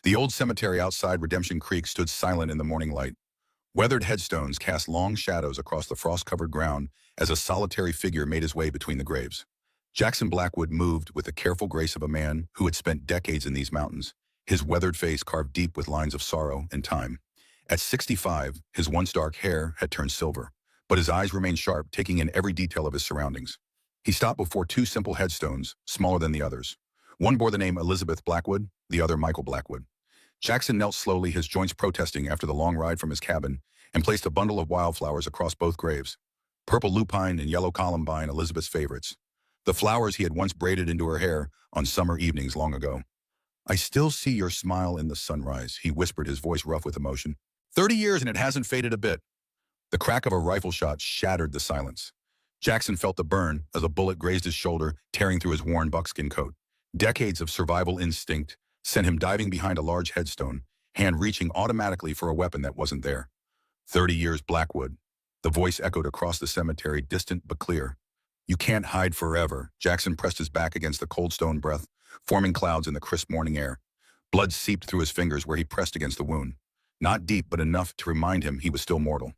The old cemetery outside Redemption Creek stood silent in the morning light. Weathered headstones cast long shadows across the frost-covered ground as a solitary figure made his way between the graves. Jackson Blackwood moved with the careful grace of a man who had spent decades in these mountains, his weathered face carved deep with lines of sorrow and time. At 65, his once dark hair had turned silver, but his eyes remained sharp, taking in every detail of his surroundings. He stopped before two simple headstones, smaller than the others. One bore the name Elizabeth Blackwood, the other Michael Blackwood. Jackson knelt slowly, his joints protesting after the long ride from his cabin, and placed a bundle of wildflowers across both graves. Purple lupine and yellow columbine, Elizabeth's favorites. The flowers he had once braided into her hair on summer evenings long ago. "I still see your smile in the sunrise," he whispered, his voice rough with emotion. 30 years and it hasn't faded a bit." The crack of a rifle shot shattered the silence. Jackson felt the burn as a bullet grazed his shoulder, tearing through his worn buckskin coat. Decades of survival instinct sent him diving behind a large headstone, hand reaching automatically for a weapon that wasn't there. 30 years Blackwood. The voice echoed across the cemetery, distant but clear. "You can't hide forever." Jackson pressed his back against the cold stone breath, forming clouds in the crisp morning air. Blood seeped through his fingers where he pressed against the wound. Not deep, but enough to remind him he was still mortal.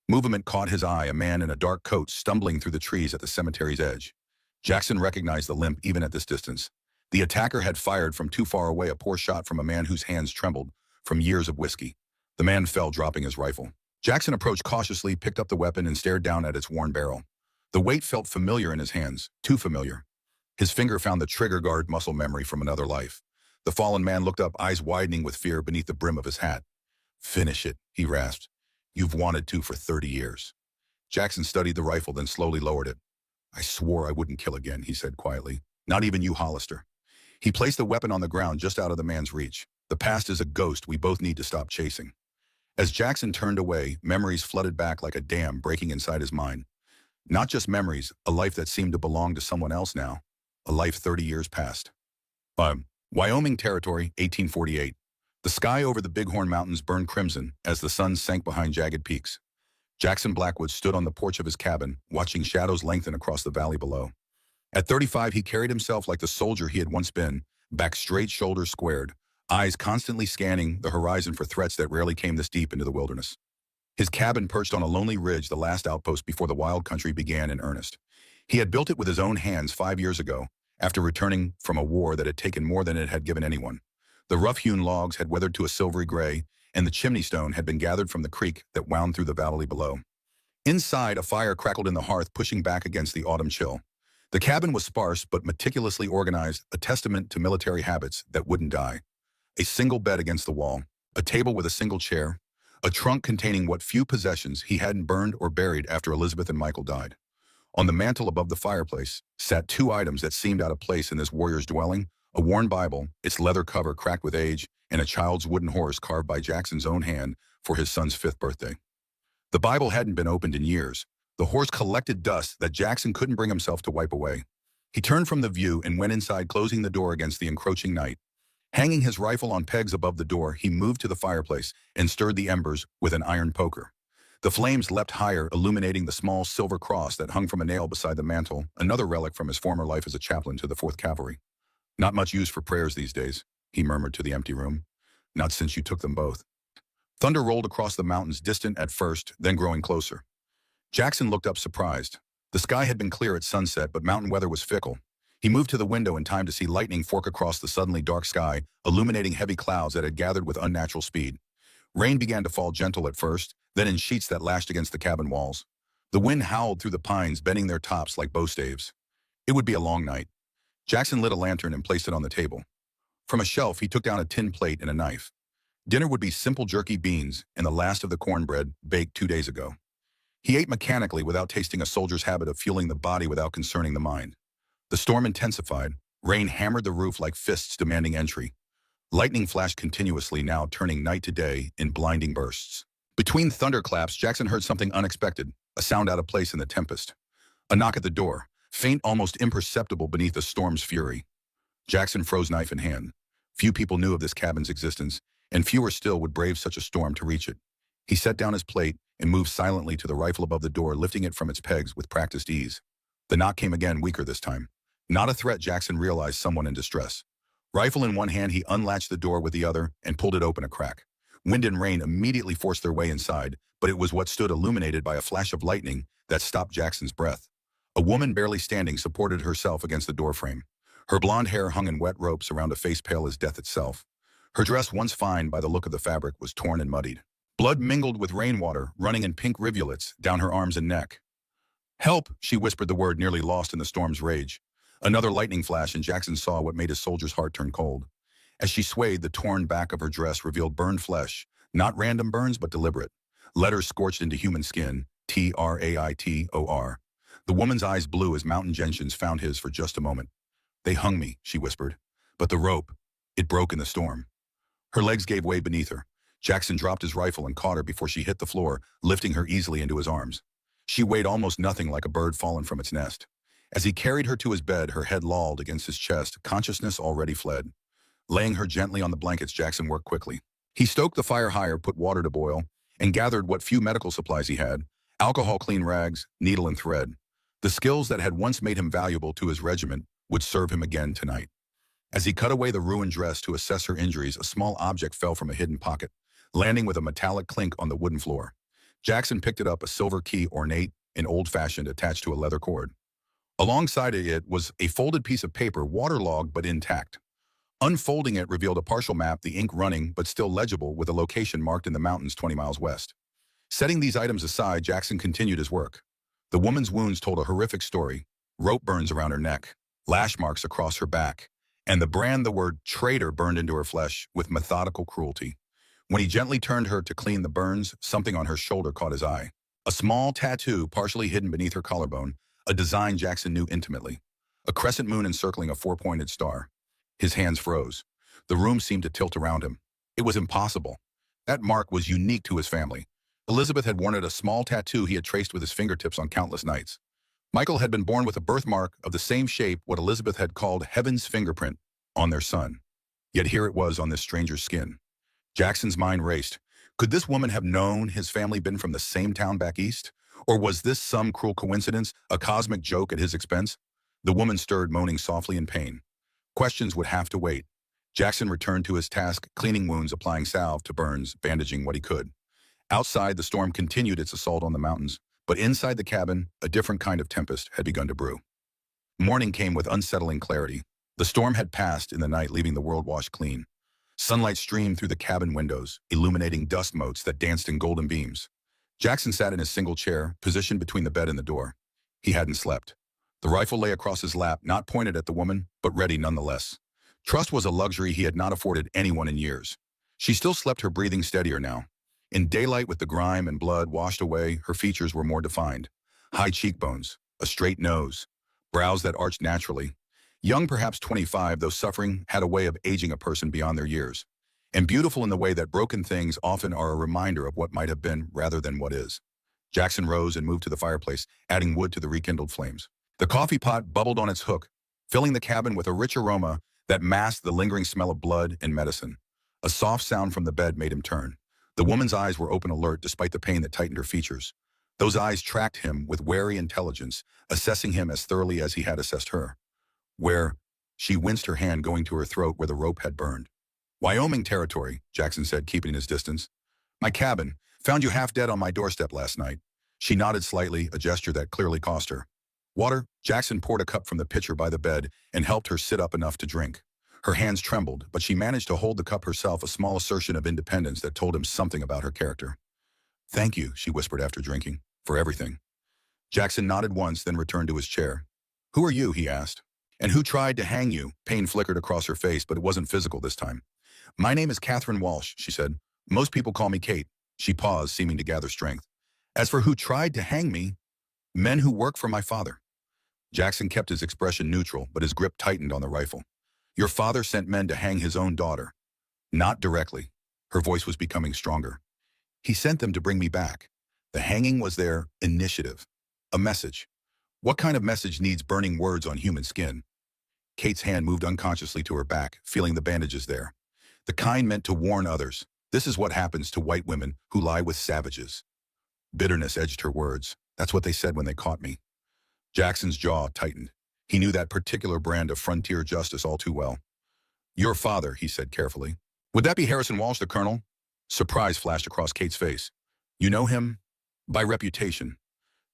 Movement caught his eye, a man in a dark coat stumbling through the trees at the cemetery's edge. Jackson recognized the limp even at this distance. The attacker had fired from too far away, a poor shot from a man whose hands trembled from years of whiskey. The man fell, dropping his rifle. Jackson approached cautiously, picked up the weapon, and stared down at its worn barrel. The weight felt familiar in his hands, too familiar. His finger found the trigger guard, muscle memory from another life. The fallen man looked up, eyes widening with fear beneath the brim of his hat. "Finish it," he rasped. "You've wanted to for 30 years. Jackson studied the rifle, then slowly lowered it. "I swore I wouldn't kill again," he said quietly. "Not even you, Hollister." He placed the weapon on the ground just out of the man's reach. "The past is a ghost we both need to stop chasing." As Jackson turned away, memories flooded back like a dam breaking inside his mind. Not just memories, a life that seemed to belong to someone else now. A life 30 years past. Wyoming Territory, 1848. The sky over the Bighorn Mountains burned crimson as the sun sank behind jagged peaks. Jackson Blackwood stood on the porch of his cabin, watching shadows lengthen across the valley below. At 35, he carried himself like the soldier he had once been, back straight, shoulders squared, eyes constantly scanning the horizon for threats that rarely came this deep into the wilderness. His cabin perched on a lonely ridge, the last outpost before the wild country began in earnest. He had built it with his own hands 5 years ago, after returning from a war that had taken more than it had given anyone. The rough-hewn logs had weathered to a silvery gray, and the chimney stone had been gathered from the creek that wound through the valley below. Inside, a fire crackled in the hearth, pushing back against the autumn chill. The cabin was sparse but meticulously organized, a testament to military habits that wouldn't die. A single bed against the wall, a table with a single chair, a trunk containing what few possessions he hadn't burned or buried after Elizabeth and Michael died. On the mantel above the fireplace sat two items that seemed out of place in this warrior's dwelling: a worn Bible, its leather cover cracked with age, and a child's wooden horse carved by Jackson's own hand for his son's 5th birthday. The Bible hadn't been opened in years. The horse collected dust that Jackson couldn't bring himself to wipe away. He turned from the view and went inside, closing the door against the encroaching night. Hanging his rifle on pegs above the door, he moved to the fireplace and stirred the embers with an iron poker. The flames leapt higher, illuminating the small silver cross that hung from a nail beside the mantel, another relic from his former life as a chaplain to the 4th Cavalry. "Not much use for prayers these days," he murmured to the empty room. "Not since you took them both." Thunder rolled across the mountains, distant at first, then growing closer. Jackson looked up, surprised. The sky had been clear at sunset, but mountain weather was fickle. He moved to the window in time to see lightning fork across the suddenly dark sky, illuminating heavy clouds that had gathered with unnatural speed. Rain began to fall, gentle at first, then in sheets that lashed against the cabin walls. The wind howled through the pines, bending their tops like bow staves. It would be a long night. Jackson lit a lantern and placed it on the table. From a shelf, he took down a tin plate and a knife. Dinner would be simple jerky beans and the last of the cornbread baked 2 days ago. He ate mechanically, without tasting, a soldier's habit of fueling the body without concerning the mind. The storm intensified. Rain hammered the roof like fists demanding entry. Lightning flashed continuously, now turning night to day in blinding bursts. Between thunderclaps, Jackson heard something unexpected, a sound out of place in the tempest. A knock at the door, faint, almost imperceptible beneath the storm's fury. Jackson froze, knife in hand. Few people knew of this cabin's existence, and fewer still would brave such a storm to reach it. He set down his plate and moved silently to the rifle above the door, lifting it from its pegs with practiced ease. The knock came again, weaker this time. Not a threat, Jackson realized, someone in distress. Rifle in one hand, he unlatched the door with the other and pulled it open a crack. Wind and rain immediately forced their way inside, but it was what stood illuminated by a flash of lightning that stopped Jackson's breath. A woman barely standing supported herself against the doorframe. Her blonde hair hung in wet ropes around a face pale as death itself. Her dress, once fine by the look of the fabric, was torn and muddied. Blood mingled with rainwater, running in pink rivulets down her arms and neck. "Help!" she whispered the word, nearly lost in the storm's rage. Another lightning flash, and Jackson saw what made his soldier's heart turn cold. As she swayed, the torn back of her dress revealed burned flesh, not random burns, but deliberate. Letters scorched into human skin, Traitor. The woman's eyes blew as mountain gentians found his for just a moment. "They hung me," she whispered. "But the rope, it broke in the storm." Her legs gave way beneath her. Jackson dropped his rifle and caught her before she hit the floor, lifting her easily into his arms. She weighed almost nothing, like a bird fallen from its nest. As he carried her to his bed, her head lolled against his chest, consciousness already fled. Laying her gently on the blankets, Jackson worked quickly. He stoked the fire higher, put water to boil, and gathered what few medical supplies he had: alcohol, clean rags, needle, and thread. The skills that had once made him valuable to his regiment would serve him again tonight. As he cut away the ruined dress to assess her injuries, a small object fell from a hidden pocket, landing with a metallic clink on the wooden floor. Jackson picked it up, a silver key, ornate and old-fashioned, attached to a leather cord. Alongside it was a folded piece of paper, waterlogged but intact. Unfolding it revealed a partial map, the ink running but still legible, with a location marked in the mountains 20 miles west. Setting these items aside, Jackson continued his work. The woman's wounds told a horrific story: rope burns around her neck, lash marks across her back, and the word traitor, burned into her flesh with methodical cruelty. When he gently turned her to clean the burns, something on her shoulder caught his eye. A small tattoo partially hidden beneath her collarbone, a design Jackson knew intimately. A crescent moon encircling a four-pointed star. His hands froze. The room seemed to tilt around him. It was impossible. That mark was unique to his family. Elizabeth had worn it, a small tattoo he had traced with his fingertips on countless nights. Michael had been born with a birthmark of the same shape, what Elizabeth had called heaven's fingerprint, on their son. Yet here it was on this stranger's skin. Jackson's mind raced. Could this woman have known his family, been from the same town back east? Or was this some cruel coincidence, a cosmic joke at his expense? The woman stirred, moaning softly in pain. Questions would have to wait. Jackson returned to his task, cleaning wounds, applying salve to burns, bandaging what he could. Outside, the storm continued its assault on the mountains, but inside the cabin, a different kind of tempest had begun to brew. Morning came with unsettling clarity. The storm had passed in the night, leaving the world washed clean. Sunlight streamed through the cabin windows, illuminating dust motes that danced in golden beams. Jackson sat in his single chair, positioned between the bed and the door. He hadn't slept. The rifle lay across his lap, not pointed at the woman, but ready nonetheless. Trust was a luxury he had not afforded anyone in years. She still slept, her breathing steadier now. In daylight, with the grime and blood washed away, her features were more defined. High cheekbones, a straight nose, brows that arched naturally. Young, perhaps 25, though suffering had a way of aging a person beyond their years. And beautiful in the way that broken things often are, a reminder of what might have been rather than what is. Jackson rose and moved to the fireplace, adding wood to the rekindled flames. The coffee pot bubbled on its hook, filling the cabin with a rich aroma that masked the lingering smell of blood and medicine. A soft sound from the bed made him turn. The woman's eyes were open, alert, despite the pain that tightened her features. Those eyes tracked him with wary intelligence, assessing him as thoroughly as he had assessed her. "Where?" She winced, her hand going to her throat where the rope had burned. "Wyoming territory," Jackson said, keeping his distance. "My cabin. Found you half dead on my doorstep last night." She nodded slightly, a gesture that clearly cost her. "Water?" Jackson poured a cup from the pitcher by the bed and helped her sit up enough to drink. Her hands trembled, but she managed to hold the cup herself, a small assertion of independence that told him something about her character. "Thank you," she whispered after drinking, "for everything." Jackson nodded once, then returned to his chair. "Who are you?" he asked. "And who tried to hang you?" Pain flickered across her face, but it wasn't physical this time. "My name is Catherine Walsh," she said. "Most people call me Kate." She paused, seeming to gather strength. "As for who tried to hang me, men who work for my father." Jackson kept his expression neutral, but his grip tightened on the rifle. "Your father sent men to hang his own daughter." "Not directly." Her voice was becoming stronger. "He sent them to bring me back. The hanging was their initiative. A message. What kind of message needs burning words on human skin?" Kate's hand moved unconsciously to her back, feeling the bandages there. "The kind meant to warn others. This is what happens to white women who lie with savages." Bitterness edged her words. "That's what they said when they caught me." Jackson's jaw tightened. He knew that particular brand of frontier justice all too well. Your father, he said carefully. Would that be Harrison Walsh, the colonel? Surprise flashed across Kate's face. You know him? By reputation.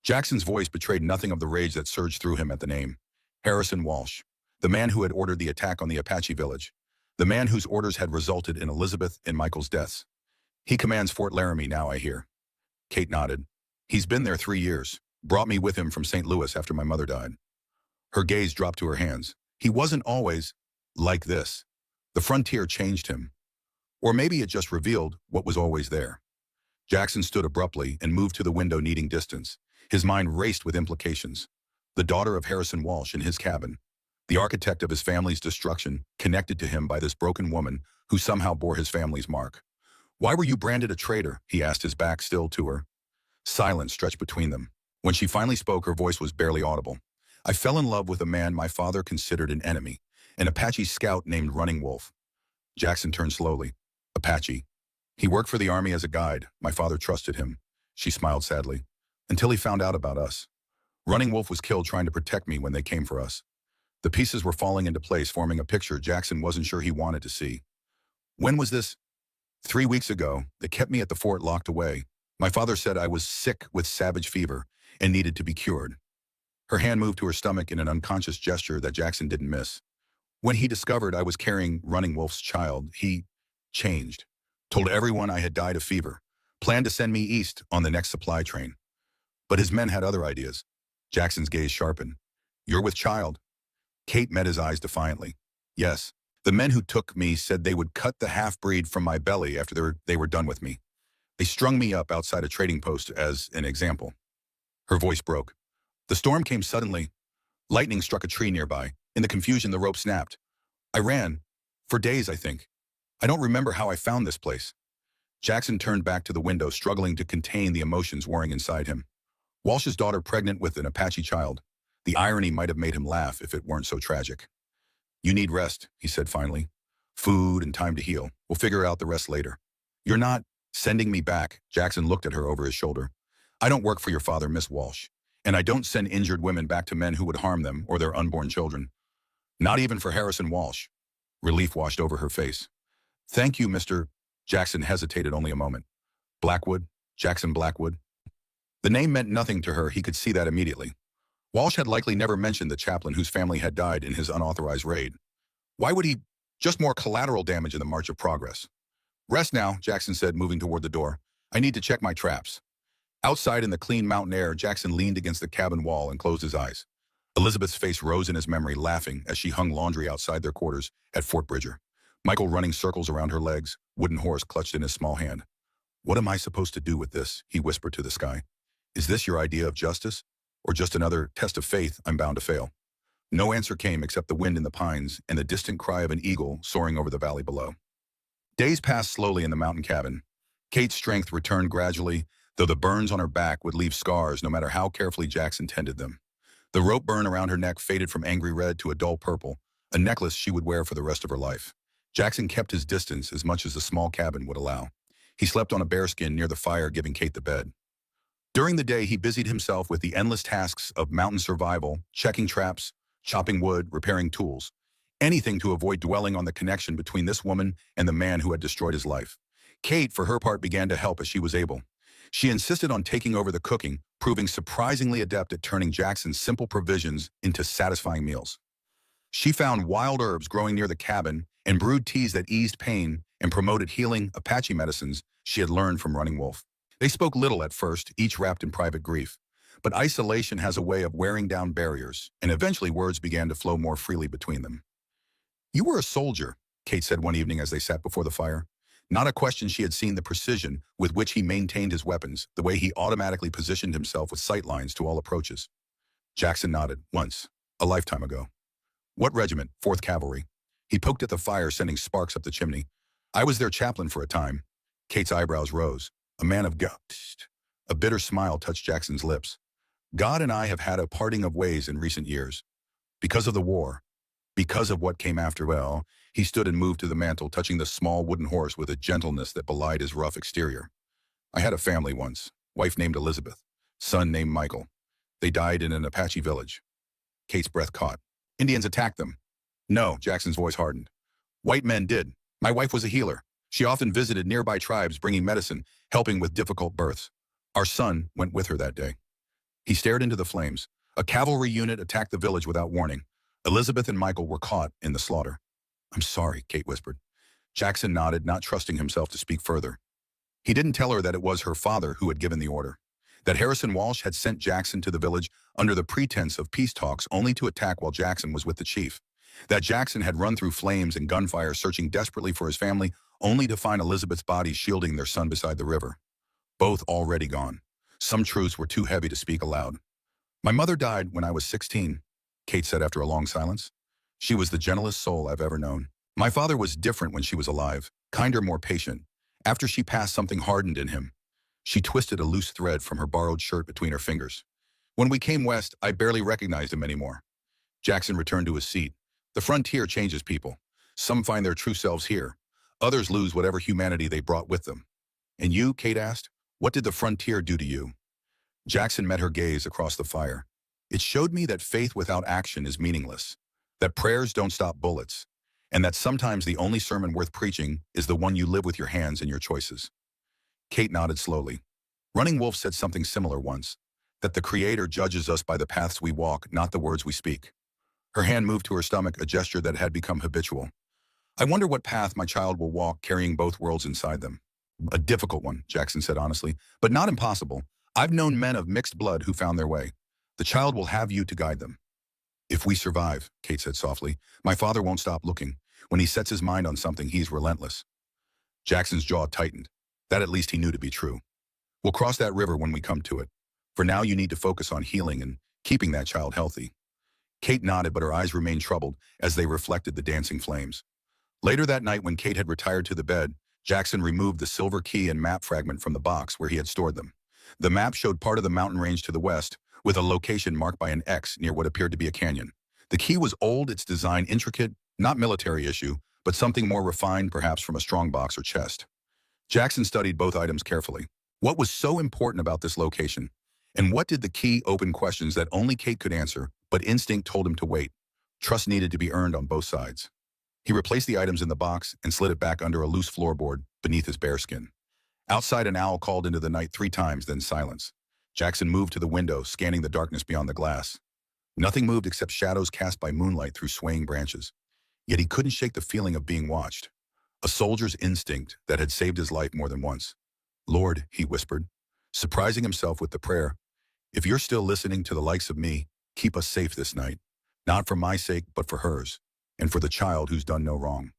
Jackson's voice betrayed nothing of the rage that surged through him at the name. Harrison Walsh, the man who had ordered the attack on the Apache village. The man whose orders had resulted in Elizabeth and Michael's deaths. He commands Fort Laramie now, I hear. Kate nodded. He's been there 3 years. Brought me with him from St. Louis after my mother died. Her gaze dropped to her hands. He wasn't always like this. The frontier changed him. Or maybe it just revealed what was always there. Jackson stood abruptly and moved to the window, needing distance. His mind raced with implications. The daughter of Harrison Walsh in his cabin. The architect of his family's destruction, connected to him by this broken woman who somehow bore his family's mark. Why were you branded a traitor? He asked, his back still to her. Silence stretched between them. When she finally spoke, her voice was barely audible. I fell in love with a man my father considered an enemy, an Apache scout named Running Wolf. Jackson turned slowly. Apache. He worked for the army as a guide. My father trusted him. She smiled sadly. Until he found out about us. Running Wolf was killed trying to protect me when they came for us. The pieces were falling into place, forming a picture Jackson wasn't sure he wanted to see. When was this? 3 weeks ago. They kept me at the fort locked away. My father said I was sick with savage fever and needed to be cured. Her hand moved to her stomach in an unconscious gesture that Jackson didn't miss. When he discovered I was carrying Running Wolf's child, he changed. Told everyone I had died of fever. Planned to send me east on the next supply train. But his men had other ideas. Jackson's gaze sharpened. You're with child. Kate met his eyes defiantly. Yes. The men who took me said they would cut the half-breed from my belly after they were done with me. They strung me up outside a trading post as an example. Her voice broke. The storm came suddenly. Lightning struck a tree nearby. In the confusion, the rope snapped. I ran. For days, I think. I don't remember how I found this place. Jackson turned back to the window, struggling to contain the emotions warring inside him. Walsh's daughter pregnant with an Apache child. The irony might have made him laugh if it weren't so tragic. You need rest, he said finally. Food and time to heal. We'll figure out the rest later. You're not sending me back. Jackson looked at her over his shoulder. I don't work for your father, Miss Walsh. And I don't send injured women back to men who would harm them or their unborn children. Not even for Harrison Walsh. Relief washed over her face. Thank you, Mr. Jackson hesitated only a moment. Blackwood? Jackson Blackwood? The name meant nothing to her, he could see that immediately. Walsh had likely never mentioned the chaplain whose family had died in his unauthorized raid. Why would he? Just more collateral damage in the march of progress. Rest now, Jackson said, moving toward the door. I need to check my traps. Outside in the clean mountain air, Jackson leaned against the cabin wall and closed his eyes. Elizabeth's face rose in his memory, laughing as she hung laundry outside their quarters at Fort Bridger. Michael running circles around her legs, wooden horse clutched in his small hand. What am I supposed to do with this? He whispered to the sky. Is this your idea of justice? Or just another test of faith I'm bound to fail? No answer came except the wind in the pines and the distant cry of an eagle soaring over the valley below. Days passed slowly in the mountain cabin. Kate's strength returned gradually, though the burns on her back would leave scars no matter how carefully Jackson tended them. The rope burn around her neck faded from angry red to a dull purple, a necklace she would wear for the rest of her life. Jackson kept his distance as much as the small cabin would allow. He slept on a bearskin near the fire, giving Kate the bed. During the day, he busied himself with the endless tasks of mountain survival, checking traps, chopping wood, repairing tools. Anything to avoid dwelling on the connection between this woman and the man who had destroyed his life. Kate, for her part, began to help as she was able. She insisted on taking over the cooking, proving surprisingly adept at turning Jackson's simple provisions into satisfying meals. She found wild herbs growing near the cabin and brewed teas that eased pain and promoted healing Apache medicines she had learned from Running Wolf. They spoke little at first, each wrapped in private grief. But isolation has a way of wearing down barriers, and eventually words began to flow more freely between them. You were a soldier, Kate said one evening as they sat before the fire. Not a question. She had seen the precision with which he maintained his weapons, the way he automatically positioned himself with sight lines to all approaches. Jackson nodded. Once. A lifetime ago. What regiment? 4th Cavalry. He poked at the fire, sending sparks up the chimney. I was their chaplain for a time. Kate's eyebrows rose. A man of God. A bitter smile touched Jackson's lips. God and I have had a parting of ways in recent years. Because of the war. Because of what came after. Well, he stood and moved to the mantel, touching the small wooden horse with a gentleness that belied his rough exterior. I had a family once. Wife named Elizabeth. Son named Michael. They died in an Apache village. Kate's breath caught. Indians attacked them. No, Jackson's voice hardened. White men did. My wife was a healer. She often visited nearby tribes bringing medicine, helping with difficult births. Our son went with her that day. He stared into the flames. A cavalry unit attacked the village without warning. Elizabeth and Michael were caught in the slaughter. I'm sorry, Kate whispered. Jackson nodded, not trusting himself to speak further. He didn't tell her that it was her father who had given the order, that Harrison Walsh had sent Jackson to the village under the pretense of peace talks only to attack while Jackson was with the chief, that Jackson had run through flames and gunfire searching desperately for his family only to find Elizabeth's body shielding their son beside the river. Both already gone. Some truths were too heavy to speak aloud. My mother died when I was 16, Kate said after a long silence. She was the gentlest soul I've ever known. My father was different when she was alive, kinder, more patient. After she passed, something hardened in him. She twisted a loose thread from her borrowed shirt between her fingers. When we came west, I barely recognized him anymore. Jackson returned to his seat. The frontier changes people. Some find their true selves here. Others lose whatever humanity they brought with them. And you, Kate asked, what did the frontier do to you? Jackson met her gaze across the fire. It showed me that faith without action is meaningless, that prayers don't stop bullets, and that sometimes the only sermon worth preaching is the one you live with your hands and your choices. Kate nodded slowly. Running Wolf said something similar once, that the Creator judges us by the paths we walk, not the words we speak. Her hand moved to her stomach, a gesture that had become habitual. I wonder what path my child will walk, carrying both worlds inside them. A difficult one, Jackson said honestly, but not impossible. I've known men of mixed blood who found their way. The child will have you to guide them. If we survive, Kate said softly, my father won't stop looking. When he sets his mind on something, he's relentless. Jackson's jaw tightened. That at least he knew to be true. We'll cross that river when we come to it. For now, you need to focus on healing and keeping that child healthy. Kate nodded, but her eyes remained troubled as they reflected the dancing flames. Later that night, when Kate had retired to the bed, Jackson removed the silver key and map fragment from the box where he had stored them. The map showed part of the mountain range to the west, with a location marked by an X near what appeared to be a canyon. The key was old, its design intricate, not military issue, but something more refined, perhaps from a strongbox or chest. Jackson studied both items carefully. What was so important about this location? And what did the key open questions that only Kate could answer, but instinct told him to wait? Trust needed to be earned on both sides. He replaced the items in the box and slid it back under a loose floorboard beneath his bare skin. Outside, an owl called into the night 3 times, then silence. Jackson moved to the window, scanning the darkness beyond the glass. Nothing moved except shadows cast by moonlight through swaying branches. Yet he couldn't shake the feeling of being watched. A soldier's instinct that had saved his life more than once. Lord, he whispered, surprising himself with the prayer, if you're still listening to the likes of me, keep us safe this night. Not for my sake, but for hers, and for the child who's done no wrong.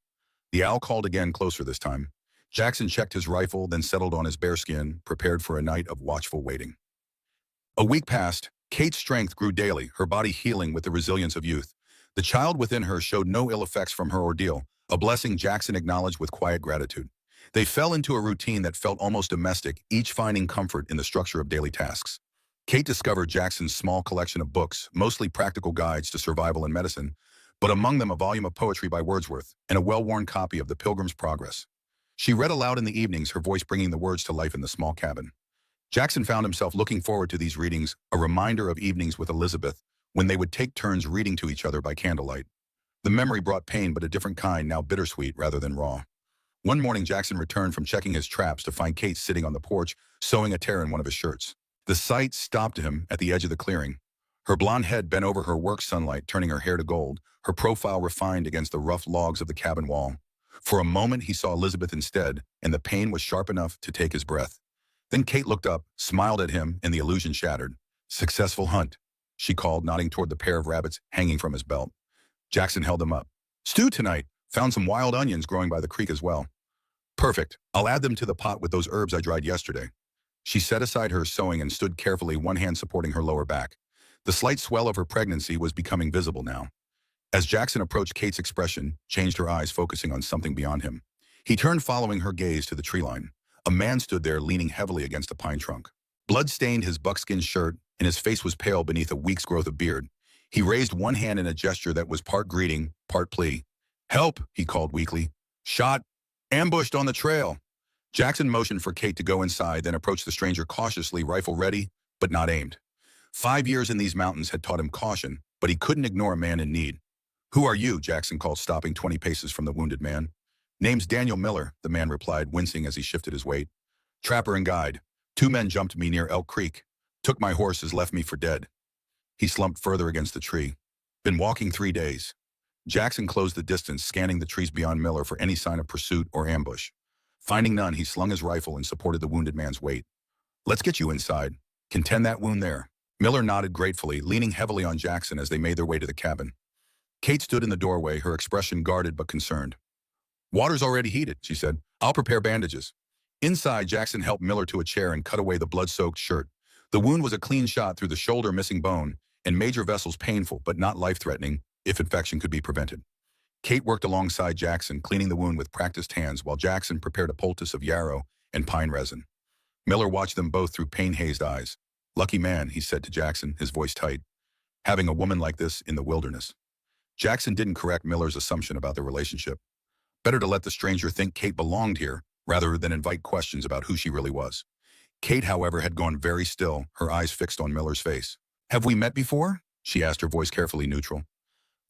The owl called again, closer this time. Jackson checked his rifle, then settled on his bare skin, prepared for a night of watchful waiting. A week passed. Kate's strength grew daily, her body healing with the resilience of youth. The child within her showed no ill effects from her ordeal, a blessing Jackson acknowledged with quiet gratitude. They fell into a routine that felt almost domestic, each finding comfort in the structure of daily tasks. Kate discovered Jackson's small collection of books, mostly practical guides to survival and medicine, but among them a volume of poetry by Wordsworth and a well-worn copy of The Pilgrim's Progress. She read aloud in the evenings, her voice bringing the words to life in the small cabin. Jackson found himself looking forward to these readings, a reminder of evenings with Elizabeth, when they would take turns reading to each other by candlelight. The memory brought pain, but a different kind, now bittersweet rather than raw. One morning, Jackson returned from checking his traps to find Kate sitting on the porch, sewing a tear in one of his shirts. The sight stopped him at the edge of the clearing. Her blonde head bent over her work sunlight, turning her hair to gold, her profile refined against the rough logs of the cabin wall. For a moment, he saw Elizabeth instead, and the pain was sharp enough to take his breath. Then Kate looked up, smiled at him, and the illusion shattered. Successful hunt, she called, nodding toward the pair of rabbits hanging from his belt. Jackson held them up. Stew tonight. Found some wild onions growing by the creek as well. Perfect. I'll add them to the pot with those herbs I dried yesterday. She set aside her sewing and stood carefully, one hand supporting her lower back. The slight swell of her pregnancy was becoming visible now. As Jackson approached, Kate's expression changed, her eyes focusing on something beyond him. He turned, following her gaze to the tree line. A man stood there, leaning heavily against a pine trunk. Blood stained his buckskin shirt, and his face was pale beneath a week's growth of beard. He raised one hand in a gesture that was part greeting, part plea. Help, he called weakly. Shot. Ambushed on the trail. Jackson motioned for Kate to go inside, then approached the stranger cautiously, rifle ready, but not aimed. 5 years in these mountains had taught him caution, but he couldn't ignore a man in need. Who are you? Jackson called, stopping 20 paces from the wounded man. Name's Daniel Miller, the man replied, wincing as he shifted his weight. Trapper and guide. 2 men jumped me near Elk Creek. Took my horses, left me for dead. He slumped further against the tree. Been walking 3 days. Jackson closed the distance, scanning the trees beyond Miller for any sign of pursuit or ambush. Finding none, he slung his rifle and supported the wounded man's weight. Let's get you inside. Contend that wound there. Miller nodded gratefully, leaning heavily on Jackson as they made their way to the cabin. Kate stood in the doorway, her expression guarded but concerned. Water's already heated, she said. I'll prepare bandages. Inside, Jackson helped Miller to a chair and cut away the blood-soaked shirt. The wound was a clean shot through the shoulder, missing bone, and major vessels painful but not life-threatening if infection could be prevented. Kate worked alongside Jackson, cleaning the wound with practiced hands while Jackson prepared a poultice of yarrow and pine resin. Miller watched them both through pain-hazed eyes. Lucky man, he said to Jackson, his voice tight. Having a woman like this in the wilderness. Jackson didn't correct Miller's assumption about their relationship. Better to let the stranger think Kate belonged here, rather than invite questions about who she really was. Kate, however, had gone very still, her eyes fixed on Miller's face. Have we met before? She asked, her voice carefully neutral.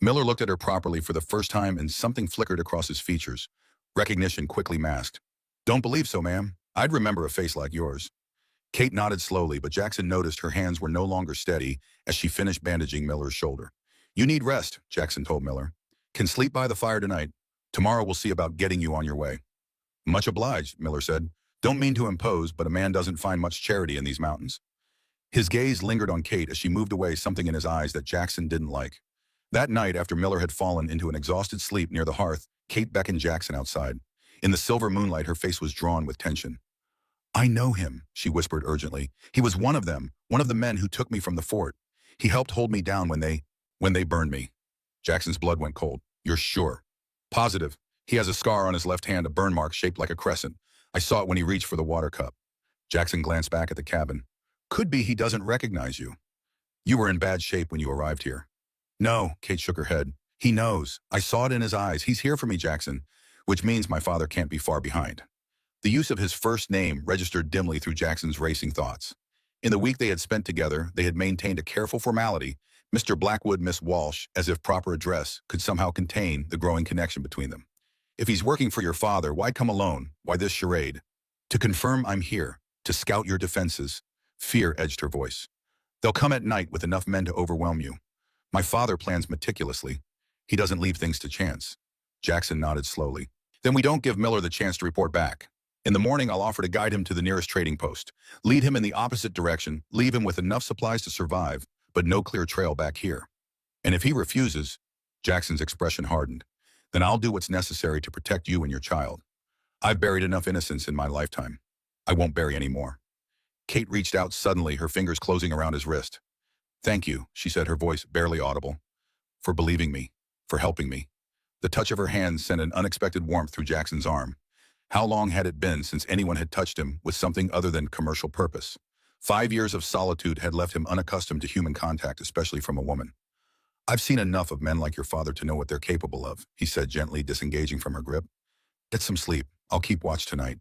Miller looked at her properly for the first time and something flickered across his features. Recognition quickly masked. Don't believe so, ma'am. I'd remember a face like yours. Kate nodded slowly, but Jackson noticed her hands were no longer steady as she finished bandaging Miller's shoulder. You need rest, Jackson told Miller. Can sleep by the fire tonight. Tomorrow we'll see about getting you on your way. Much obliged, Miller said. Don't mean to impose, but a man doesn't find much charity in these mountains. His gaze lingered on Kate as she moved away, something in his eyes that Jackson didn't like. That night, after Miller had fallen into an exhausted sleep near the hearth, Kate beckoned Jackson outside. In the silver moonlight, her face was drawn with tension. I know him, she whispered urgently. He was one of them, one of the men who took me from the fort. He helped hold me down when they burned me. Jackson's blood went cold. You're sure? Positive. He has a scar on his left hand, a burn mark shaped like a crescent. I saw it when he reached for the water cup. Jackson glanced back at the cabin. Could be he doesn't recognize you. You were in bad shape when you arrived here. No, Kate shook her head. He knows. I saw it in his eyes. He's here for me, Jackson, which means my father can't be far behind. The use of his first name registered dimly through Jackson's racing thoughts. In the week they had spent together, they had maintained a careful formality, Mr. Blackwood, Miss Walsh, as if proper address could somehow contain the growing connection between them. If he's working for your father, why come alone? Why this charade? To confirm I'm here, to scout your defenses. Fear edged her voice. They'll come at night with enough men to overwhelm you. My father plans meticulously. He doesn't leave things to chance. Jackson nodded slowly. Then we don't give Miller the chance to report back. In the morning, I'll offer to guide him to the nearest trading post, lead him in the opposite direction, leave him with enough supplies to survive, but no clear trail back here. And if he refuses, Jackson's expression hardened, then I'll do what's necessary to protect you and your child. I've buried enough innocence in my lifetime. I won't bury any more. Kate reached out suddenly, her fingers closing around his wrist. Thank you, she said, her voice barely audible, for believing me, for helping me. The touch of her hand sent an unexpected warmth through Jackson's arm. How long had it been since anyone had touched him with something other than commercial purpose? 5 years of solitude had left him unaccustomed to human contact, especially from a woman. I've seen enough of men like your father to know what they're capable of, he said, gently disengaging from her grip. Get some sleep. I'll keep watch tonight.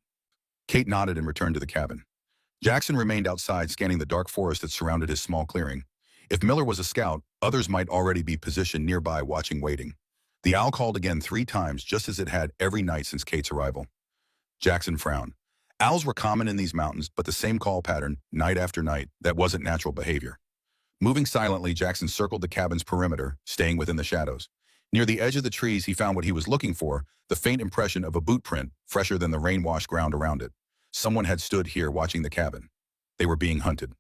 Kate nodded and returned to the cabin. Jackson remained outside, scanning the dark forest that surrounded his small clearing. If Miller was a scout, others might already be positioned nearby, watching, waiting. The owl called again 3 times, just as it had every night since Kate's arrival. Jackson frowned. Owls were common in these mountains, but the same call pattern, night after night, that wasn't natural behavior. Moving silently, Jackson circled the cabin's perimeter, staying within the shadows. Near the edge of the trees, he found what he was looking for, the faint impression of a boot print, fresher than the rain-washed ground around it. Someone had stood here watching the cabin. They were being hunted.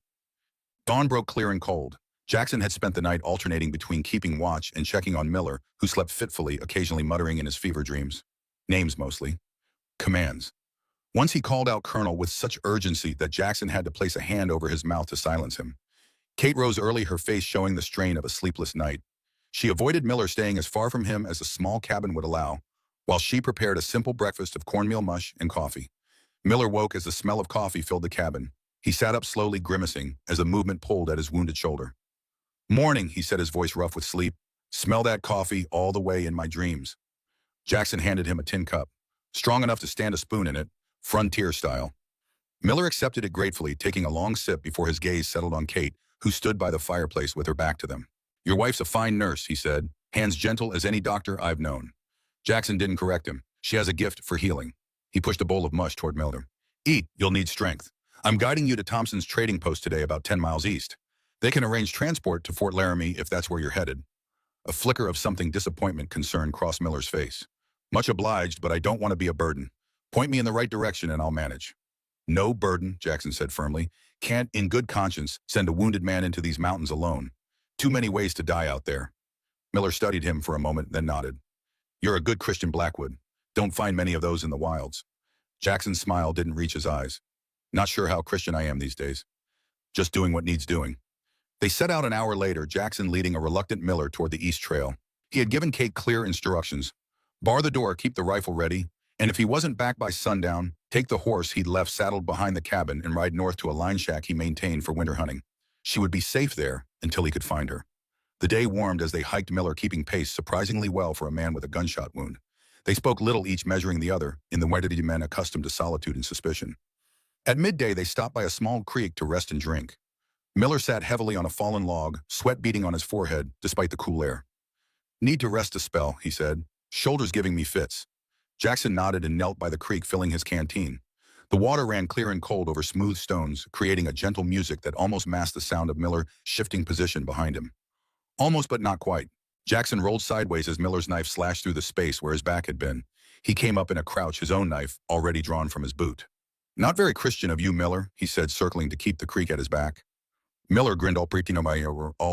Dawn broke clear and cold. Jackson had spent the night alternating between keeping watch and checking on Miller, who slept fitfully, occasionally muttering in his fever dreams. Names mostly. Commands. Once he called out Colonel with such urgency that Jackson had to place a hand over his mouth to silence him. Kate rose early, her face showing the strain of a sleepless night. She avoided Miller, staying as far from him as a small cabin would allow, while she prepared a simple breakfast of cornmeal mush and coffee. Miller woke as the smell of coffee filled the cabin. He sat up slowly, grimacing, as a movement pulled at his wounded shoulder. Morning, he said, his voice rough with sleep. Smell that coffee all the way in my dreams. Jackson handed him a tin cup, strong enough to stand a spoon in it, frontier style. Miller accepted it gratefully, taking a long sip before his gaze settled on Kate, who stood by the fireplace with her back to them. Your wife's a fine nurse, he said, Hands gentle as any doctor I've known. Jackson didn't correct him. She has a gift for healing. He pushed a bowl of mush toward Miller. Eat, you'll need strength. I'm guiding you to Thompson's trading post today about 10 miles east. They can arrange transport to Fort Laramie if that's where you're headed. A flicker of something disappointment concern crossed Miller's face. Much obliged, but I don't want to be a burden. Point me in the right direction and I'll manage. No burden, Jackson said firmly. Can't, in good conscience, send a wounded man into these mountains alone. Too many ways to die out there. Miller studied him for a moment, then nodded. You're a good Christian Blackwood. Don't find many of those in the wilds. Jackson's smile didn't reach his eyes. Not sure how Christian I am these days. Just doing what needs doing. They set out an hour later, Jackson leading a reluctant Miller toward the east trail. He had given Kate clear instructions. Bar the door, keep the rifle ready, and if he wasn't back by sundown, take the horse he'd left saddled behind the cabin and ride north to a line shack he maintained for winter hunting. She would be safe there until he could find her. The day warmed as they hiked, Miller keeping pace surprisingly well for a man with a gunshot wound. They spoke little, each measuring the other, in the weathered men accustomed to solitude and suspicion. At midday, they stopped by a small creek to rest and drink. Miller sat heavily on a fallen log, sweat beading on his forehead despite the cool air. Need to rest a spell, he said. Shoulders giving me fits. Jackson nodded and knelt by the creek, filling his canteen. The water ran clear and cold over smooth stones, creating a gentle music that almost masked the sound of Miller shifting position behind him. Almost, but not quite. Jackson rolled sideways as Miller's knife slashed through the space where his back had been. He came up in a crouch, his own knife already drawn from his boot. Not very Christian of you, Miller, he said, circling to keep the creek at his back. Miller grinned, all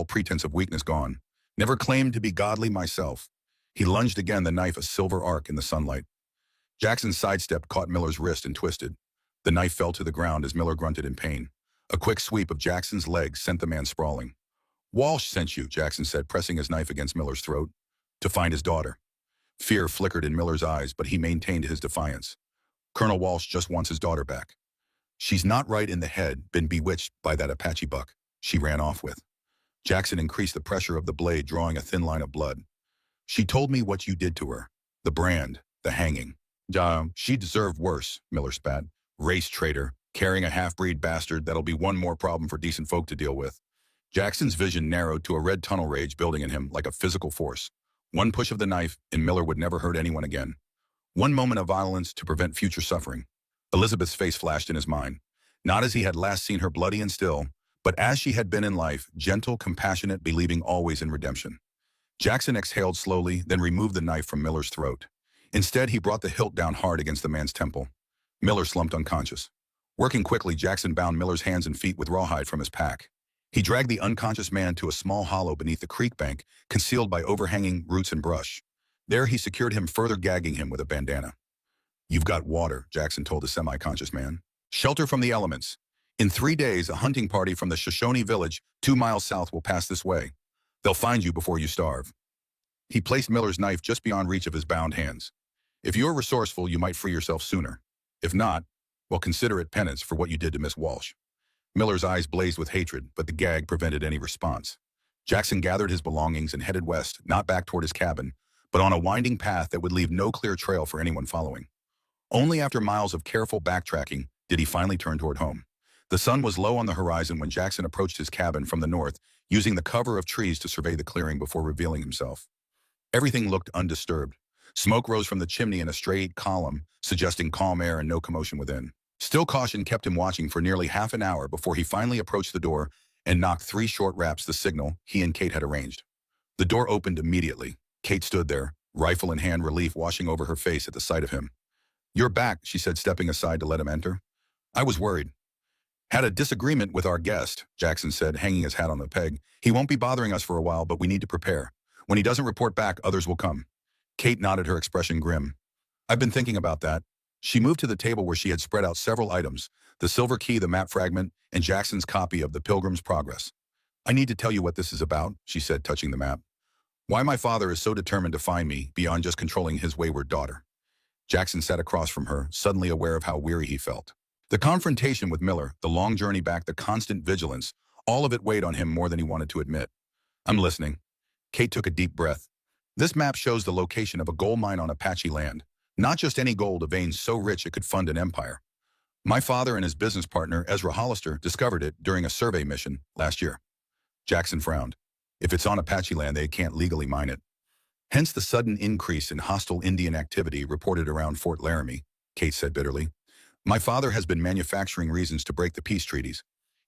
pretense of weakness gone. Never claimed to be godly myself. He lunged again, the knife a silver arc in the sunlight. Jackson sidestepped, caught Miller's wrist, and twisted. The knife fell to the ground as Miller grunted in pain. A quick sweep of Jackson's leg sent the man sprawling. Walsh sent you, Jackson said, pressing his knife against Miller's throat. To find his daughter. Fear flickered in Miller's eyes, but he maintained his defiance. Colonel Walsh just wants his daughter back. She's not right in the head, been bewitched by that Apache buck she ran off with. Jackson increased the pressure of the blade, drawing a thin line of blood. She told me what you did to her. The brand, the hanging. She deserved worse, Miller spat. Race traitor, carrying a half-breed bastard that'll be one more problem for decent folk to deal with. Jackson's vision narrowed to a red tunnel rage building in him like a physical force. One push of the knife, and Miller would never hurt anyone again. One moment of violence to prevent future suffering. Elizabeth's face flashed in his mind. Not as he had last seen her, bloody and still, but as she had been in life, gentle, compassionate, believing always in redemption. Jackson exhaled slowly, then removed the knife from Miller's throat. Instead, he brought the hilt down hard against the man's temple. Miller slumped unconscious. Working quickly, Jackson bound Miller's hands and feet with rawhide from his pack. He dragged the unconscious man to a small hollow beneath the creek bank, concealed by overhanging roots and brush. There he secured him, further gagging him with a bandana. You've got water, Jackson told the semi-conscious man. Shelter from the elements. In 3 days, a hunting party from the Shoshone village 2 miles south will pass this way. They'll find you before you starve. He placed Miller's knife just beyond reach of his bound hands. If you're resourceful, you might free yourself sooner. If not, well, consider it penance for what you did to Miss Walsh. Miller's eyes blazed with hatred, but the gag prevented any response. Jackson gathered his belongings and headed west, not back toward his cabin, but on a winding path that would leave no clear trail for anyone following. Only after miles of careful backtracking did he finally turn toward home. The sun was low on the horizon when Jackson approached his cabin from the north, using the cover of trees to survey the clearing before revealing himself. Everything looked undisturbed. Smoke rose from the chimney in a straight column, suggesting calm air and no commotion within. Still, caution kept him watching for nearly half an hour before he finally approached the door and knocked 3 short raps, the signal he and Kate had arranged. The door opened immediately. Kate stood there, rifle in hand, relief washing over her face at the sight of him. You're back, she said, stepping aside to let him enter. I was worried. Had a disagreement with our guest, Jackson said, hanging his hat on the peg. He won't be bothering us for a while, but we need to prepare. When he doesn't report back, others will come. Kate nodded, her expression grim. I've been thinking about that. She moved to the table where she had spread out several items, the silver key, the map fragment, and Jackson's copy of the Pilgrim's Progress. I need to tell you what this is about, she said, touching the map. Why my father is so determined to find me beyond just controlling his wayward daughter. Jackson sat across from her, suddenly aware of how weary he felt. The confrontation with Miller, the long journey back, the constant vigilance, all of it weighed on him more than he wanted to admit. I'm listening. Kate took a deep breath. This map shows the location of a gold mine on Apache land. Not just any gold, a vein so rich it could fund an empire. My father and his business partner, Ezra Hollister, discovered it during a survey mission last year. Jackson frowned. If it's on Apache land, they can't legally mine it. Hence the sudden increase in hostile Indian activity reported around Fort Laramie, Kate said bitterly. My father has been manufacturing reasons to break the peace treaties.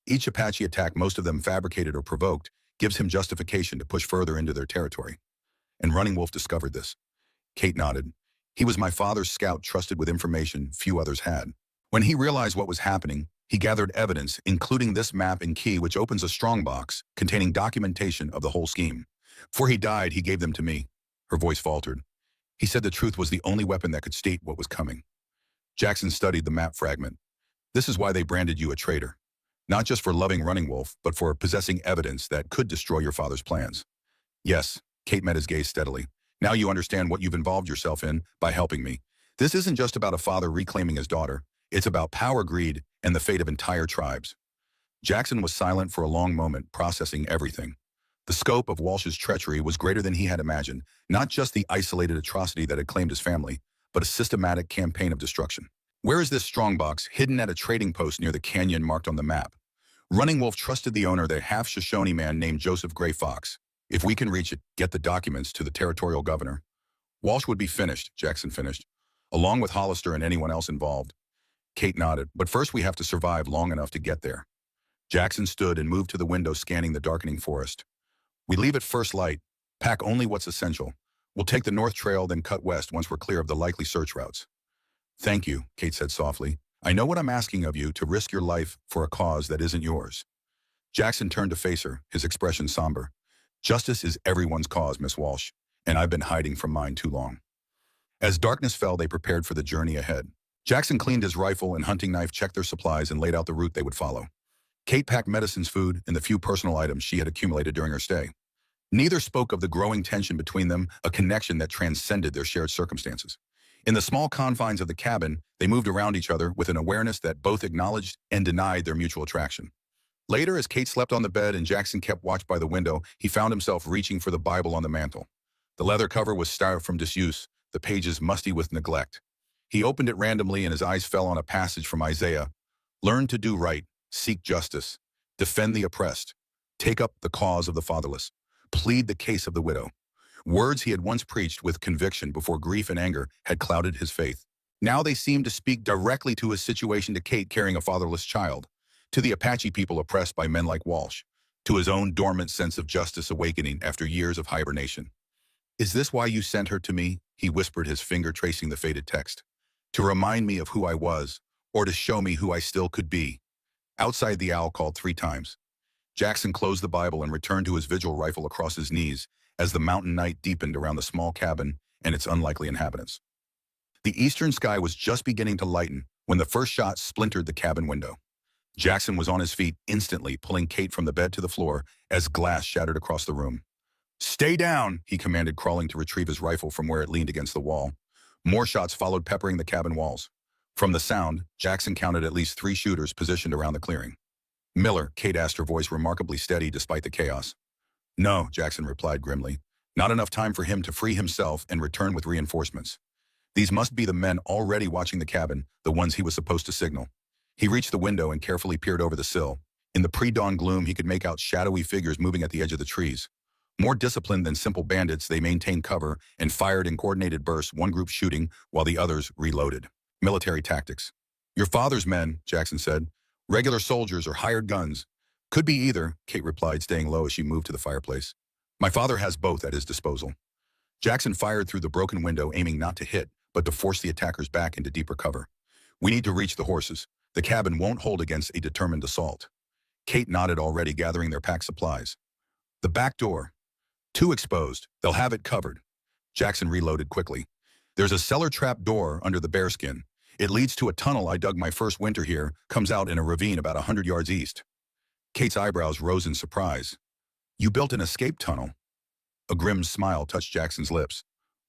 Each Apache attack, most of them fabricated or provoked, gives him justification to push further into their territory. And Running Wolf discovered this. Kate nodded. He was my father's scout, trusted with information few others had. When he realized what was happening, he gathered evidence, including this map and key which opens a strongbox containing documentation of the whole scheme. Before he died, he gave them to me. Her voice faltered. He said the truth was the only weapon that could state what was coming. Jackson studied the map fragment. This is why they branded you a traitor. Not just for loving Running Wolf, but for possessing evidence that could destroy your father's plans. Yes, Kate met his gaze steadily. Now you understand what you've involved yourself in by helping me. This isn't just about a father reclaiming his daughter. It's about power, greed, and the fate of entire tribes. Jackson was silent for a long moment, processing everything. The scope of Walsh's treachery was greater than he had imagined, not just the isolated atrocity that had claimed his family, but a systematic campaign of destruction. Where is this strongbox, hidden at a trading post near the canyon marked on the map? Running Wolf trusted the owner, the half-Shoshone man named Joseph Gray Fox. If we can reach it, get the documents to the territorial governor. Walsh would be finished, Jackson finished, along with Hollister and anyone else involved. Kate nodded, but first we have to survive long enough to get there. Jackson stood and moved to the window, scanning the darkening forest. We leave at first light, pack only what's essential. We'll take the north trail, then cut west once we're clear of the likely search routes. Thank you, Kate said softly. I know what I'm asking of you, to risk your life for a cause that isn't yours. Jackson turned to face her, his expression somber. Justice is everyone's cause, Miss Walsh, and I've been hiding from mine too long. As darkness fell, they prepared for the journey ahead. Jackson cleaned his rifle and hunting knife, checked their supplies, and laid out the route they would follow. Kate packed medicines, food, and the few personal items she had accumulated during her stay. Neither spoke of the growing tension between them, a connection that transcended their shared circumstances. In the small confines of the cabin, they moved around each other with an awareness that both acknowledged and denied their mutual attraction. Later, as Kate slept on the bed and Jackson kept watch by the window, he found himself reaching for the Bible on the mantel. The leather cover was starved from disuse, the pages musty with neglect. He opened it randomly and his eyes fell on a passage from Isaiah. Learn to do right, seek justice, defend the oppressed, take up the cause of the fatherless, plead the case of the widow. Words he had once preached with conviction before grief and anger had clouded his faith. Now they seemed to speak directly to his situation, to Kate carrying a fatherless child, to the Apache people oppressed by men like Walsh, to his own dormant sense of justice awakening after years of hibernation. Is this why you sent her to me? He whispered, his finger tracing the faded text. To remind me of who I was, or to show me who I still could be. Outside, the owl called 3 times. Jackson closed the Bible and returned to his vigil, rifle across his knees, as the mountain night deepened around the small cabin and its unlikely inhabitants. The eastern sky was just beginning to lighten when the first shot splintered the cabin window. Jackson was on his feet instantly, pulling Kate from the bed to the floor as glass shattered across the room. Stay down, he commanded, crawling to retrieve his rifle from where it leaned against the wall. More shots followed, peppering the cabin walls. From the sound, Jackson counted at least 3 shooters positioned around the clearing. Miller, Kate asked, her voice remarkably steady despite the chaos. No, Jackson replied grimly. Not enough time for him to free himself and return with reinforcements. These must be the men already watching the cabin, the ones he was supposed to signal. He reached the window and carefully peered over the sill. In the pre-dawn gloom, he could make out shadowy figures moving at the edge of the trees. More disciplined than simple bandits, they maintained cover and fired in coordinated bursts, one group shooting while the others reloaded. Military tactics. Your father's men, Jackson said. Regular soldiers or hired guns. Could be either, Kate replied, staying low as she moved to the fireplace. My father has both at his disposal. Jackson fired through the broken window, aiming not to hit, but to force the attackers back into deeper cover. We need to reach the horses. The cabin won't hold against a determined assault. Kate nodded, already gathering their pack supplies. The back door. 2 exposed. They'll have it covered. Jackson reloaded quickly. There's a cellar trap door under the bearskin. It leads to a tunnel I dug my first winter here, comes out in a ravine about 100 yards east. Kate's eyebrows rose in surprise. You built an escape tunnel? A grim smile touched Jackson's lips.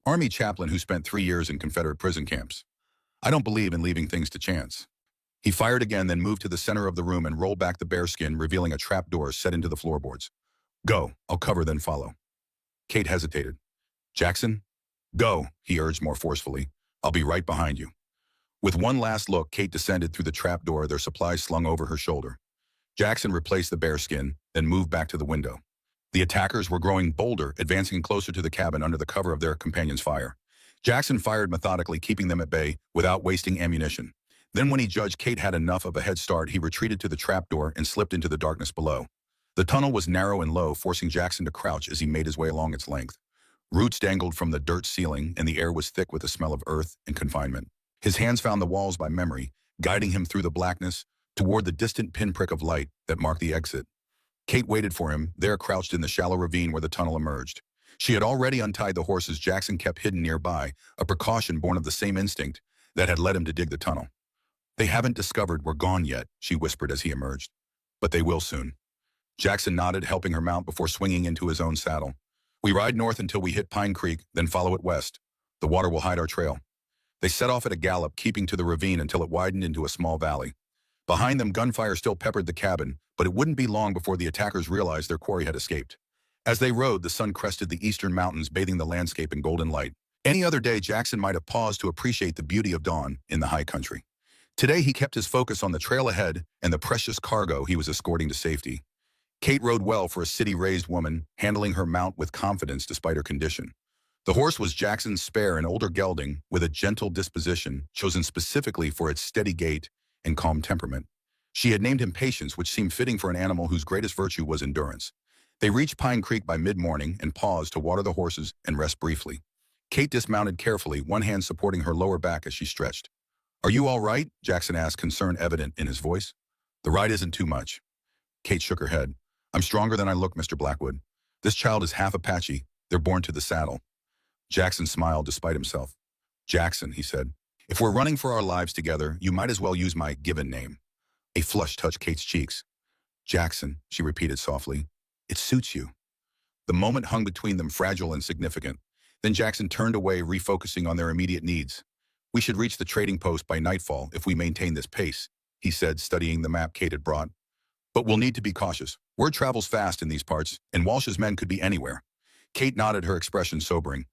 Army chaplain who spent 3 years in Confederate prison camps. I don't believe in leaving things to chance. He fired again, then moved to the center of the room and rolled back the bearskin, revealing a trap door set into the floorboards. Go, I'll cover, then follow. Kate hesitated. Jackson? Go, he urged more forcefully. I'll be right behind you. With one last look, Kate descended through the trap door, their supplies slung over her shoulder. Jackson replaced the bearskin, then moved back to the window. The attackers were growing bolder, advancing closer to the cabin under the cover of their companions' fire. Jackson fired methodically, keeping them at bay without wasting ammunition. Then when he judged Kate had enough of a head start, he retreated to the trapdoor and slipped into the darkness below. The tunnel was narrow and low, forcing Jackson to crouch as he made his way along its length. Roots dangled from the dirt ceiling, and the air was thick with the smell of earth and confinement. His hands found the walls by memory, guiding him through the blackness toward the distant pinprick of light that marked the exit. Kate waited for him, there crouched in the shallow ravine where the tunnel emerged. She had already untied the horses Jackson kept hidden nearby, a precaution born of the same instinct that had led him to dig the tunnel. "They haven't discovered we're gone yet," she whispered as he emerged. "But they will soon." Jackson nodded, helping her mount before swinging into his own saddle. "We ride north until we hit Pine Creek, then follow it west. The water will hide our trail." They set off at a gallop, keeping to the ravine until it widened into a small valley. Behind them, gunfire still peppered the cabin, but it wouldn't be long before the attackers realized their quarry had escaped. As they rode, the sun crested the eastern mountains, bathing the landscape in golden light. Any other day, Jackson might have paused to appreciate the beauty of dawn in the high country. Today, he kept his focus on the trail ahead and the precious cargo he was escorting to safety. Kate rode well for a city-raised woman, handling her mount with confidence despite her condition. The horse was Jackson's spare, an older gelding with a gentle disposition, chosen specifically for its steady gait and calm temperament. She had named him Patience, which seemed fitting for an animal whose greatest virtue was endurance. They reached Pine Creek by mid-morning and paused to water the horses and rest briefly. Kate dismounted carefully, one hand supporting her lower back as she stretched. "Are you all right?" Jackson asked, concern evident in his voice. "The ride isn't too much." Kate shook her head. "I'm stronger than I look, Mr. Blackwood. This child is half Apache. They're born to the saddle." Jackson smiled despite himself. "Jackson," he said, "if we're running for our lives together, you might as well use my given name." A flush touched Kate's cheeks. "Jackson," she repeated softly. "It suits you." The moment hung between them, fragile and significant. Then Jackson turned away, refocusing on their immediate needs. "We should reach the trading post by nightfall if we maintain this pace," he said, studying the map Kate had brought. "But we'll need to be cautious. Word travels fast in these parts, and Walsh's men could be anywhere." Kate nodded, her expression sobering.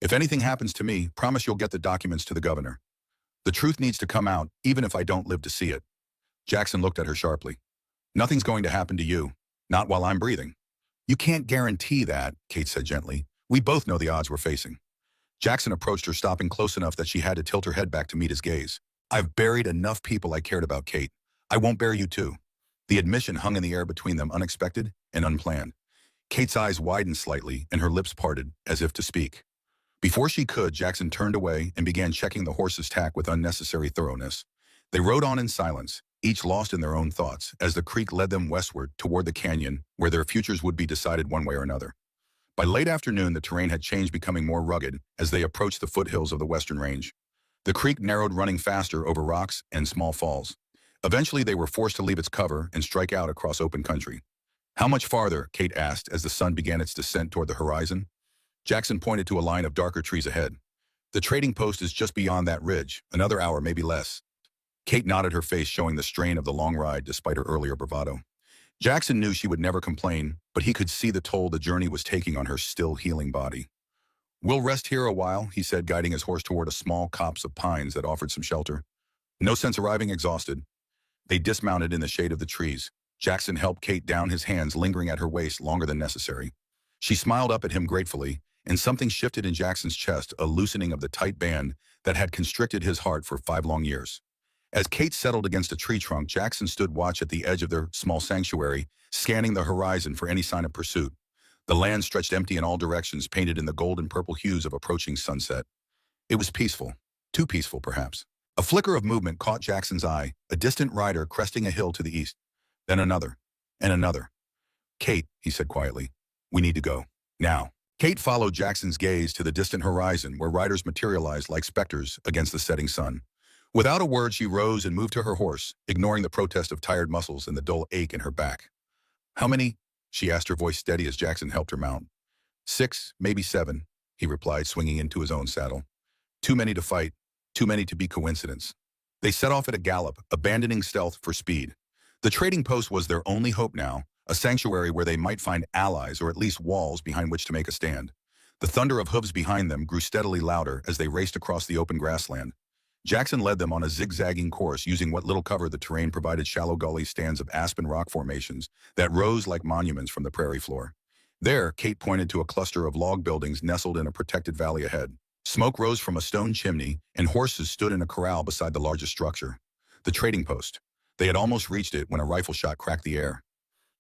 "If anything happens to me, promise you'll get the documents to the governor. The truth needs to come out, even if I don't live to see it." Jackson looked at her sharply. "Nothing's going to happen to you. Not while I'm breathing." "You can't guarantee that," Kate said gently. "We both know the odds we're facing." Jackson approached her, stopping close enough that she had to tilt her head back to meet his gaze. "I've buried enough people I cared about, Kate. I won't bury you too." The admission hung in the air between them, unexpected and unplanned. Kate's eyes widened slightly, and her lips parted, as if to speak. Before she could, Jackson turned away and began checking the horse's tack with unnecessary thoroughness. They rode on in silence, each lost in their own thoughts, as the creek led them westward toward the canyon, where their futures would be decided one way or another. By late afternoon, the terrain had changed, becoming more rugged as they approached the foothills of the western range. The creek narrowed, running faster over rocks and small falls. Eventually, they were forced to leave its cover and strike out across open country. "How much farther?" Kate asked as the sun began its descent toward the horizon. Jackson pointed to a line of darker trees ahead. "The trading post is just beyond that ridge, another hour, maybe less." Kate nodded, her face showing the strain of the long ride despite her earlier bravado. Jackson knew she would never complain, but he could see the toll the journey was taking on her still healing body. "We'll rest here a while," he said, guiding his horse toward a small copse of pines that offered some shelter. "No sense arriving exhausted." They dismounted in the shade of the trees. Jackson helped Kate down, his hands lingering at her waist longer than necessary. She smiled up at him gratefully, and something shifted in Jackson's chest, a loosening of the tight band that had constricted his heart for 5 long years. As Kate settled against a tree trunk, Jackson stood watch at the edge of their small sanctuary, scanning the horizon for any sign of pursuit. The land stretched empty in all directions, painted in the gold and purple hues of approaching sunset. It was peaceful. Too peaceful, perhaps. A flicker of movement caught Jackson's eye, a distant rider cresting a hill to the east. Then another. And another. "Kate," he said quietly, "we need to go. Now." Kate followed Jackson's gaze to the distant horizon, where riders materialized like specters against the setting sun. Without a word, she rose and moved to her horse, ignoring the protest of tired muscles and the dull ache in her back. "How many?" she asked, her voice steady as Jackson helped her mount. 6, maybe 7, he replied, swinging into his own saddle. "Too many to fight, too many to be coincidence." They set off at a gallop, abandoning stealth for speed. The trading post was their only hope now, a sanctuary where they might find allies or at least walls behind which to make a stand. The thunder of hooves behind them grew steadily louder as they raced across the open grassland. Jackson led them on a zigzagging course, using what little cover the terrain provided, shallow gully stands of aspen rock formations that rose like monuments from the prairie floor. There, Kate pointed to a cluster of log buildings nestled in a protected valley ahead. Smoke rose from a stone chimney, and horses stood in a corral beside the largest structure, the trading post. They had almost reached it when a rifle shot cracked the air.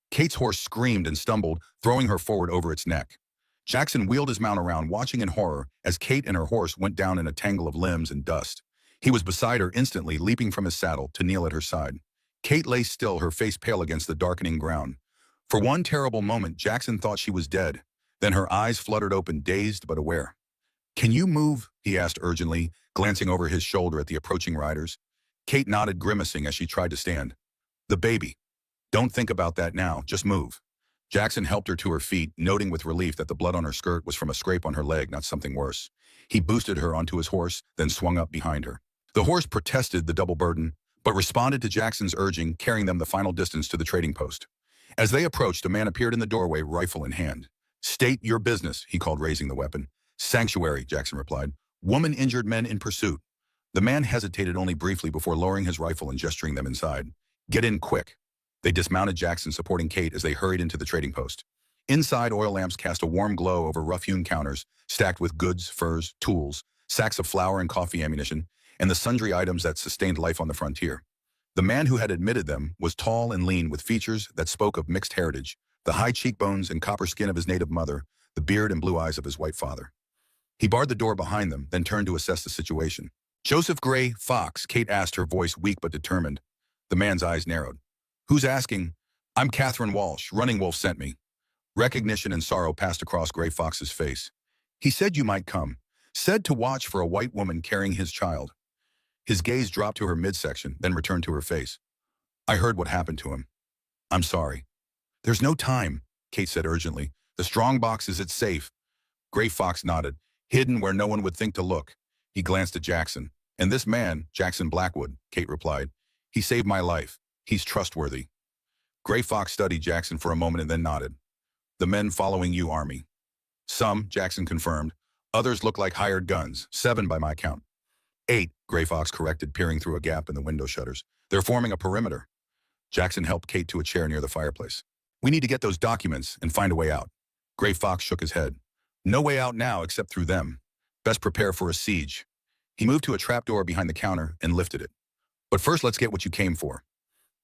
Kate's horse screamed and stumbled, throwing her forward over its neck. Jackson wheeled his mount around, watching in horror as Kate and her horse went down in a tangle of limbs and dust. He was beside her instantly, leaping from his saddle to kneel at her side. Kate lay still, her face pale against the darkening ground. For one terrible moment, Jackson thought she was dead. Then her eyes fluttered open, dazed but aware. "Can you move?" he asked urgently, glancing over his shoulder at the approaching riders. Kate nodded, grimacing as she tried to stand. "The baby. Don't think about that now, just move." Jackson helped her to her feet, noting with relief that the blood on her skirt was from a scrape on her leg, not something worse. He boosted her onto his horse, then swung up behind her. The horse protested the double burden, but responded to Jackson's urging, carrying them the final distance to the trading post. As they approached, a man appeared in the doorway, rifle in hand. "State your business," he called, raising the weapon. "Sanctuary," Jackson replied. "Woman injured, men in pursuit." The man hesitated only briefly before lowering his rifle and gesturing them inside. "Get in quick." They dismounted Jackson, supporting Kate as they hurried into the trading post. Inside, oil lamps cast a warm glow over rough-hewn counters, stacked with goods, furs, tools, sacks of flour and coffee ammunition, and the sundry items that sustained life on the frontier. The man who had admitted them was tall and lean, with features that spoke of mixed heritage, the high cheekbones and copper skin of his native mother, the beard and blue eyes of his white father. He barred the door behind them, then turned to assess the situation. "Joseph Gray Fox," Kate asked, her voice weak but determined. The man's eyes narrowed. "Who's asking?" "I'm Catherine Walsh. Running Wolf sent me." Recognition and sorrow passed across Gray Fox's face. "He said you might come. Said to watch for a white woman carrying his child." His gaze dropped to her midsection, then returned to her face. "I heard what happened to him. I'm sorry." "There's no time," Kate said urgently. "The strong box is its safe." Gray Fox nodded, "Hidden where no one would think to look." He glanced at Jackson. "And this man, Jackson Blackwood," Kate replied. "He saved my life. He's trustworthy." Gray Fox studied Jackson for a moment and then nodded. "The men following you, Army." "Some," Jackson confirmed. "Others look like hired guns. 7 by my count." 8, Gray Fox corrected, peering through a gap in the window shutters. "They're forming a perimeter." Jackson helped Kate to a chair near the fireplace. "We need to get those documents and find a way out." Gray Fox shook his head. "No way out now except through them. Best prepare for a siege." He moved to a trapdoor behind the counter and lifted it. "But first, let's get what you came for."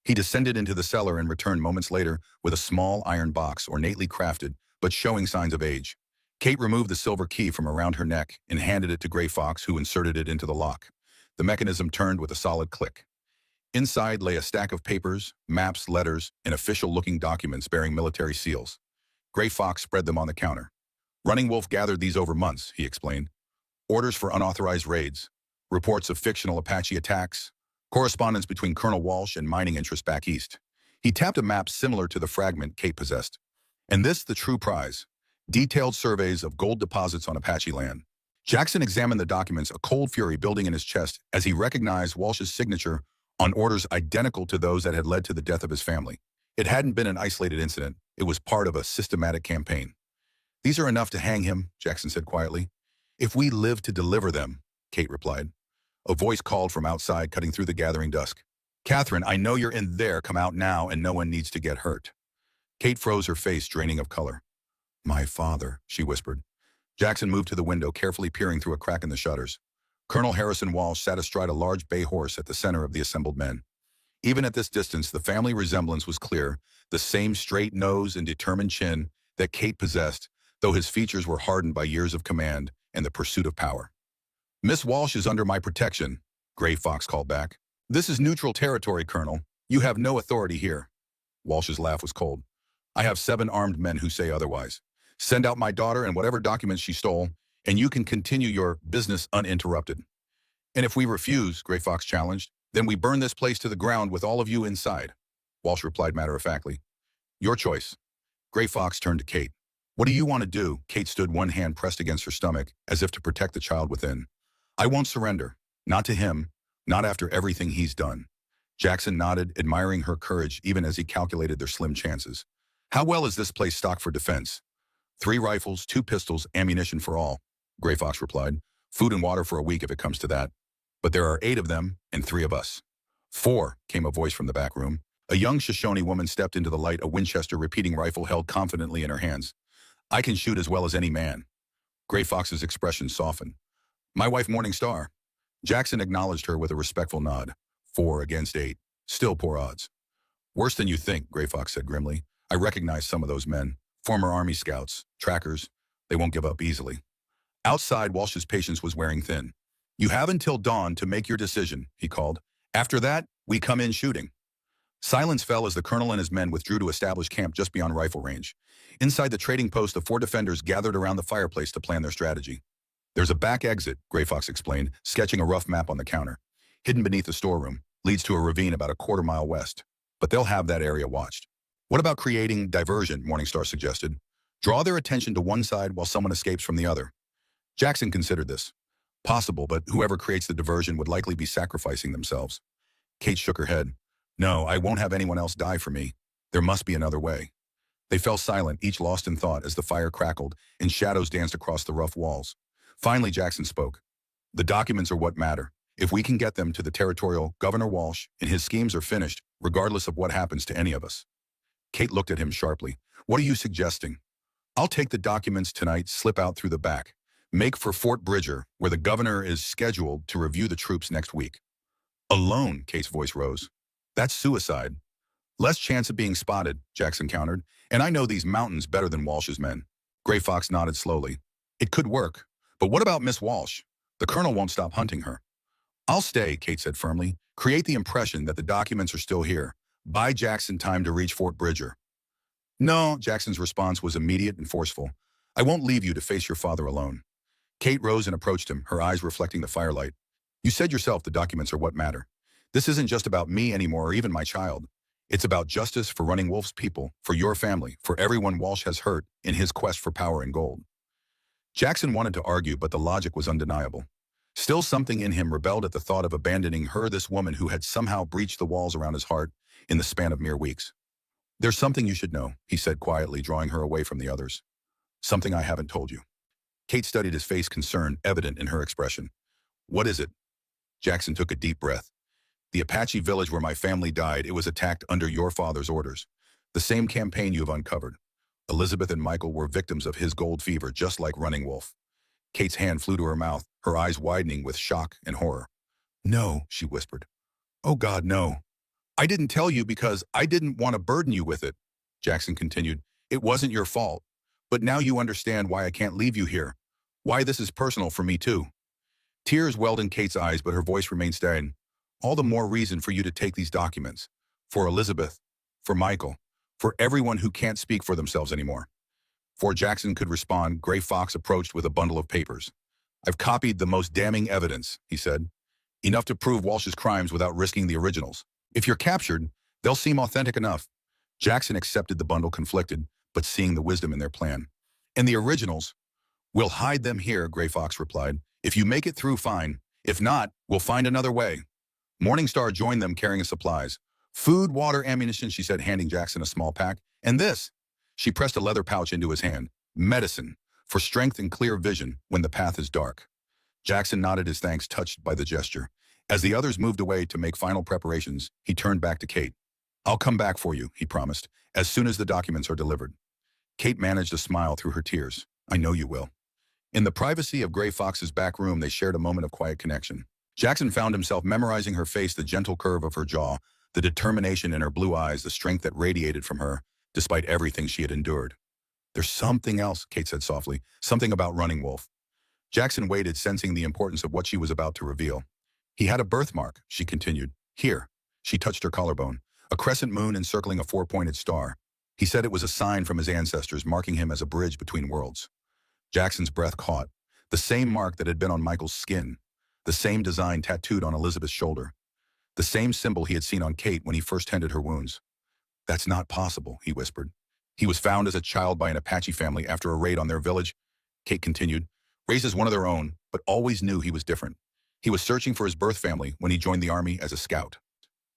He descended into the cellar and returned moments later with a small iron box, ornately crafted, but showing signs of age. Kate removed the silver key from around her neck and handed it to Gray Fox, who inserted it into the lock. The mechanism turned with a solid click. Inside lay a stack of papers, maps, letters, and official-looking documents bearing military seals. Gray Fox spread them on the counter. "Running Wolf gathered these over months," he explained. "Orders for unauthorized raids, reports of fictional Apache attacks, correspondence between Colonel Walsh and mining interests back east." He tapped a map similar to the fragment Kate possessed. "And this, the true prize. Detailed surveys of gold deposits on Apache land." Jackson examined the documents, a cold fury building in his chest as he recognized Walsh's signature on orders identical to those that had led to the death of his family. It hadn't been an isolated incident. It was part of a systematic campaign. "These are enough to hang him," Jackson said quietly. "If we live to deliver them," Kate replied. A voice called from outside, cutting through the gathering dusk. "Catherine, I know you're in there. Come out now, and no one needs to get hurt." Kate froze, her face draining of color. "My father," she whispered. Jackson moved to the window, carefully peering through a crack in the shutters. Colonel Harrison Walsh sat astride a large bay horse at the center of the assembled men. Even at this distance, the family resemblance was clear, the same straight nose and determined chin that Kate possessed, though his features were hardened by years of command and the pursuit of power. "Miss Walsh is under my protection," Gray Fox called back. "This is neutral territory, Colonel. You have no authority here." Walsh's laugh was cold. "I have 7 armed men who say otherwise. Send out my daughter and whatever documents she stole, and you can continue your business uninterrupted." "And if we refuse," Gray Fox challenged, "then we burn this place to the ground with all of you inside." Walsh replied matter-of-factly. "Your choice." Gray Fox turned to Kate. "What do you want to do?" Kate stood, one hand pressed against her stomach, as if to protect the child within. "I won't surrender. Not to him. Not after everything he's done." Jackson nodded, admiring her courage even as he calculated their slim chances. "How well is this place stocked for defense?" 3 rifles, 2 pistols, ammunition for all," Gray Fox replied. "Food and water for a week if it comes to that. But there are 8 of them and 3 of us." "4," came a voice from the back room. A young Shoshone woman stepped into the light, a Winchester repeating rifle held confidently in her hands. I can shoot as well as any man. Gray Fox's expression softened. My wife Morning Star. Jackson acknowledged her with a respectful nod. 4 against 8. Still poor odds. Worse than you think, Gray Fox said grimly. I recognize some of those men. Former Army scouts, trackers. They won't give up easily. Outside, Walsh's patience was wearing thin. You have until dawn to make your decision, he called. After that, we come in shooting. Silence fell as the colonel and his men withdrew to establish camp just beyond rifle range. Inside the trading post, the 4 defenders gathered around the fireplace to plan their strategy. There's a back exit, Gray Fox explained, sketching a rough map on the counter. Hidden beneath the storeroom, leads to a ravine about a quarter-mile west. But they'll have that area watched. What about creating diversion, Morningstar suggested. Draw their attention to one side while someone escapes from the other. Jackson considered this. Possible, but whoever creates the diversion would likely be sacrificing themselves. Kate shook her head. No, I won't have anyone else die for me. There must be another way. They fell silent, each lost in thought as the fire crackled and shadows danced across the rough walls. Finally, Jackson spoke. The documents are what matter. If we can get them to the territorial, Governor Walsh and his schemes are finished, regardless of what happens to any of us. Kate looked at him sharply. What are you suggesting? I'll take the documents tonight, slip out through the back. Make for Fort Bridger, where the governor is scheduled to review the troops next week. Alone, Kate's voice rose. That's suicide. Less chance of being spotted, Jackson countered. And I know these mountains better than Walsh's men. Gray Fox nodded slowly. It could work. But what about Miss Walsh? The colonel won't stop hunting her. I'll stay, Kate said firmly. Create the impression that the documents are still here. Buy Jackson time to reach Fort Bridger. No, Jackson's response was immediate and forceful. I won't leave you to face your father alone. Kate rose and approached him, her eyes reflecting the firelight. You said yourself the documents are what matter. This isn't just about me anymore or even my child. It's about justice for Running Wolf's people, for your family, for everyone Walsh has hurt in his quest for power and gold. Jackson wanted to argue, but the logic was undeniable. Still, something in him rebelled at the thought of abandoning her, this woman who had somehow breached the walls around his heart in the span of mere weeks. There's something you should know, he said quietly, drawing her away from the others. Something I haven't told you. Kate studied his face, concern evident in her expression. What is it? Jackson took a deep breath. The Apache village where my family died, it was attacked under your father's orders. The same campaign you've uncovered. Elizabeth and Michael were victims of his gold fever, just like Running Wolf. Kate's hand flew to her mouth, her eyes widening with shock and horror. No, she whispered. Oh God, no. I didn't tell you because I didn't want to burden you with it, Jackson continued. It wasn't your fault. But now you understand why I can't leave you here. Why this is personal for me too. Tears welled in Kate's eyes, but her voice remained steady. All the more reason for you to take these documents. For Elizabeth, for Michael, for everyone who can't speak for themselves anymore. Before Jackson could respond, Gray Fox approached with a bundle of papers. I've copied the most damning evidence, he said. Enough to prove Walsh's crimes without risking the originals. If you're captured, they'll seem authentic enough. Jackson accepted the bundle, conflicted, but seeing the wisdom in their plan. And the originals? We'll hide them here, Gray Fox replied. If you make it through, fine. If not, we'll find another way. Morningstar joined them carrying supplies. Food, water, ammunition, she said, handing Jackson a small pack. And this. She pressed a leather pouch into his hand. Medicine, for strength and clear vision when the path is dark. Jackson nodded his thanks, touched by the gesture. As the others moved away to make final preparations, he turned back to Kate. I'll come back for you, he promised, as soon as the documents are delivered. Kate managed a smile through her tears. I know you will. In the privacy of Gray Fox's back room, they shared a moment of quiet connection. Jackson found himself memorizing her face, the gentle curve of her jaw, the determination in her blue eyes, the strength that radiated from her, despite everything she had endured. There's something else, Kate said softly, something about Running Wolf. Jackson waited, sensing the importance of what she was about to reveal. He had a birthmark, she continued. Here. She touched her collarbone, a crescent moon encircling a 4-pointed star. He said it was a sign from his ancestors, marking him as a bridge between worlds. Jackson's breath caught. The same mark that had been on Michael's skin. The same design tattooed on Elizabeth's shoulder. The same symbol he had seen on Kate when he first tended her wounds. That's not possible, he whispered. He was found as a child by an Apache family after a raid on their village. Kate continued. Raised as one of their own, but always knew he was different. He was searching for his birth family when he joined the army as a scout.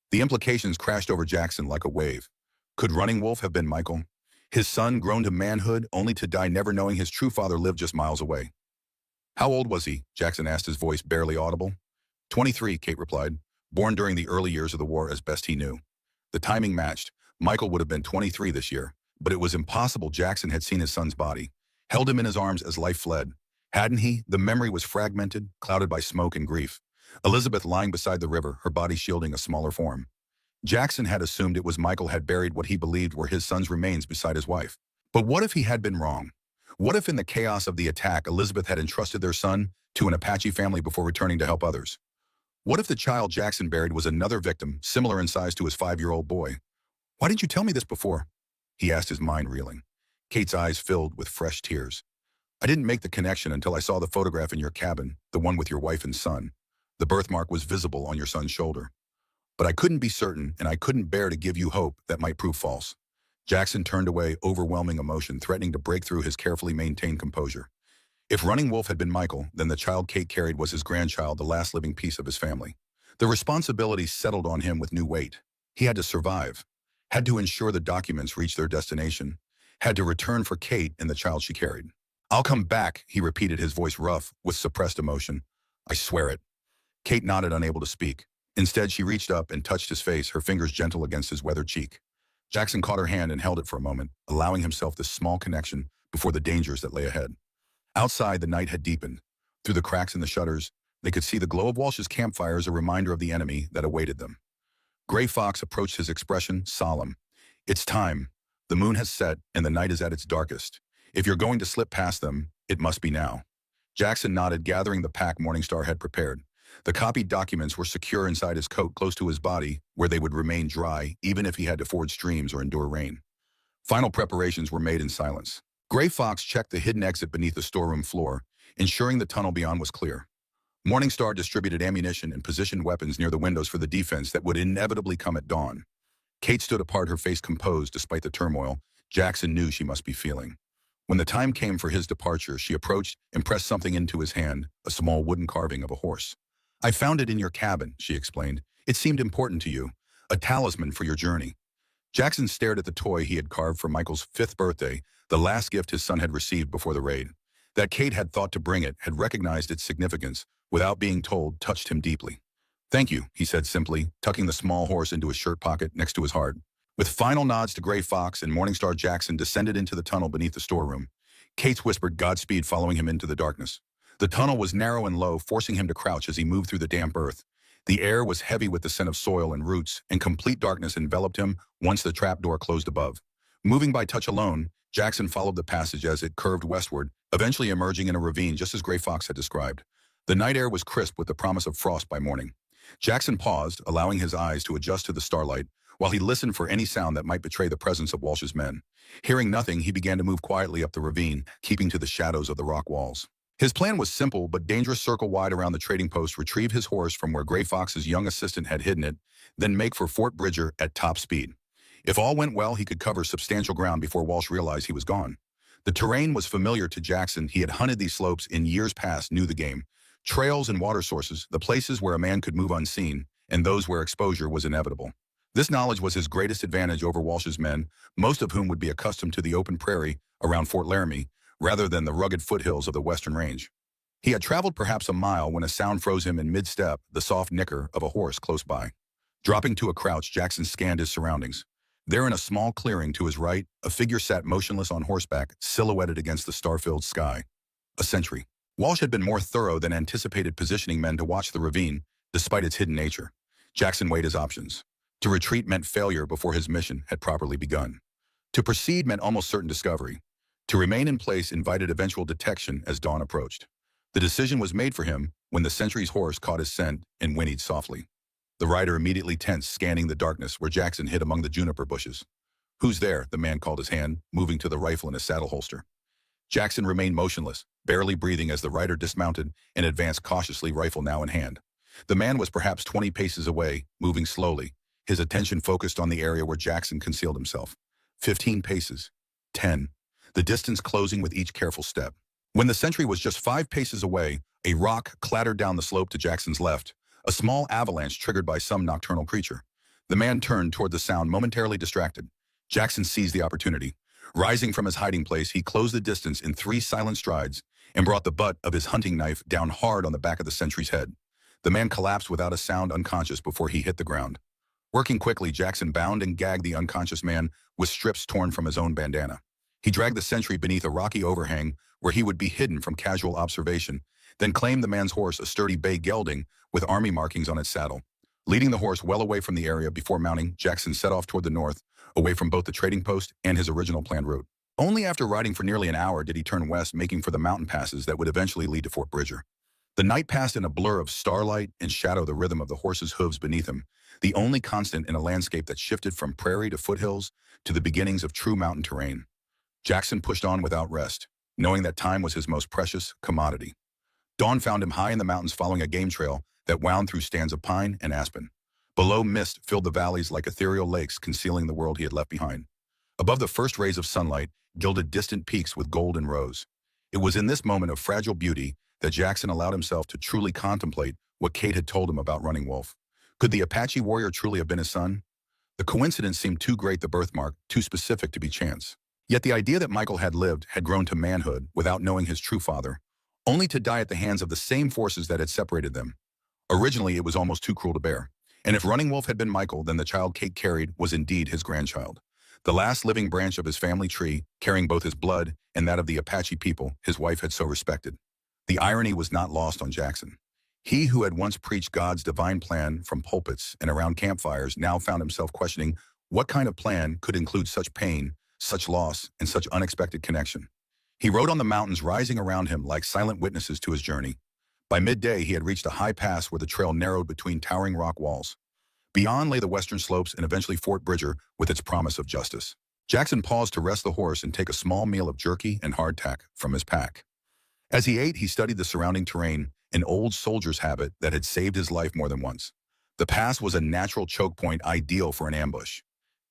The implications crashed over Jackson like a wave. Could Running Wolf have been Michael? His son grown to manhood, only to die never knowing his true father lived just miles away. How old was he? Jackson asked, his voice barely audible. 23, Kate replied. Born during the early years of the war as best he knew. The timing matched. Michael would have been 23 this year, but it was impossible. Jackson had seen his son's body. held him in his arms as life fled. Hadn't he? The memory was fragmented, clouded by smoke and grief. Elizabeth lying beside the river, her body shielding a smaller form. Jackson had assumed it was Michael had buried what he believed were his son's remains beside his wife. But what if he had been wrong? What if in the chaos of the attack, Elizabeth had entrusted their son to an Apache family before returning to help others? What if the child Jackson buried was another victim, similar in size to his 5-year-old boy? Why didn't you tell me this before? He asked, his mind reeling. Kate's eyes filled with fresh tears. I didn't make the connection until I saw the photograph in your cabin, the one with your wife and son. The birthmark was visible on your son's shoulder. But I couldn't be certain, and I couldn't bear to give you hope that might prove false. Jackson turned away, overwhelming emotion, threatening to break through his carefully maintained composure. If Running Wolf had been Michael, then the child Kate carried was his grandchild, the last living piece of his family. The responsibility settled on him with new weight. He had to survive, had to ensure the documents reached their destination, had to return for Kate and the child she carried. I'll come back, he repeated, his voice rough with suppressed emotion. I swear it. Kate nodded, unable to speak. Instead, she reached up and touched his face, her fingers gentle against his weathered cheek. Jackson caught her hand and held it for a moment, allowing himself this small connection before the dangers that lay ahead. Outside, the night had deepened. Through the cracks in the shutters, they could see the glow of Walsh's campfire as a reminder of the enemy that awaited them. Gray Fox approached, his expression solemn. It's time. The moon has set, and the night is at its darkest. If you're going to slip past them, it must be now. Jackson nodded, gathering the pack Morningstar had prepared. The copied documents were secure inside his coat, close to his body, where they would remain dry, even if he had to ford streams or endure rain. Final preparations were made in silence. Gray Fox checked the hidden exit beneath the storeroom floor, ensuring the tunnel beyond was clear. Morningstar distributed ammunition and positioned weapons near the windows for the defense that would inevitably come at dawn. Kate stood apart, her face composed despite the turmoil Jackson knew she must be feeling. When the time came for his departure, she approached and pressed something into his hand, a small wooden carving of a horse. I found it in your cabin, she explained. It seemed important to you, a talisman for your journey. Jackson stared at the toy he had carved for Michael's 5th birthday, the last gift his son had received before the raid. That Kate had thought to bring it, had recognized its significance, without being told, touched him deeply. Thank you, he said simply, tucking the small horse into his shirt pocket next to his heart. With final nods to Gray Fox and Morningstar, Jackson descended into the tunnel beneath the storeroom. Kate's whispered Godspeed, following him into the darkness. The tunnel was narrow and low, forcing him to crouch as he moved through the damp earth. The air was heavy with the scent of soil and roots, and complete darkness enveloped him once the trapdoor closed above. Moving by touch alone, Jackson followed the passage as it curved westward, eventually emerging in a ravine just as Gray Fox had described. The night air was crisp with the promise of frost by morning. Jackson paused, allowing his eyes to adjust to the starlight, while he listened for any sound that might betray the presence of Walsh's men. Hearing nothing, he began to move quietly up the ravine, keeping to the shadows of the rock walls. His plan was simple but dangerous: circle wide around the trading post, retrieve his horse from where Gray Fox's young assistant had hidden it, then make for Fort Bridger at top speed. If all went well, he could cover substantial ground before Walsh realized he was gone. The terrain was familiar to Jackson. He had hunted these slopes in years past, knew the game. Trails and water sources, the places where a man could move unseen, and those where exposure was inevitable. This knowledge was his greatest advantage over Walsh's men, most of whom would be accustomed to the open prairie around Fort Laramie, rather than the rugged foothills of the Western Range. He had traveled perhaps a mile when a sound froze him in mid-step, the soft nicker of a horse close by. Dropping to a crouch, Jackson scanned his surroundings. There in a small clearing to his right, a figure sat motionless on horseback, silhouetted against the star-filled sky. A sentry. Walsh had been more thorough than anticipated, positioning men to watch the ravine, despite its hidden nature. Jackson weighed his options. To retreat meant failure before his mission had properly begun. To proceed meant almost certain discovery. To remain in place invited eventual detection as dawn approached. The decision was made for him when the sentry's horse caught his scent and whinnied softly. The rider immediately tensed, scanning the darkness where Jackson hid among the juniper bushes. Who's there? The man called his hand, moving to the rifle in his saddle holster. Jackson remained motionless, barely breathing as the rider dismounted and advanced cautiously, rifle now in hand. The man was perhaps 20 paces away, moving slowly, his attention focused on the area where Jackson concealed himself. 15 paces. 10. The distance closing with each careful step. When the sentry was just 5 paces away, a rock clattered down the slope to Jackson's left, a small avalanche triggered by some nocturnal creature. The man turned toward the sound, momentarily distracted. Jackson seized the opportunity. Rising from his hiding place, he closed the distance in 3 silent strides and brought the butt of his hunting knife down hard on the back of the sentry's head. The man collapsed without a sound, unconscious before he hit the ground. Working quickly, Jackson bound and gagged the unconscious man with strips torn from his own bandana. He dragged the sentry beneath a rocky overhang where he would be hidden from casual observation, then claimed the man's horse, a sturdy bay gelding with army markings on its saddle. Leading the horse well away from the area before mounting, Jackson set off toward the north, away from both the trading post and his original planned route. Only after riding for nearly an hour did he turn west, making for the mountain passes that would eventually lead to Fort Bridger. The night passed in a blur of starlight and shadow, the rhythm of the horse's hooves beneath him, the only constant in a landscape that shifted from prairie to foothills to the beginnings of true mountain terrain. Jackson pushed on without rest, knowing that time was his most precious commodity. Dawn found him high in the mountains following a game trail that wound through stands of pine and aspen. Below, mist filled the valleys like ethereal lakes, concealing the world he had left behind. Above, the first rays of sunlight gilded distant peaks with gold and rose. It was in this moment of fragile beauty that Jackson allowed himself to truly contemplate what Kate had told him about Running Wolf. Could the Apache warrior truly have been his son? The coincidence seemed too great, the birthmark too specific to be chance. Yet the idea that Michael had lived, had grown to manhood without knowing his true father, only to die at the hands of the same forces that had separated them. Originally, it was almost too cruel to bear. And if Running Wolf had been Michael, then the child Kate carried was indeed his grandchild. The last living branch of his family tree, carrying both his blood and that of the Apache people his wife had so respected. The irony was not lost on Jackson. He who had once preached God's divine plan from pulpits and around campfires now found himself questioning what kind of plan could include such pain, such loss, and such unexpected connection. He rode on the mountains rising around him like silent witnesses to his journey. By midday, he had reached a high pass where the trail narrowed between towering rock walls. Beyond lay the western slopes and eventually Fort Bridger with its promise of justice. Jackson paused to rest the horse and take a small meal of jerky and hardtack from his pack. As he ate, he studied the surrounding terrain, an old soldier's habit that had saved his life more than once. The pass was a natural choke point ideal for an ambush.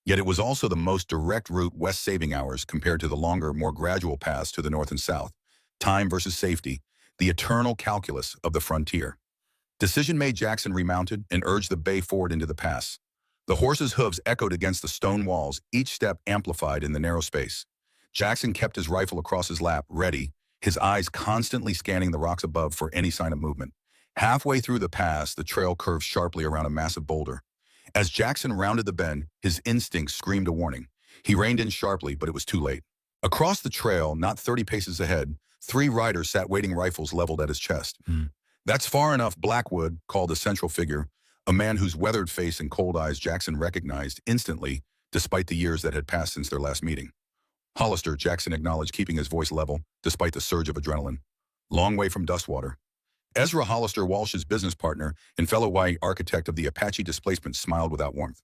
Yet it was also the most direct route west, saving hours compared to the longer, more gradual paths to the north and south. Time versus safety, the eternal calculus of the frontier. Decision made, Jackson remounted and urged the bay forward into the pass. The horse's hooves echoed against the stone walls, each step amplified in the narrow space. Jackson kept his rifle across his lap, ready, his eyes constantly scanning the rocks above for any sign of movement. Halfway through the pass, the trail curved sharply around a massive boulder. As Jackson rounded the bend, his instincts screamed a warning. He reined in sharply, but it was too late. Across the trail, not 30 paces ahead, 3 riders sat waiting, rifles leveled at his chest. That's far enough, Blackwood called the central figure, a man whose weathered face and cold eyes Jackson recognized instantly, despite the years that had passed since their last meeting. Hollister, Jackson acknowledged, keeping his voice level, despite the surge of adrenaline. Long way from Dustwater. Ezra Hollister, Walsh's business partner and fellow Hawaii architect of the Apache displacement, smiled without warmth.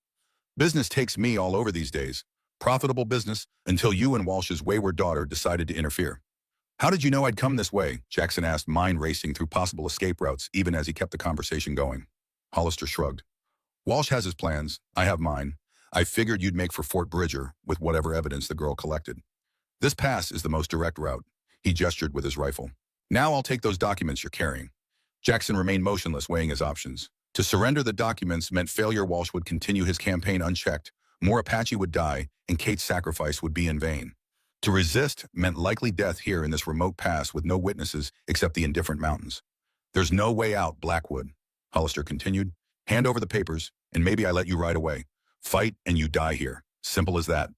Business takes me all over these days. Profitable business, until you and Walsh's wayward daughter decided to interfere. How did you know I'd come this way? Jackson asked, mind racing through possible escape routes, even as he kept the conversation going. Hollister shrugged. Walsh has his plans. I have mine. I figured you'd make for Fort Bridger with whatever evidence the girl collected. This pass is the most direct route. He gestured with his rifle. Now I'll take those documents you're carrying. Jackson remained motionless, weighing his options. To surrender the documents meant failure. Walsh would continue his campaign unchecked. More Apache would die, and Kate's sacrifice would be in vain. To resist meant likely death here in this remote pass with no witnesses except the indifferent mountains. There's no way out, Blackwood, Hollister continued. Hand over the papers, and maybe I let you ride away. Fight, and you die here. Simple as that.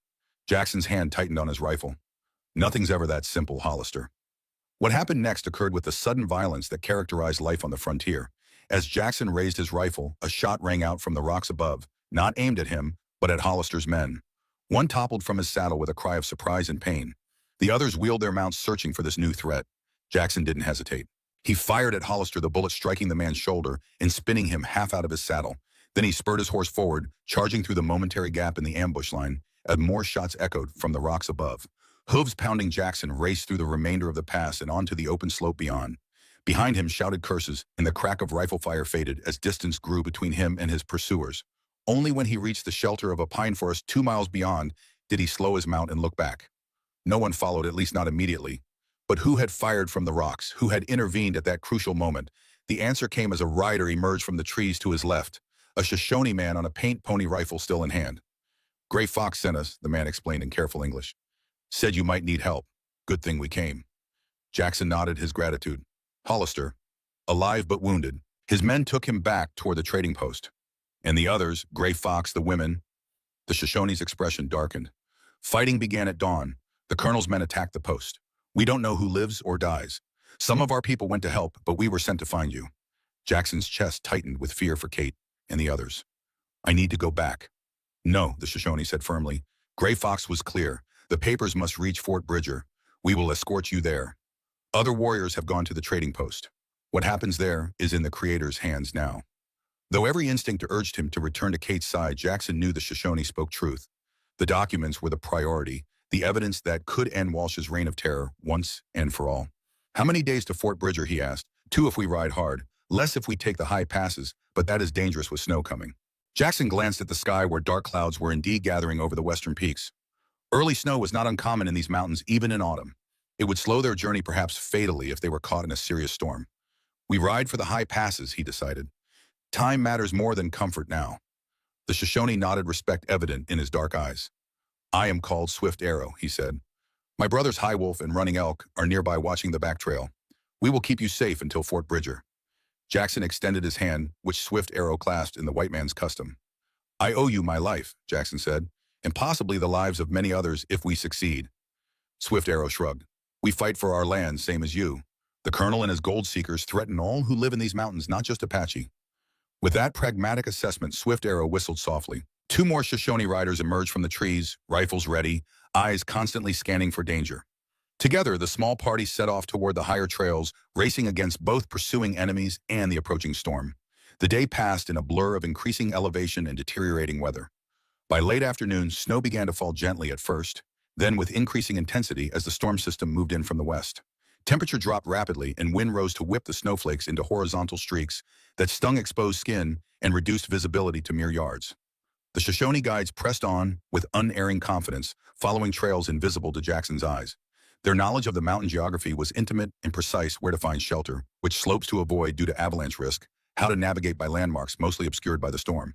Jackson's hand tightened on his rifle. Nothing's ever that simple, Hollister. What happened next occurred with the sudden violence that characterized life on the frontier. As Jackson raised his rifle, a shot rang out from the rocks above, not aimed at him, but at Hollister's men. One toppled from his saddle with a cry of surprise and pain. The others wheeled their mounts, searching for this new threat. Jackson didn't hesitate. He fired at Hollister, the bullet striking the man's shoulder and spinning him half out of his saddle. Then he spurred his horse forward, charging through the momentary gap in the ambush line, as more shots echoed from the rocks above. Hooves pounding, Jackson raced through the remainder of the pass and onto the open slope beyond. Behind him, shouted curses, and the crack of rifle fire faded as distance grew between him and his pursuers. Only when he reached the shelter of a pine forest 2 miles beyond did he slow his mount and look back. No one followed, at least not immediately. But who had fired from the rocks? Who had intervened at that crucial moment? The answer came as a rider emerged from the trees to his left, a Shoshone man on a paint pony, rifle still in hand. Gray Fox sent us, the man explained in careful English. Said you might need help. Good thing we came. Jackson nodded his gratitude. Hollister, alive but wounded. His men took him back toward the trading post. And the others, Gray Fox, the women, the Shoshone's expression darkened. Fighting began at dawn. The colonel's men attacked the post. We don't know who lives or dies. Some of our people went to help, but we were sent to find you. Jackson's chest tightened with fear for Kate and the others. I need to go back. No, the Shoshone said firmly. Gray Fox was clear. The papers must reach Fort Bridger. We will escort you there. Other warriors have gone to the trading post. What happens there is in the Creator's hands now. Though every instinct urged him to return to Kate's side, Jackson knew the Shoshone spoke truth. The documents were the priority, the evidence that could end Walsh's reign of terror once and for all. How many days to Fort Bridger, he asked. 2 if we ride hard, less if we take the high passes, but that is dangerous with snow coming. Jackson glanced at the sky where dark clouds were indeed gathering over the western peaks. Early snow was not uncommon in these mountains, even in autumn. It would slow their journey perhaps fatally if they were caught in a serious storm. We ride for the high passes, he decided. Time matters more than comfort now. The Shoshone nodded, respect evident in his dark eyes. I am called Swift Arrow, he said. My brothers High Wolf and Running Elk are nearby watching the back trail. We will keep you safe until Fort Bridger. Jackson extended his hand, which Swift Arrow clasped in the white man's custom. I owe you my life, Jackson said, and possibly the lives of many others if we succeed. Swift Arrow shrugged. We fight for our land, same as you. The colonel and his gold seekers threaten all who live in these mountains, not just Apache. With that pragmatic assessment, Swift Arrow whistled softly. 2 more Shoshone riders emerged from the trees, rifles ready, eyes constantly scanning for danger. Together, the small party set off toward the higher trails, racing against both pursuing enemies and the approaching storm. The day passed in a blur of increasing elevation and deteriorating weather. By late afternoon, snow began to fall gently at first, then with increasing intensity as the storm system moved in from the west. Temperature dropped rapidly and wind rose to whip the snowflakes into horizontal streaks that stung exposed skin and reduced visibility to mere yards. The Shoshone guides pressed on with unerring confidence, following trails invisible to Jackson's eyes. Their knowledge of the mountain geography was intimate and precise: where to find shelter, which slopes to avoid due to avalanche risk, how to navigate by landmarks mostly obscured by the storm.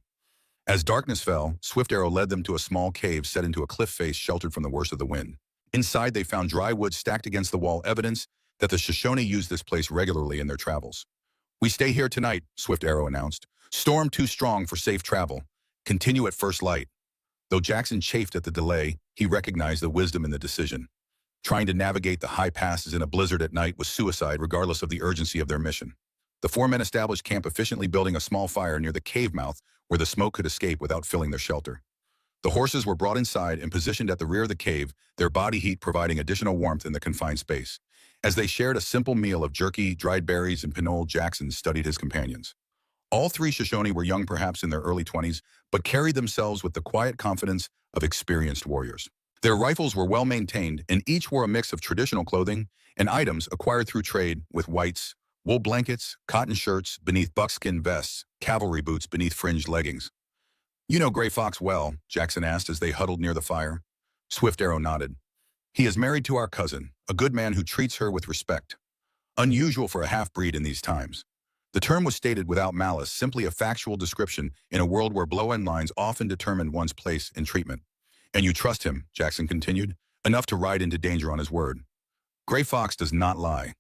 As darkness fell, Swift Arrow led them to a small cave set into a cliff face sheltered from the worst of the wind. Inside, they found dry wood stacked against the wall, evidence that the Shoshone used this place regularly in their travels. We stay here tonight, Swift Arrow announced. Storm too strong for safe travel. Continue at first light. Though Jackson chafed at the delay, he recognized the wisdom in the decision. Trying to navigate the high passes in a blizzard at night was suicide regardless of the urgency of their mission. The 4 men established camp, efficiently building a small fire near the cave mouth where the smoke could escape without filling their shelter. The horses were brought inside and positioned at the rear of the cave, their body heat providing additional warmth in the confined space. As they shared a simple meal of jerky, dried berries, and pinole, Jackson studied his companions. All 3 Shoshone were young, perhaps in their early 20s, but carried themselves with the quiet confidence of experienced warriors. Their rifles were well maintained, and each wore a mix of traditional clothing and items acquired through trade, with whites, wool blankets, cotton shirts beneath buckskin vests, cavalry boots beneath fringed leggings. You know Gray Fox well, Jackson asked as they huddled near the fire. Swift Arrow nodded. He is married to our cousin, a good man who treats her with respect. Unusual for a half-breed in these times. The term was stated without malice, simply a factual description in a world where blow-in lines often determined one's place in treatment. And you trust him, Jackson continued, enough to ride into danger on his word. Gray Fox does not lie.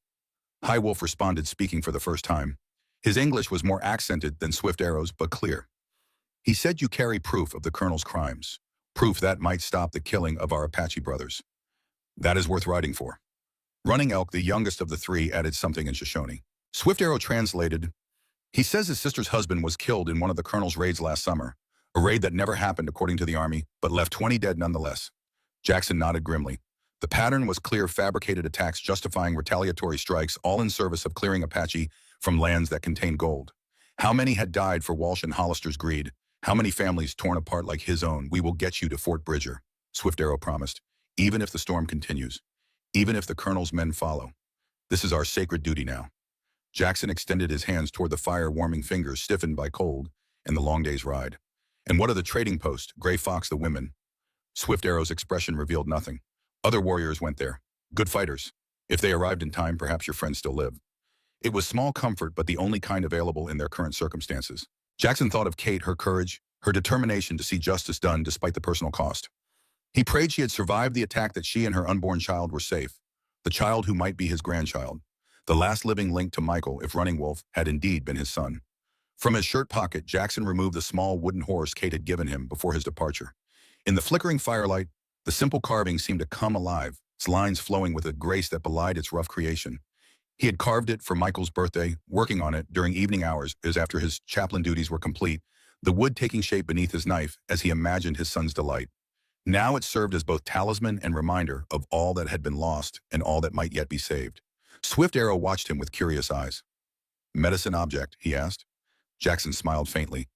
High Wolf responded, speaking for the first time. His English was more accented than Swift Arrow's, but clear. He said you carry proof of the colonel's crimes, proof that might stop the killing of our Apache brothers. That is worth riding for. Running Elk, the youngest of the 3, added something in Shoshone. Swift Arrow translated, he says his sister's husband was killed in one of the colonel's raids last summer, a raid that never happened according to the army, but left 20 dead nonetheless. Jackson nodded grimly. The pattern was clear: fabricated attacks justifying retaliatory strikes, all in service of clearing Apache from lands that contained gold. How many had died for Walsh and Hollister's greed? How many families torn apart like his own? We will get you to Fort Bridger, Swift Arrow promised, even if the storm continues, even if the colonel's men follow. This is our sacred duty now. Jackson extended his hands toward the fire-warming fingers stiffened by cold and the long day's ride. And what of the trading post, Gray Fox, the women? Swift Arrow's expression revealed nothing. Other warriors went there. Good fighters. If they arrived in time, perhaps your friends still live. It was small comfort, but the only kind available in their current circumstances. Jackson thought of Kate, her courage, her determination to see justice done despite the personal cost. He prayed she had survived the attack, that she and her unborn child were safe, the child who might be his grandchild, the last living link to Michael if Running Wolf had indeed been his son. From his shirt pocket, Jackson removed the small wooden horse Kate had given him before his departure. In the flickering firelight, the simple carving seemed to come alive, its lines flowing with a grace that belied its rough creation. He had carved it for Michael's birthday, working on it during evening hours as after his chaplain duties were complete, the wood taking shape beneath his knife as he imagined his son's delight. Now it served as both talisman and reminder of all that had been lost and all that might yet be saved. Swift Arrow watched him with curious eyes. "Medicine object?" he asked. Jackson smiled faintly.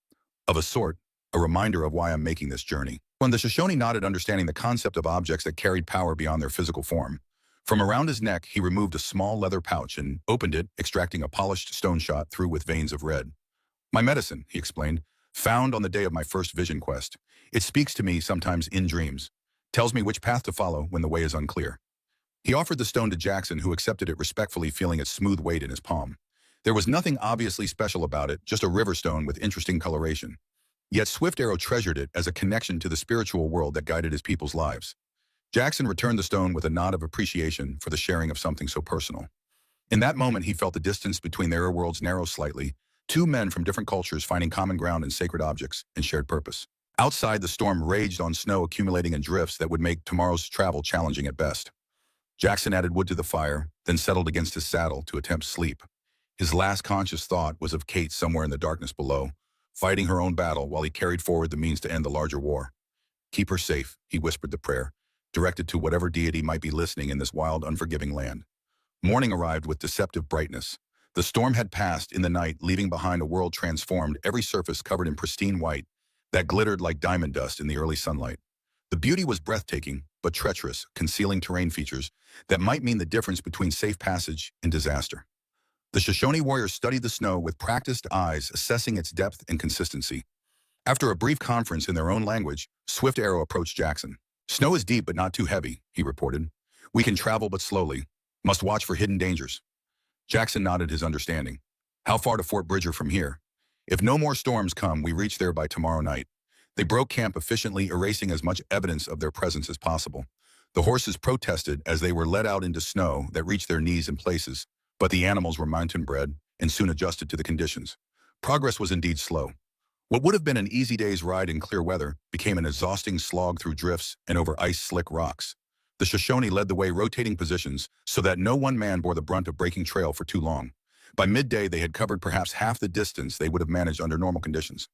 "Of a sort, a reminder of why I'm making this journey." When the Shoshone nodded, understanding the concept of objects that carried power beyond their physical form. From around his neck, he removed a small leather pouch and opened it, extracting a polished stone shot through with veins of red. "My medicine," he explained, "found on the day of my first vision quest. It speaks to me sometimes in dreams, tells me which path to follow when the way is unclear." He offered the stone to Jackson, who accepted it respectfully, feeling its smooth weight in his palm. There was nothing obviously special about it, just a river stone with interesting coloration. Yet Swift Arrow treasured it as a connection to the spiritual world that guided his people's lives. Jackson returned the stone with a nod of appreciation for the sharing of something so personal. In that moment, he felt the distance between their worlds narrow slightly, two men from different cultures finding common ground in sacred objects and shared purpose. Outside, the storm raged on snow, accumulating in drifts that would make tomorrow's travel challenging at best. Jackson added wood to the fire, then settled against his saddle to attempt sleep. His last conscious thought was of Kate somewhere in the darkness below, fighting her own battle while he carried forward the means to end the larger war. "Keep her safe," he whispered the prayer, directed to whatever deity might be listening in this wild, unforgiving land. Morning arrived with deceptive brightness. The storm had passed in the night, leaving behind a world transformed, every surface covered in pristine white that glittered like diamond dust in the early sunlight. The beauty was breathtaking, but treacherous, concealing terrain features that might mean the difference between safe passage and disaster. The Shoshone warriors studied the snow with practiced eyes, assessing its depth and consistency. After a brief conference in their own language, Swift Arrow approached Jackson. "Snow is deep but not too heavy," he reported. "We can travel but slowly. Must watch for hidden dangers." Jackson nodded his understanding. "How far to Fort Bridger from here?" "If no more storms come, we reach there by tomorrow night." They broke camp efficiently, erasing as much evidence of their presence as possible. The horses protested as they were led out into snow that reached their knees in places, but the animals were mountain-bred and soon adjusted to the conditions. Progress was indeed slow. What would have been an easy day's ride in clear weather became an exhausting slog through drifts and over ice-slick rocks. The Shoshone led the way, rotating positions so that no one man bore the brunt of breaking trail for too long. By midday, they had covered perhaps half the distance they would have managed under normal conditions.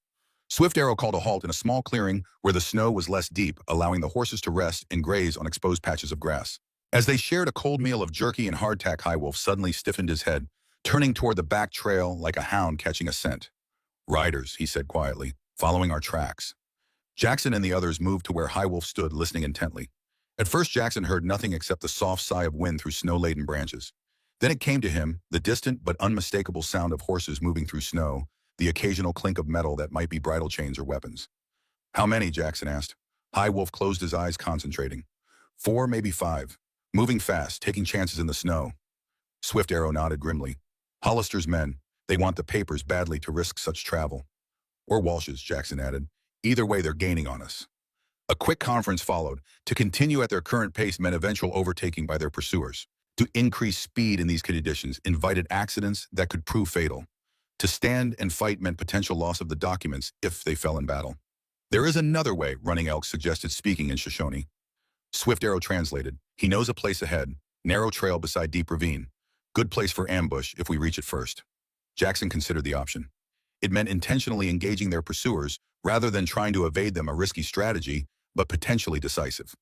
Swift Arrow called a halt in a small clearing where the snow was less deep, allowing the horses to rest and graze on exposed patches of grass. As they shared a cold meal of jerky and hardtack, High Wolf suddenly stiffened his head, turning toward the back trail like a hound catching a scent. "Riders," he said quietly, "following our tracks." Jackson and the others moved to where High Wolf stood, listening intently. At first, Jackson heard nothing except the soft sigh of wind through snow-laden branches. Then it came to him, the distant but unmistakable sound of horses moving through snow, the occasional clink of metal that might be bridle chains or weapons. "How many?" Jackson asked. High Wolf closed his eyes, concentrating. "4, maybe 5. Moving fast, taking chances in the snow." Swift Arrow nodded grimly. "Hollister's men. They want the papers badly to risk such travel." "Or Walsh's," Jackson added. "Either way, they're gaining on us." A quick conference followed. To continue at their current pace meant eventual overtaking by their pursuers. To increase speed in these conditions invited accidents that could prove fatal. To stand and fight meant potential loss of the documents if they fell in battle. "There is another way," Running Elk suggested, speaking in Shoshone. Swift Arrow translated. "He knows a place ahead. Narrow trail beside deep ravine. Good place for ambush if we reach it first." Jackson considered the option. It meant intentionally engaging their pursuers rather than trying to evade them, a risky strategy, but potentially decisive.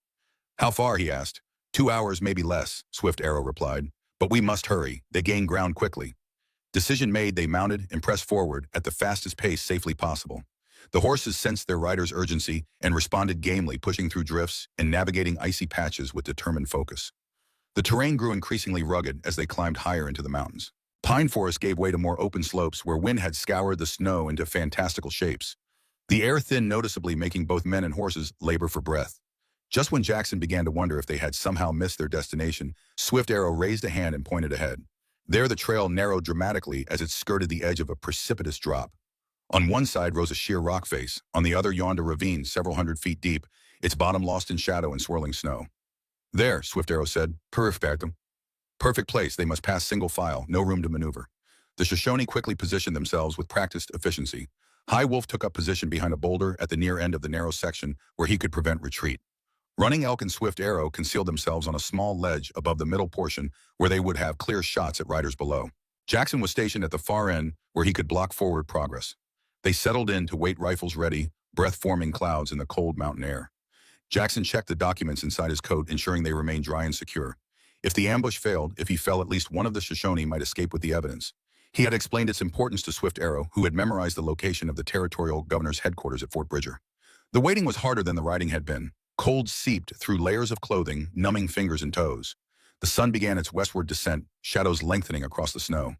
"How far?" he asked. 2 hours, maybe less," Swift Arrow replied. "But we must hurry. They gain ground quickly." Decision made, they mounted and pressed forward at the fastest pace safely possible. The horses sensed their riders' urgency and responded gamely, pushing through drifts and navigating icy patches with determined focus. The terrain grew increasingly rugged as they climbed higher into the mountains. Pine forest gave way to more open slopes where wind had scoured the snow into fantastical shapes. The air thinned noticeably, making both men and horses labor for breath. Just when Jackson began to wonder if they had somehow missed their destination, Swift Arrow raised a hand and pointed ahead. There the trail narrowed dramatically as it skirted the edge of a precipitous drop. On one side rose a sheer rock face, on the other yawned a ravine several hundred feet deep, its bottom lost in shadow and swirling snow. "There," Swift Arrow said. "Perfect. Perfect place. They must pass single file, no room to maneuver." The Shoshone quickly positioned themselves with practiced efficiency. High Wolf took up position behind a boulder at the near end of the narrow section where he could prevent retreat. Running Elk and Swift Arrow concealed themselves on a small ledge above the middle portion where they would have clear shots at riders below. Jackson was stationed at the far end where he could block forward progress. They settled in to wait, rifles ready, breath-forming clouds in the cold mountain air. Jackson checked the documents inside his coat, ensuring they remained dry and secure. If the ambush failed, if he fell, at least one of the Shoshone might escape with the evidence. He had explained its importance to Swift Arrow, who had memorized the location of the territorial governor's headquarters at Fort Bridger. The waiting was harder than the riding had been. Cold seeped through layers of clothing, numbing fingers and toes. The sun began its westward descent, shadows lengthening across the snow.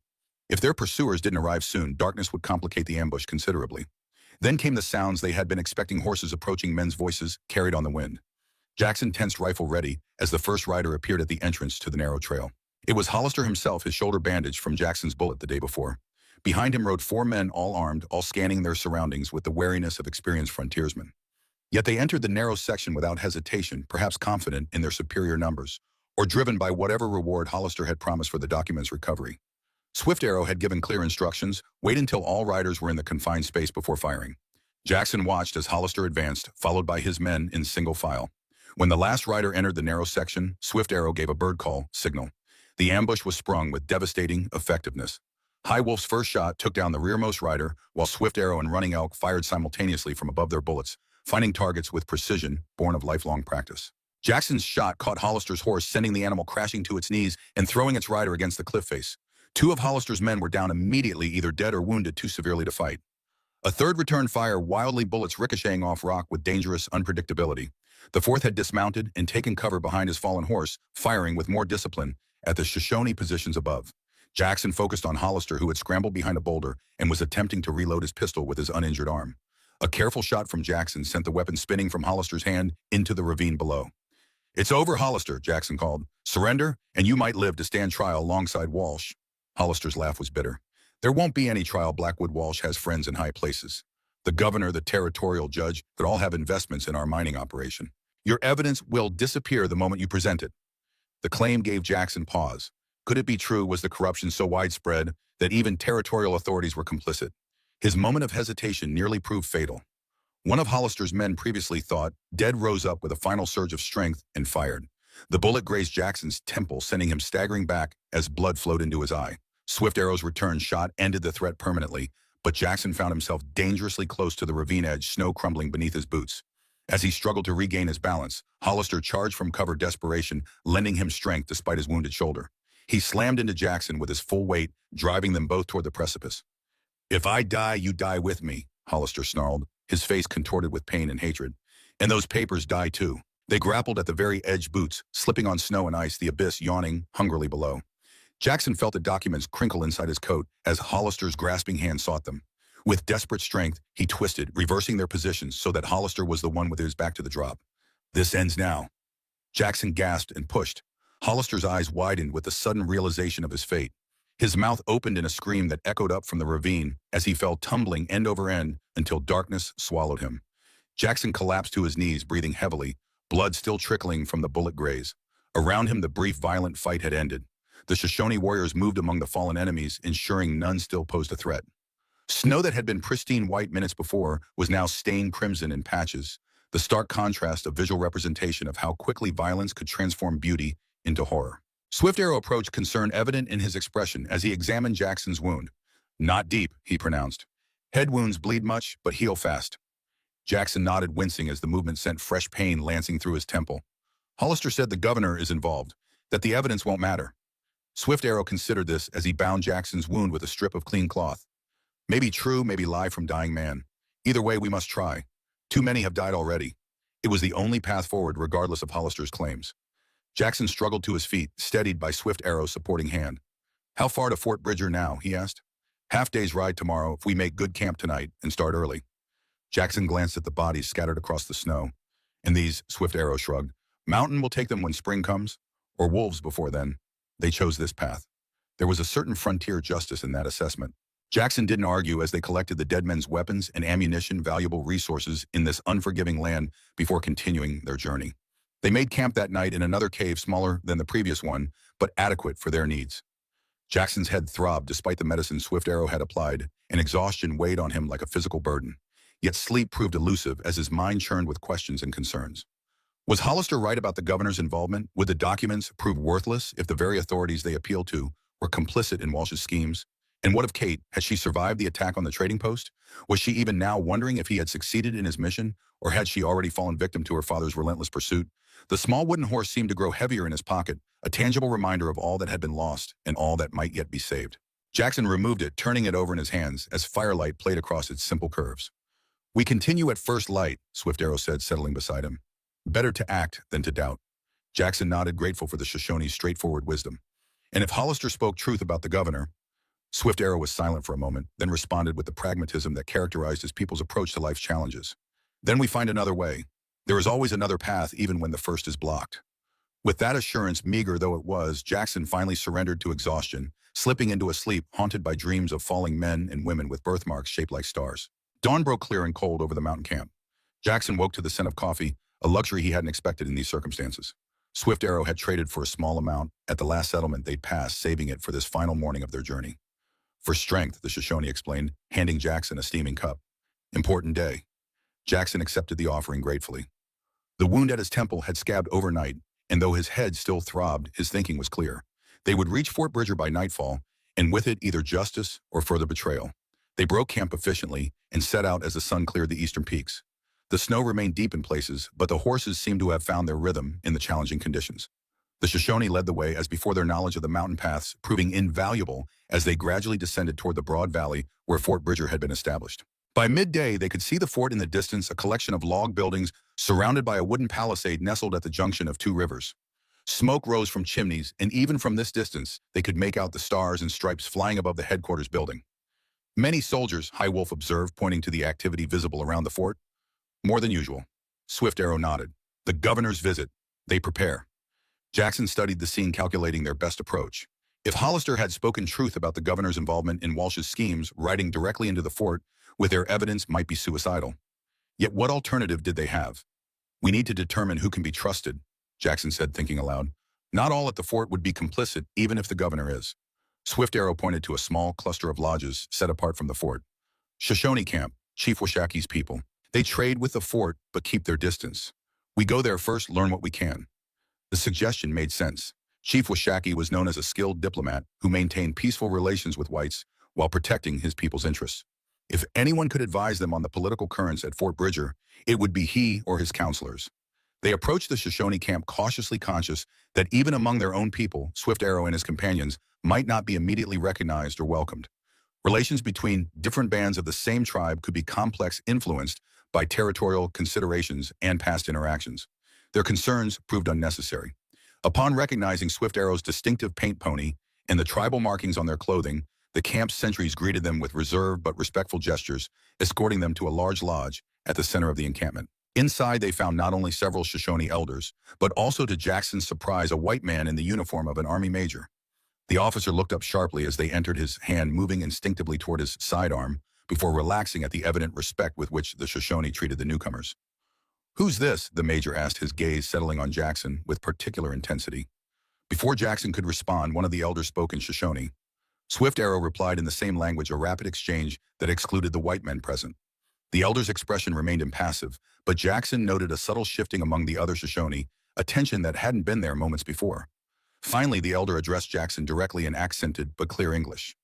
If their pursuers didn't arrive soon, darkness would complicate the ambush considerably. Then came the sounds they had been expecting, horses approaching, men's voices carried on the wind. Jackson tensed, rifle ready, as the first rider appeared at the entrance to the narrow trail. It was Hollister himself, his shoulder bandaged from Jackson's bullet the day before. Behind him rode 4 men, all armed, all scanning their surroundings with the wariness of experienced frontiersmen. Yet they entered the narrow section without hesitation, perhaps confident in their superior numbers, or driven by whatever reward Hollister had promised for the document's recovery. Swift Arrow had given clear instructions: wait until all riders were in the confined space before firing. Jackson watched as Hollister advanced, followed by his men in single file. When the last rider entered the narrow section, Swift Arrow gave a bird call signal. The ambush was sprung with devastating effectiveness. High Wolf's first shot took down the rearmost rider, while Swift Arrow and Running Elk fired simultaneously from above their bullets, finding targets with precision born of lifelong practice. Jackson's shot caught Hollister's horse, sending the animal crashing to its knees and throwing its rider against the cliff face. 2 of Hollister's men were down immediately, either dead or wounded too severely to fight. A third returned fire, wildly, bullets ricocheting off rock with dangerous unpredictability. The fourth had dismounted and taken cover behind his fallen horse, firing with more discipline at the Shoshone positions above. Jackson focused on Hollister, who had scrambled behind a boulder and was attempting to reload his pistol with his uninjured arm. A careful shot from Jackson sent the weapon spinning from Hollister's hand into the ravine below. "It's over, Hollister," Jackson called. "Surrender, and you might live to stand trial alongside Walsh." Hollister's laugh was bitter. "There won't be any trial. Blackwood Walsh has friends in high places. The governor, the territorial judge, could all have investments in our mining operation. Your evidence will disappear the moment you present it." The claim gave Jackson pause. Could it be true? Was the corruption so widespread that even territorial authorities were complicit? His moment of hesitation nearly proved fatal. One of Hollister's men, previously thought dead, rose up with a final surge of strength and fired. The bullet grazed Jackson's temple, sending him staggering back as blood flowed into his eye. Swift Arrow's return shot ended the threat permanently, but Jackson found himself dangerously close to the ravine edge, snow crumbling beneath his boots. As he struggled to regain his balance, Hollister charged from cover, desperation lending him strength despite his wounded shoulder. He slammed into Jackson with his full weight, driving them both toward the precipice. "If I die, you die with me," Hollister snarled, his face contorted with pain and hatred. "And those papers die too." They grappled at the very edge, boots slipping on snow and ice, the abyss yawning hungrily below. Jackson felt the documents crinkle inside his coat as Hollister's grasping hand sought them. With desperate strength, he twisted, reversing their positions so that Hollister was the one with his back to the drop. "This ends now." Jackson gasped and pushed. Hollister's eyes widened with the sudden realization of his fate. His mouth opened in a scream that echoed up from the ravine as he fell tumbling end over end until darkness swallowed him. Jackson collapsed to his knees, breathing heavily, blood still trickling from the bullet graze. Around him, the brief, violent fight had ended. The Shoshone warriors moved among the fallen enemies, ensuring none still posed a threat. Snow that had been pristine white minutes before was now stained crimson in patches, the stark contrast a visual representation of how quickly violence could transform beauty into horror. Swift Arrow approached, concern evident in his expression as he examined Jackson's wound. "Not deep," he pronounced. "Head wounds bleed much, but heal fast." Jackson nodded, wincing as the movement sent fresh pain lancing through his temple. Hollister said the governor is involved, that the evidence won't matter. Swift Arrow considered this as he bound Jackson's wound with a strip of clean cloth. "Maybe true, maybe lie from dying man. Either way, we must try. Too many have died already." It was the only path forward, regardless of Hollister's claims. Jackson struggled to his feet, steadied by Swift Arrow's supporting hand. "How far to Fort Bridger now?" he asked. "Half-day's ride tomorrow if we make good camp tonight and start early." Jackson glanced at the bodies scattered across the snow. "And these," Swift Arrow shrugged. "Mountain will take them when spring comes, or wolves before then. They chose this path." There was a certain frontier justice in that assessment. Jackson didn't argue as they collected the dead men's weapons and ammunition, valuable resources in this unforgiving land, before continuing their journey. They made camp that night in another cave smaller than the previous one, but adequate for their needs. Jackson's head throbbed despite the medicine Swift Arrow had applied, and exhaustion weighed on him like a physical burden. Yet sleep proved elusive as his mind churned with questions and concerns. Was Hollister right about the governor's involvement? Would the documents prove worthless if the very authorities they appealed to were complicit in Walsh's schemes? And what of Kate? Had she survived the attack on the trading post? Was she even now wondering if he had succeeded in his mission, or had she already fallen victim to her father's relentless pursuit? The small wooden horse seemed to grow heavier in his pocket, a tangible reminder of all that had been lost and all that might yet be saved. Jackson removed it, turning it over in his hands as firelight played across its simple curves. "We continue at first light," Swift Arrow said, settling beside him. "Better to act than to doubt." Jackson nodded, grateful for the Shoshone's straightforward wisdom. And if Hollister spoke truth about the governor? Swift Arrow was silent for a moment, then responded with the pragmatism that characterized his people's approach to life's challenges. "Then we find another way. There is always another path, even when the first is blocked." With that assurance, meager though it was, Jackson finally surrendered to exhaustion, slipping into a sleep haunted by dreams of falling men and women with birthmarks shaped like stars. Dawn broke clear and cold over the mountain camp. Jackson woke to the scent of coffee, a luxury he hadn't expected in these circumstances. Swift Arrow had traded for a small amount at the last settlement they'd passed, saving it for this final morning of their journey. "For strength," the Shoshone explained, handing Jackson a steaming cup. "Important day." Jackson accepted the offering gratefully. The wound at his temple had scabbed overnight, and though his head still throbbed, his thinking was clear. They would reach Fort Bridger by nightfall, and with it either justice or further betrayal. They broke camp efficiently and set out as the sun cleared the eastern peaks. The snow remained deep in places, but the horses seemed to have found their rhythm in the challenging conditions. The Shoshone led the way as before, their knowledge of the mountain paths proving invaluable as they gradually descended toward the broad valley where Fort Bridger had been established. By midday, they could see the fort in the distance, a collection of log buildings surrounded by a wooden palisade nestled at the junction of two rivers. Smoke rose from chimneys, and even from this distance, they could make out the stars and stripes flying above the headquarters building. "Many soldiers," High Wolf observed, pointing to the activity visible around the fort. "More than usual." Swift Arrow nodded. "The governor's visit. They prepare." Jackson studied the scene, calculating their best approach. If Hollister had spoken truth about the governor's involvement in Walsh's schemes, riding directly into the fort with their evidence might be suicidal. Yet what alternative did they have? "We need to determine who can be trusted," Jackson said, thinking aloud. "Not all at the fort would be complicit, even if the governor is." Swift Arrow pointed to a small cluster of lodges set apart from the fort. "Shoshone Camp, Chief Washaki's people. They trade with the fort, but keep their distance. We go there first, learn what we can." The suggestion made sense. Chief Washaki was known as a skilled diplomat who maintained peaceful relations with whites while protecting his people's interests. If anyone could advise them on the political currents at Fort Bridger, it would be he or his counselors. They approached the Shoshone camp cautiously, conscious that even among their own people, Swift Arrow and his companions might not be immediately recognized or welcomed. Relations between different bands of the same tribe could be complex, influenced by territorial considerations and past interactions. Their concerns proved unnecessary. Upon recognizing Swift Arrow's distinctive paint pony and the tribal markings on their clothing, the camp's sentries greeted them with reserved but respectful gestures, escorting them to a large lodge at the center of the encampment. Inside, they found not only several Shoshone elders, but also, to Jackson's surprise, a white man in the uniform of an army major. The officer looked up sharply as they entered, his hand moving instinctively toward his sidearm before relaxing at the evident respect with which the Shoshone treated the newcomers. "Who's this?" the major asked, his gaze settling on Jackson with particular intensity. Before Jackson could respond, one of the elders spoke in Shoshone. Swift Arrow replied in the same language, a rapid exchange that excluded the white men present. The elder's expression remained impassive, but Jackson noted a subtle shifting among the other Shoshone, a tension that hadn't been there moments before. Finally, the elder addressed Jackson directly in accented but clear English.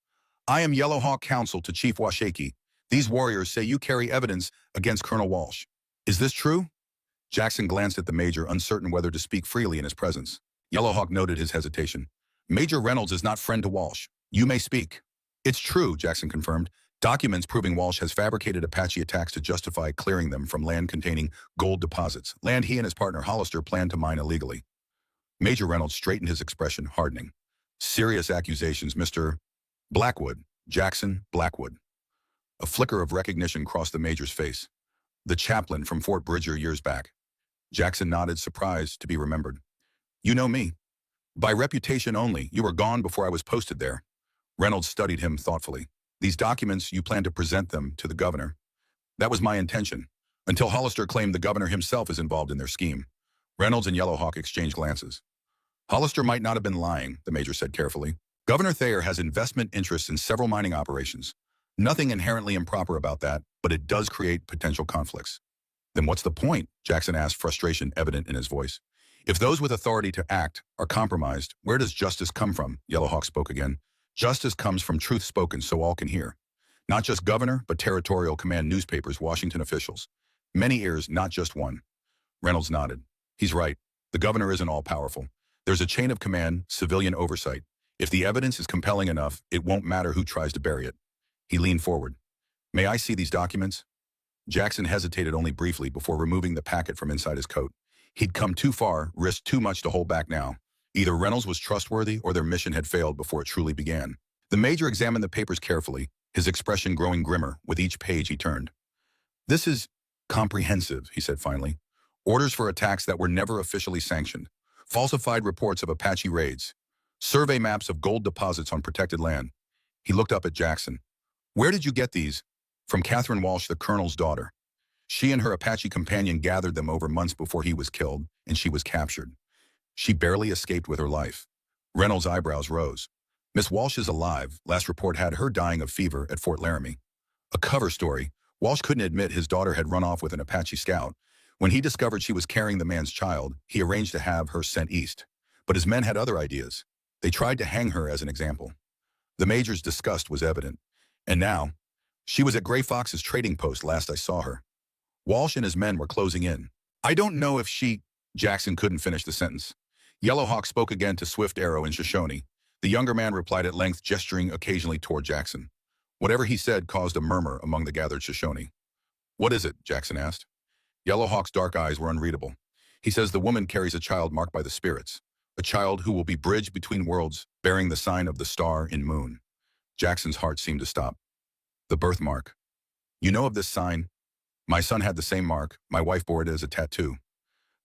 "I am Yellowhawk Counsel to Chief Washaki. These warriors say you carry evidence against Colonel Walsh. Is this true?" Jackson glanced at the major, uncertain whether to speak freely in his presence. Yellowhawk noted his hesitation. "Major Reynolds is not friend to Walsh. You may speak." "It's true," Jackson confirmed. "Documents proving Walsh has fabricated Apache attacks to justify clearing them from land containing gold deposits, land he and his partner Hollister planned to mine illegally." Major Reynolds straightened, his expression hardening. "Serious accusations, Mr. Blackwood. Jackson Blackwood." A flicker of recognition crossed the major's face. "The chaplain from Fort Bridger years back." Jackson nodded, surprised to be remembered. "You know me. By reputation only. You were gone before I was posted there." Reynolds studied him thoughtfully. "These documents, you plan to present them to the governor?" "That was my intention, until Hollister claimed the governor himself is involved in their scheme." Reynolds and Yellowhawk exchanged glances. "Hollister might not have been lying," the major said carefully. "Governor Thayer has investment interests in several mining operations. Nothing inherently improper about that, but it does create potential conflicts." Then what's the point? Jackson asked, frustration evident in his voice. If those with authority to act are compromised, where does justice come from? Yellowhawk spoke again. Justice comes from truth spoken so all can hear. Not just governor, but territorial command newspapers, Washington officials. Many ears, not just one. Reynolds nodded. He's right. The governor isn't all-powerful. There's a chain of command, civilian oversight. If the evidence is compelling enough, it won't matter who tries to bury it. He leaned forward. May I see these documents? Jackson hesitated only briefly before removing the packet from inside his coat. He'd come too far, risked too much to hold back now. Either Reynolds was trustworthy or their mission had failed before it truly began. The major examined the papers carefully, his expression growing grimmer with each page he turned. This is comprehensive, he said finally. Orders for attacks that were never officially sanctioned. Falsified reports of Apache raids. Survey maps of gold deposits on protected land. He looked up at Jackson. Where did you get these? From Catherine Walsh, the colonel's daughter. She and her Apache companion gathered them over months before he was killed, and she was captured. She barely escaped with her life. Reynolds' eyebrows rose. Miss Walsh is alive. Last report had her dying of fever at Fort Laramie. A cover story. Walsh couldn't admit his daughter had run off with an Apache scout. When he discovered she was carrying the man's child, he arranged to have her sent east. But his men had other ideas. They tried to hang her as an example. The major's disgust was evident. And now, she was at Gray Fox's trading post last I saw her. Walsh and his men were closing in. I don't know if she... Jackson couldn't finish the sentence. Yellowhawk spoke again to Swift Arrow in Shoshone. The younger man replied at length, gesturing occasionally toward Jackson. Whatever he said caused a murmur among the gathered Shoshone. What is it? Jackson asked. Yellowhawk's dark eyes were unreadable. He says the woman carries a child marked by the spirits, a child who will be bridged between worlds, bearing the sign of the star in moon. Jackson's heart seemed to stop. The birthmark. You know of this sign? My son had the same mark. My wife bore it as a tattoo.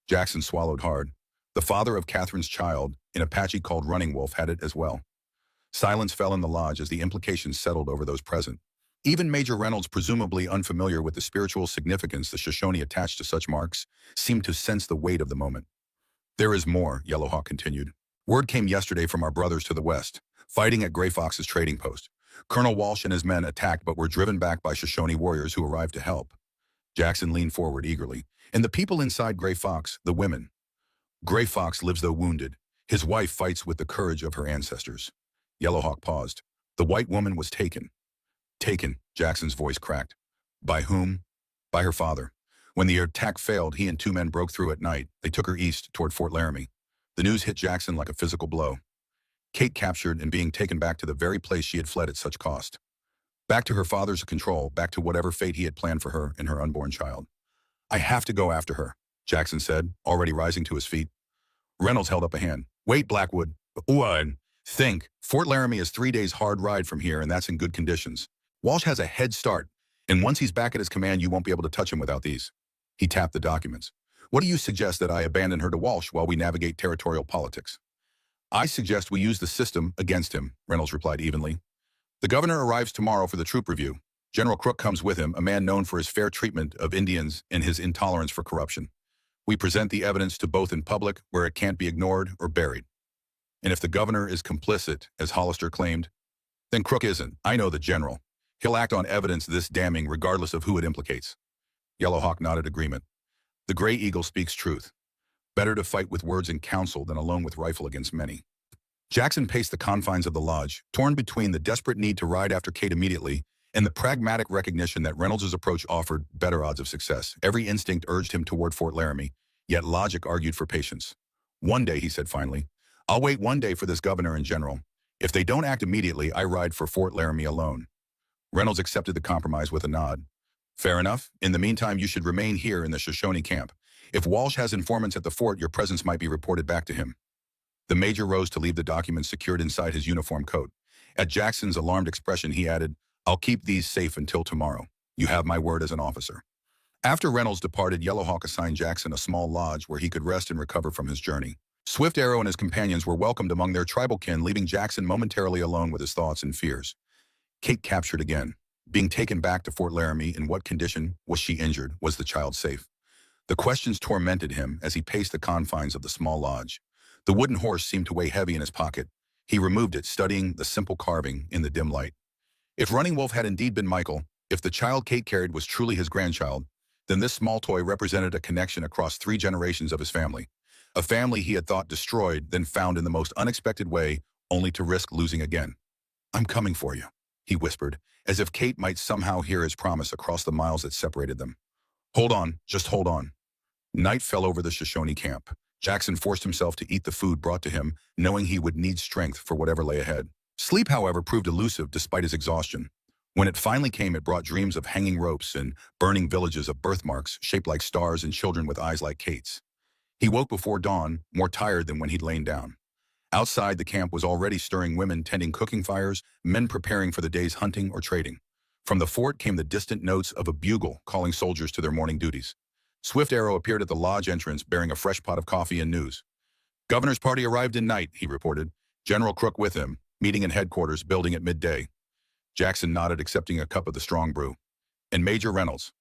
Jackson swallowed hard. The father of Catherine's child, an Apache called Running Wolf, had it as well. Silence fell in the lodge as the implications settled over those present. Even Major Reynolds, presumably unfamiliar with the spiritual significance the Shoshone attached to such marks, seemed to sense the weight of the moment. There is more, Yellowhawk continued. Word came yesterday from our brothers to the west, fighting at Gray Fox's trading post. Colonel Walsh and his men attacked but were driven back by Shoshone warriors who arrived to help. Jackson leaned forward eagerly. And the people inside Gray Fox, the women. Gray Fox lives though wounded. His wife fights with the courage of her ancestors. Yellowhawk paused. The white woman was taken. Taken, Jackson's voice cracked. By whom? By her father. When the attack failed, he and two men broke through at night. They took her east toward Fort Laramie. The news hit Jackson like a physical blow. Kate captured and being taken back to the very place she had fled at such cost. Back to her father's control, back to whatever fate he had planned for her and her unborn child. I have to go after her, Jackson said, already rising to his feet. Reynolds held up a hand. Wait, Blackwood. Think. Fort Laramie is 3 days hard ride from here, and that's in good conditions. Walsh has a head start, and once he's back at his command, you won't be able to touch him without these. He tapped the documents. What do you suggest that I abandon her to Walsh while we navigate territorial politics? I suggest we use the system against him, Reynolds replied evenly. The governor arrives tomorrow for the troop review. General Crook comes with him, a man known for his fair treatment of Indians and his intolerance for corruption. We present the evidence to both in public, where it can't be ignored or buried. And if the governor is complicit, as Hollister claimed, then Crook isn't. I know the general. He'll act on evidence this damning regardless of who it implicates. Yellowhawk nodded agreement. The Gray Eagle speaks truth. Better to fight with words in council than alone with rifle against many. Jackson paced the confines of the lodge, torn between the desperate need to ride after Kate immediately and the pragmatic recognition that Reynolds' approach offered better odds of success. Every instinct urged him toward Fort Laramie, yet logic argued for patience. One day, he said finally, I'll wait 1 day for this governor and general. If they don't act immediately, I ride for Fort Laramie alone. Reynolds accepted the compromise with a nod. Fair enough. In the meantime, you should remain here in the Shoshone camp. If Walsh has informants at the fort, your presence might be reported back to him. The major rose to leave the documents secured inside his uniform coat. At Jackson's alarmed expression, he added, I'll keep these safe until tomorrow. You have my word as an officer. After Reynolds departed, Yellowhawk assigned Jackson a small lodge where he could rest and recover from his journey. Swift Arrow and his companions were welcomed among their tribal kin, leaving Jackson momentarily alone with his thoughts and fears. Kate captured again. Being taken back to Fort Laramie, in what condition was she injured? Was the child safe? The questions tormented him as he paced the confines of the small lodge. The wooden horse seemed to weigh heavy in his pocket. He removed it, studying the simple carving in the dim light. If Running Wolf had indeed been Michael, if the child Kate carried was truly his grandchild, Then this small toy represented a connection across 3 generations of his family. A family he had thought destroyed, then found in the most unexpected way, only to risk losing again. "I'm coming for you," he whispered, as if Kate might somehow hear his promise across the miles that separated them. "Hold on, just hold on." Night fell over the Shoshone camp. Jackson forced himself to eat the food brought to him, knowing he would need strength for whatever lay ahead. Sleep, however, proved elusive despite his exhaustion. When it finally came, it brought dreams of hanging ropes and burning villages of birthmarks shaped like stars and children with eyes like Kate's. He woke before dawn, more tired than when he'd lain down. Outside, the camp was already stirring, women tending cooking fires, men preparing for the day's hunting or trading. From the fort came the distant notes of a bugle calling soldiers to their morning duties. Swift Arrow appeared at the lodge entrance bearing a fresh pot of coffee and news. "Governor's party arrived in night," he reported. "General Crook with him, meeting in headquarters, building at midday." Jackson nodded, accepting a cup of the strong brew. "And Major Reynolds?"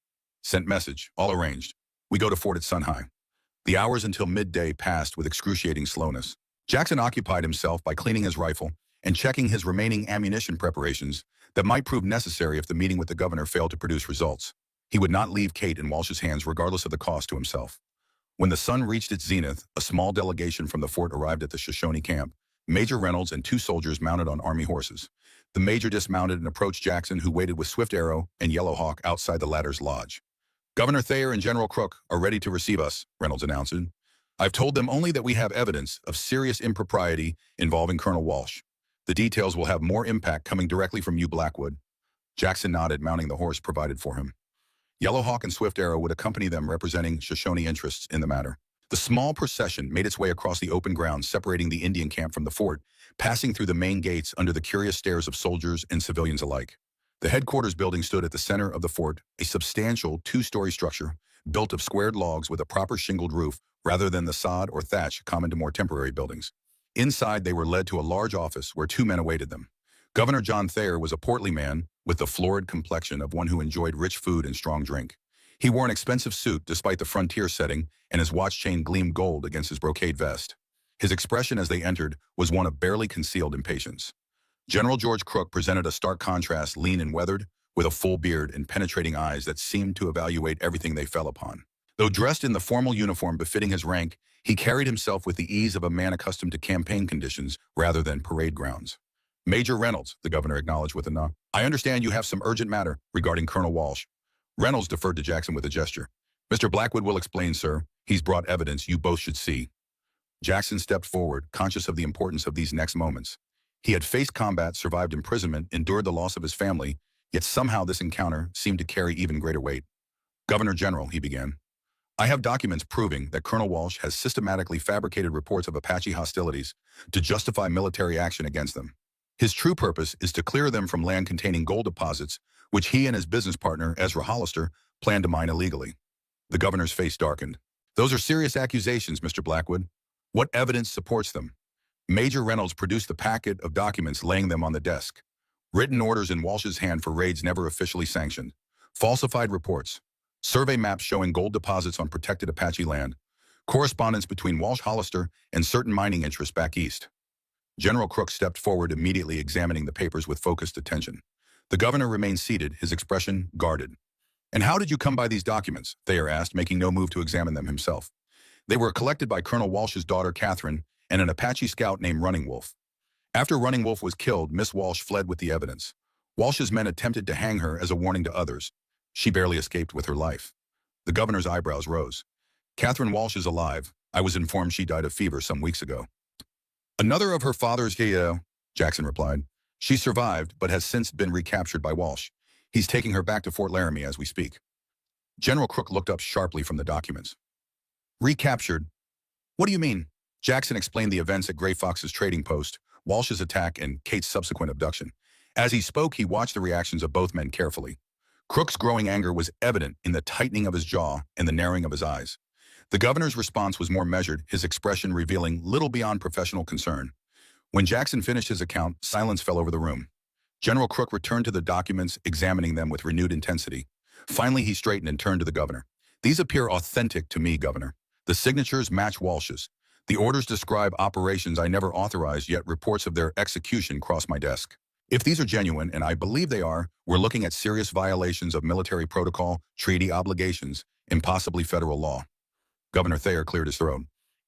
"Sent message, all arranged. We go to fort at sunhigh." The hours until midday passed with excruciating slowness. Jackson occupied himself by cleaning his rifle and checking his remaining ammunition preparations that might prove necessary if the meeting with the governor failed to produce results. He would not leave Kate in Walsh's hands regardless of the cost to himself. When the sun reached its zenith, a small delegation from the fort arrived at the Shoshone camp. Major Reynolds and 2 soldiers mounted on army horses. The major dismounted and approached Jackson, who waited with Swift Arrow and Yellow Hawk outside the latter's lodge. "Governor Thayer and General Crook are ready to receive us," Reynolds announced. "I've told them only that we have evidence of serious impropriety involving Colonel Walsh. The details will have more impact coming directly from you, Blackwood." Jackson nodded, mounting the horse provided for him. Yellow Hawk and Swift Arrow would accompany them, representing Shoshone interests in the matter. The small procession made its way across the open ground separating the Indian camp from the fort, passing through the main gates under the curious stares of soldiers and civilians alike. The headquarters building stood at the center of the fort, a substantial 2-story structure built of squared logs with a proper shingled roof rather than the sod or thatch common to more temporary buildings. Inside, they were led to a large office where 2 men awaited them. Governor John Thayer was a portly man with the florid complexion of one who enjoyed rich food and strong drink. He wore an expensive suit despite the frontier setting, and his watch chain gleamed gold against his brocade vest. His expression as they entered was one of barely concealed impatience. General George Crook presented a stark contrast, lean and weathered, with a full beard and penetrating eyes that seemed to evaluate everything they fell upon. Though dressed in the formal uniform befitting his rank, he carried himself with the ease of a man accustomed to campaign conditions rather than parade grounds. "Major Reynolds," the governor acknowledged with a nod. "I understand you have some urgent matter regarding Colonel Walsh." Reynolds deferred to Jackson with a gesture. "Mr. Blackwood will explain, sir. He's brought evidence you both should see." Jackson stepped forward, conscious of the importance of these next moments. He had faced combat, survived imprisonment, endured the loss of his family, yet somehow this encounter seemed to carry even greater weight. "Governor General," he began, "I have documents proving that Colonel Walsh has systematically fabricated reports of Apache hostilities to justify military action against them. His true purpose is to clear them from land containing gold deposits, which he and his business partner, Ezra Hollister, plan to mine illegally." The governor's face darkened. "Those are serious accusations, Mr. Blackwood. What evidence supports them?" Major Reynolds produced the packet of documents, laying them on the desk. Written orders in Walsh's hand for raids never officially sanctioned. Falsified reports. Survey maps showing gold deposits on protected Apache land. Correspondence between Walsh Hollister and certain mining interests back east. General Crook stepped forward, immediately examining the papers with focused attention. The governor remained seated, his expression guarded. "And how did you come by these documents?" Thayer asked, making no move to examine them himself. "They were collected by Colonel Walsh's daughter, Catherine, and an Apache scout named Running Wolf. After Running Wolf was killed, Miss Walsh fled with the evidence. Walsh's men attempted to hang her as a warning to others. She barely escaped with her life." The governor's eyebrows rose. "Catherine Walsh is alive. I was informed she died of fever some weeks ago." "Another of her father's, Jackson replied. "She survived, but has since been recaptured by Walsh. He's taking her back to Fort Laramie as we speak." General Crook looked up sharply from the documents. "Recaptured? What do you mean?" Jackson explained the events at Gray Fox's trading post, Walsh's attack, and Kate's subsequent abduction. As he spoke, he watched the reactions of both men carefully. Crook's growing anger was evident in the tightening of his jaw and the narrowing of his eyes. The governor's response was more measured, his expression revealing little beyond professional concern. When Jackson finished his account, silence fell over the room. General Crook returned to the documents, examining them with renewed intensity. Finally, he straightened and turned to the governor. "These appear authentic to me, Governor. The signatures match Walsh's. The orders describe operations I never authorized, yet reports of their execution cross my desk. If these are genuine, and I believe they are, we're looking at serious violations of military protocol, treaty obligations, Impossibly federal law. Governor Thayer cleared his throat.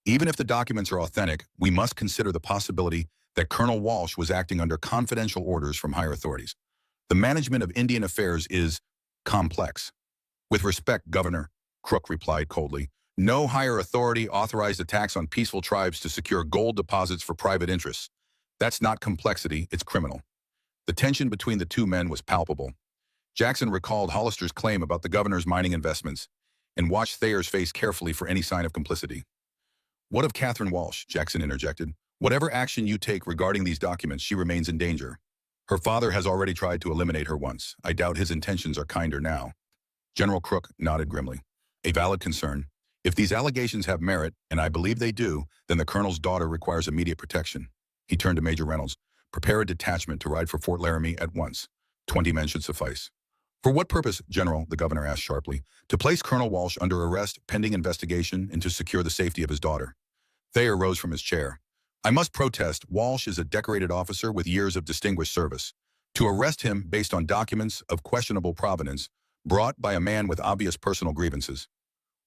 Even if the documents are authentic, we must consider the possibility that Colonel Walsh was acting under confidential orders from higher authorities. The management of Indian affairs is complex. With respect, Governor, Crook replied coldly, no higher authority authorized attacks on peaceful tribes to secure gold deposits for private interests. That's not complexity, it's criminal. The tension between the two men was palpable. Jackson recalled Hollister's claim about the governor's mining investments and watched Thayer's face carefully for any sign of complicity. What of Catherine Walsh? Jackson interjected. Whatever action you take regarding these documents, she remains in danger. Her father has already tried to eliminate her once. I doubt his intentions are kinder now. General Crook nodded grimly. A valid concern. If these allegations have merit, and I believe they do, then the colonel's daughter requires immediate protection. He turned to Major Reynolds. Prepare a detachment to ride for Fort Laramie at once. 20 men should suffice. For what purpose, General? The governor asked sharply. To place Colonel Walsh under arrest pending investigation and to secure the safety of his daughter. Thayer rose from his chair. I must protest. Walsh is a decorated officer with years of distinguished service. To arrest him based on documents of questionable provenance brought by a man with obvious personal grievances.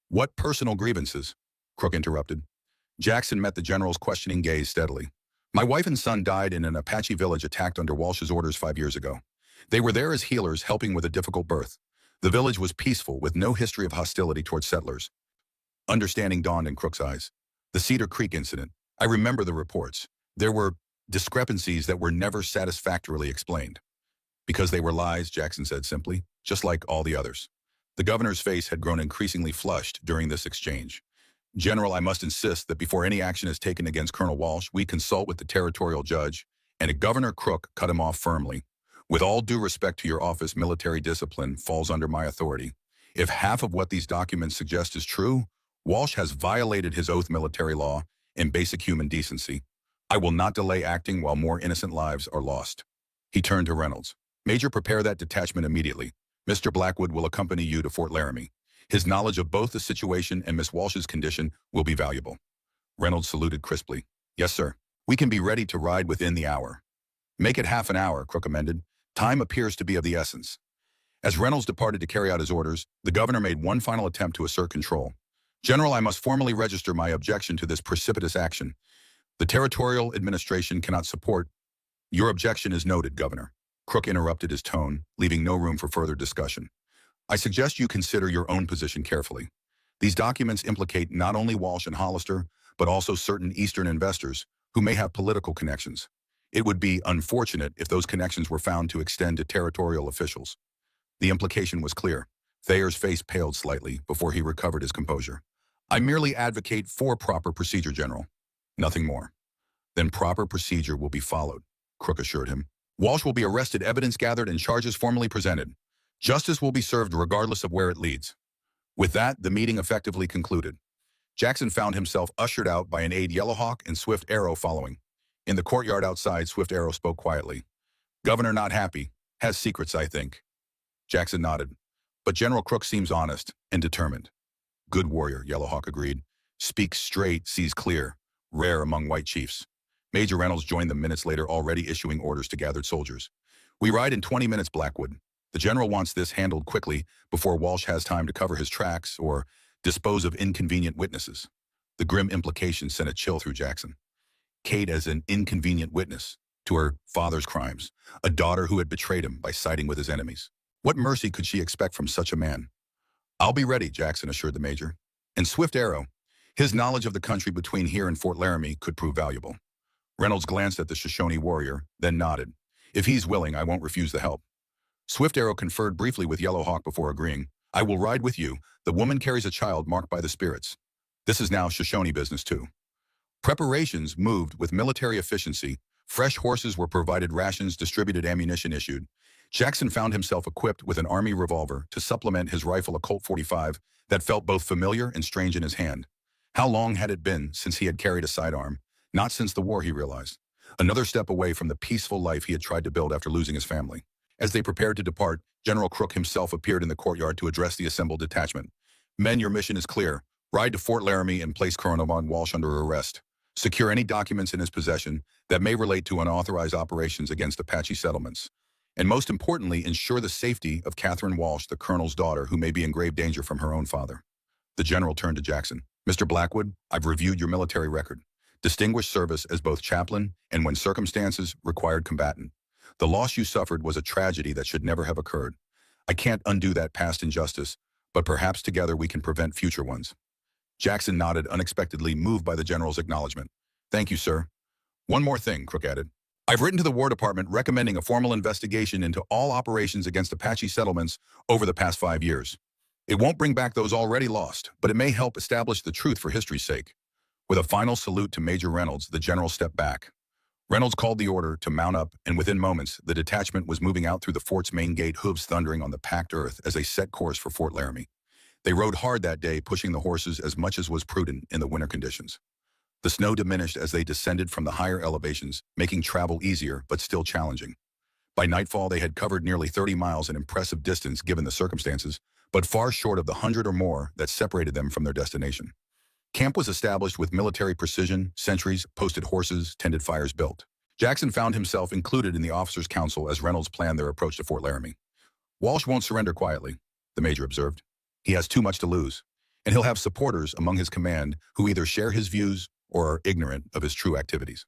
What personal grievances? Crook interrupted. Jackson met the general's questioning gaze steadily. My wife and son died in an Apache village attacked under Walsh's orders 5 years ago. They were there as healers helping with a difficult birth. The village was peaceful with no history of hostility towards settlers. Understanding dawned in Crook's eyes. The Cedar Creek incident. I remember the reports. There were discrepancies that were never satisfactorily explained. Because they were lies, Jackson said simply, just like all the others. The governor's face had grown increasingly flushed during this exchange. General, I must insist that before any action is taken against Colonel Walsh, we consult with the territorial judge, and Governor Crook cut him off firmly. With all due respect to your office, military discipline falls under my authority. If half of what these documents suggest is true, Walsh has violated his oath military law and basic human decency. I will not delay acting while more innocent lives are lost. He turned to Reynolds. Major, prepare that detachment immediately. Mr. Blackwood will accompany you to Fort Laramie. His knowledge of both the situation and Miss Walsh's condition will be valuable. Reynolds saluted crisply. Yes, sir. We can be ready to ride within the hour. Make it half an hour, Crook amended. Time appears to be of the essence. As Reynolds departed to carry out his orders, the governor made one final attempt to assert control. General, I must formally register my objection to this precipitous action. The territorial administration cannot support. Your objection is noted, Governor. Crook interrupted his tone, leaving no room for further discussion. I suggest you consider your own position carefully. These documents implicate not only Walsh and Hollister, but also certain Eastern investors who may have political connections. It would be unfortunate if those connections were found to extend to territorial officials. The implication was clear. Thayer's face paled slightly before he recovered his composure. I merely advocate for proper procedure, General. Nothing more. Then proper procedure will be followed, Crook assured him. Walsh will be arrested, evidence gathered, and charges formally presented. Justice will be served regardless of where it leads. With that, the meeting effectively concluded. Jackson found himself ushered out by an aide, Yellowhawk and Swift Arrow following. In the courtyard outside, Swift Arrow spoke quietly. Governor not happy. Has secrets, I think. Jackson nodded. But General Crook seems honest and determined. Good warrior, Yellowhawk agreed. Speaks straight, sees clear. Rare among white chiefs. Major Reynolds joined them minutes later, already issuing orders to gathered soldiers. We ride in 20 minutes, Blackwood. The general wants this handled quickly before Walsh has time to cover his tracks or dispose of inconvenient witnesses. The grim implication sent a chill through Jackson. Kate as an inconvenient witness to her father's crimes, a daughter who had betrayed him by siding with his enemies. What mercy could she expect from such a man? I'll be ready, Jackson assured the major. And Swift Arrow, his knowledge of the country between here and Fort Laramie could prove valuable. Reynolds glanced at the Shoshone warrior, then nodded. If he's willing, I won't refuse the help. Swift Arrow conferred briefly with Yellowhawk before agreeing. I will ride with you. The woman carries a child marked by the spirits. This is now Shoshone business too. Preparations moved with military efficiency. Fresh horses were provided, rations distributed, ammunition issued. Jackson found himself equipped with an army revolver to supplement his rifle, a Colt 45, that felt both familiar and strange in his hand. How long had it been since he had carried a sidearm? Not since the war, he realized. Another step away from the peaceful life he had tried to build after losing his family. As they prepared to depart, General Crook himself appeared in the courtyard to address the assembled detachment. Men, your mission is clear. Ride to Fort Laramie and place Colonel Von Walsh under arrest. Secure any documents in his possession that may relate to unauthorized operations against Apache settlements. and most importantly, ensure the safety of Catherine Walsh, the colonel's daughter, who may be in grave danger from her own father. The general turned to Jackson. Mr. Blackwood, I've reviewed your military record. Distinguished service as both chaplain and, when circumstances required, combatant. The loss you suffered was a tragedy that should never have occurred. I can't undo that past injustice, but perhaps together we can prevent future ones. Jackson nodded, unexpectedly moved by the general's acknowledgement. Thank you, sir. One more thing, Crook added. I've written to the War Department recommending a formal investigation into all operations against Apache settlements over the past 5 years. It won't bring back those already lost, but it may help establish the truth for history's sake. With a final salute to Major Reynolds, the general stepped back. Reynolds called the order to mount up, and within moments, the detachment was moving out through the fort's main gate, hooves thundering on the packed earth as they set course for Fort Laramie. They rode hard that day, pushing the horses as much as was prudent in the winter conditions. The snow diminished as they descended from the higher elevations, making travel easier but still challenging. By nightfall, they had covered nearly 30 miles, an impressive distance given the circumstances, but far short of the 100 or more that separated them from their destination. Camp was established with military precision, sentries, posted horses, tended fires built. Jackson found himself included in the officers' council as Reynolds planned their approach to Fort Laramie. Walsh won't surrender quietly, the major observed. He has too much to lose, and he'll have supporters among his command who either share his views or are ignorant of his true activities.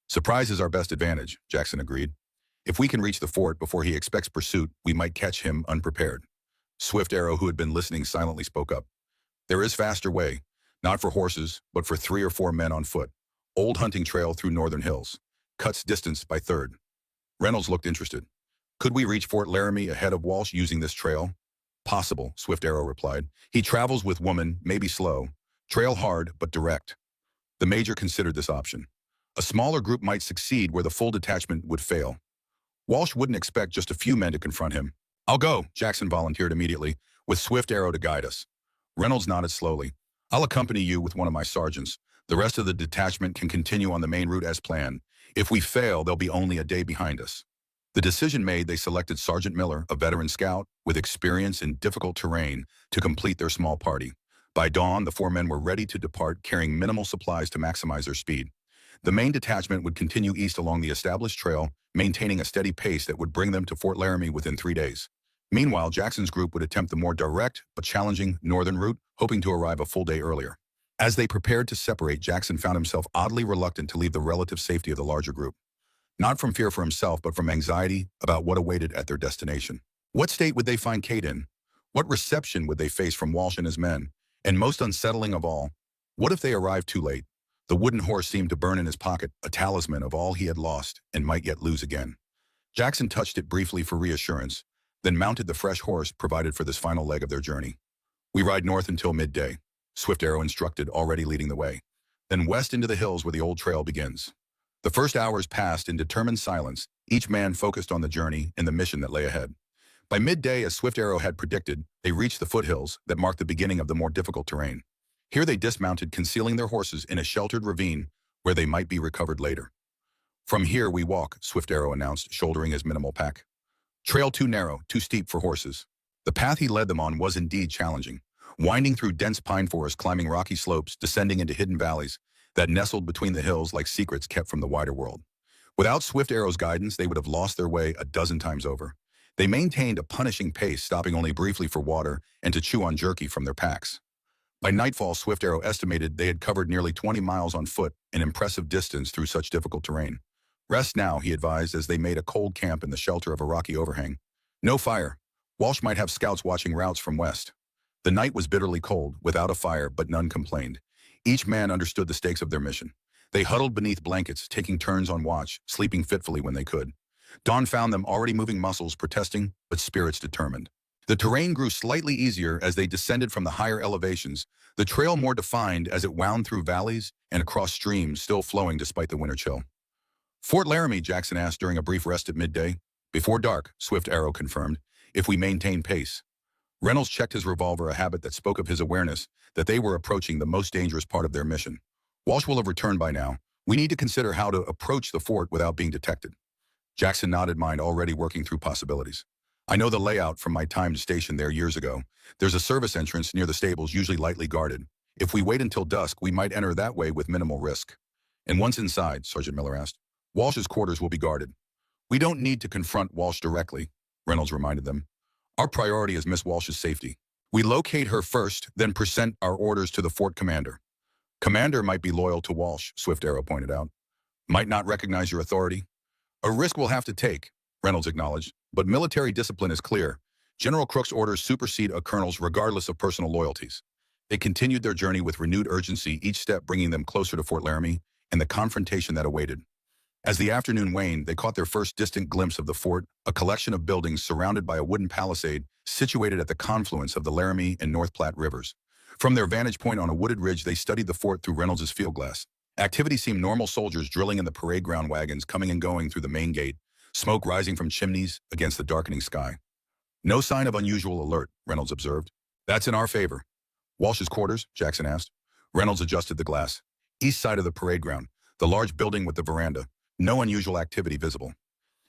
Surprise is our best advantage, Jackson agreed. If we can reach the fort before he expects pursuit, we might catch him unprepared. Swift Arrow, who had been listening silently, spoke up. There is faster way, not for horses, but for 3 or 4 men on foot. Old hunting trail through northern hills. Cuts distance by third. Reynolds looked interested. Could we reach Fort Laramie ahead of Walsh using this trail? Possible, Swift Arrow replied. He travels with woman, maybe slow. Trail hard, but direct. The major considered this option. A smaller group might succeed where the full detachment would fail. Walsh wouldn't expect just a few men to confront him. I'll go, Jackson volunteered immediately, with Swift Arrow to guide us. Reynolds nodded slowly. I'll accompany you with one of my sergeants. The rest of the detachment can continue on the main route as planned. If we fail, they'll be only a day behind us. The decision made, they selected Sergeant Miller, a veteran scout with experience in difficult terrain, to complete their small party. By dawn, the 4 men were ready to depart, carrying minimal supplies to maximize their speed. The main detachment would continue east along the established trail, maintaining a steady pace that would bring them to Fort Laramie within 3 days. Meanwhile, Jackson's group would attempt the more direct but challenging northern route, hoping to arrive a full day earlier. As they prepared to separate, Jackson found himself oddly reluctant to leave the relative safety of the larger group. Not from fear for himself, but from anxiety about what awaited at their destination. What state would they find Kate in? What reception would they face from Walsh and his men? And most unsettling of all, what if they arrived too late? The wooden horse seemed to burn in his pocket, a talisman of all he had lost and might yet lose again. Jackson touched it briefly for reassurance, then mounted the fresh horse provided for this final leg of their journey. We ride north until midday, Swift Arrow instructed, already leading the way. Then west into the hills where the old trail begins. The first hours passed in determined silence, each man focused on the journey and the mission that lay ahead. By midday, as Swift Arrow had predicted, they reached the foothills that marked the beginning of the more difficult terrain. Here they dismounted, concealing their horses in a sheltered ravine where they might be recovered later. From here we walk, Swift Arrow announced, shouldering his minimal pack. Trail too narrow, too steep for horses. The path he led them on was indeed challenging, winding through dense pine forest, climbing rocky slopes, descending into hidden valleys that nestled between the hills like secrets kept from the wider world. Without Swift Arrow's guidance, they would have lost their way a dozen times over. They maintained a punishing pace, stopping only briefly for water and to chew on jerky from their packs. By nightfall, Swift Arrow estimated they had covered nearly 20 miles on foot, an impressive distance through such difficult terrain. Rest now, he advised, as they made a cold camp in the shelter of a rocky overhang. No fire. Walsh might have scouts watching routes from west. The night was bitterly cold, without a fire, but none complained. Each man understood the stakes of their mission. They huddled beneath blankets, taking turns on watch, sleeping fitfully when they could. Dawn found them already moving, muscles protesting, but spirits determined. The terrain grew slightly easier as they descended from the higher elevations, the trail more defined as it wound through valleys and across streams still flowing despite the winter chill. Fort Laramie, Jackson asked during a brief rest at midday. Before dark, Swift Arrow confirmed, if we maintain pace. Reynolds checked his revolver, a habit that spoke of his awareness that they were approaching the most dangerous part of their mission. Walsh will have returned by now. We need to consider how to approach the fort without being detected. Jackson nodded, mind already working through possibilities. I know the layout from my time stationed there years ago. There's a service entrance near the stables, usually lightly guarded. If we wait until dusk, we might enter that way with minimal risk. And once inside, Sergeant Miller asked, Walsh's quarters will be guarded. We don't need to confront Walsh directly, Reynolds reminded them. Our priority is Miss Walsh's safety. We locate her first, then present our orders to the fort commander. Commander might be loyal to Walsh, Swift Arrow pointed out. Might not recognize your authority. A risk we'll have to take, Reynolds acknowledged, but military discipline is clear. General Crook's orders supersede a colonel's regardless of personal loyalties. They continued their journey with renewed urgency, each step bringing them closer to Fort Laramie and the confrontation that awaited. As the afternoon waned, they caught their first distant glimpse of the fort, a collection of buildings surrounded by a wooden palisade situated at the confluence of the Laramie and North Platte rivers. From their vantage point on a wooded ridge, they studied the fort through Reynolds' field glass. Activity seemed normal: soldiers drilling in the parade ground, wagons coming and going through the main gate, smoke rising from chimneys against the darkening sky. No sign of unusual alert, Reynolds observed. That's in our favor. Walsh's quarters? Jackson asked. Reynolds adjusted the glass. East side of the parade ground, the large building with the veranda. No unusual activity visible.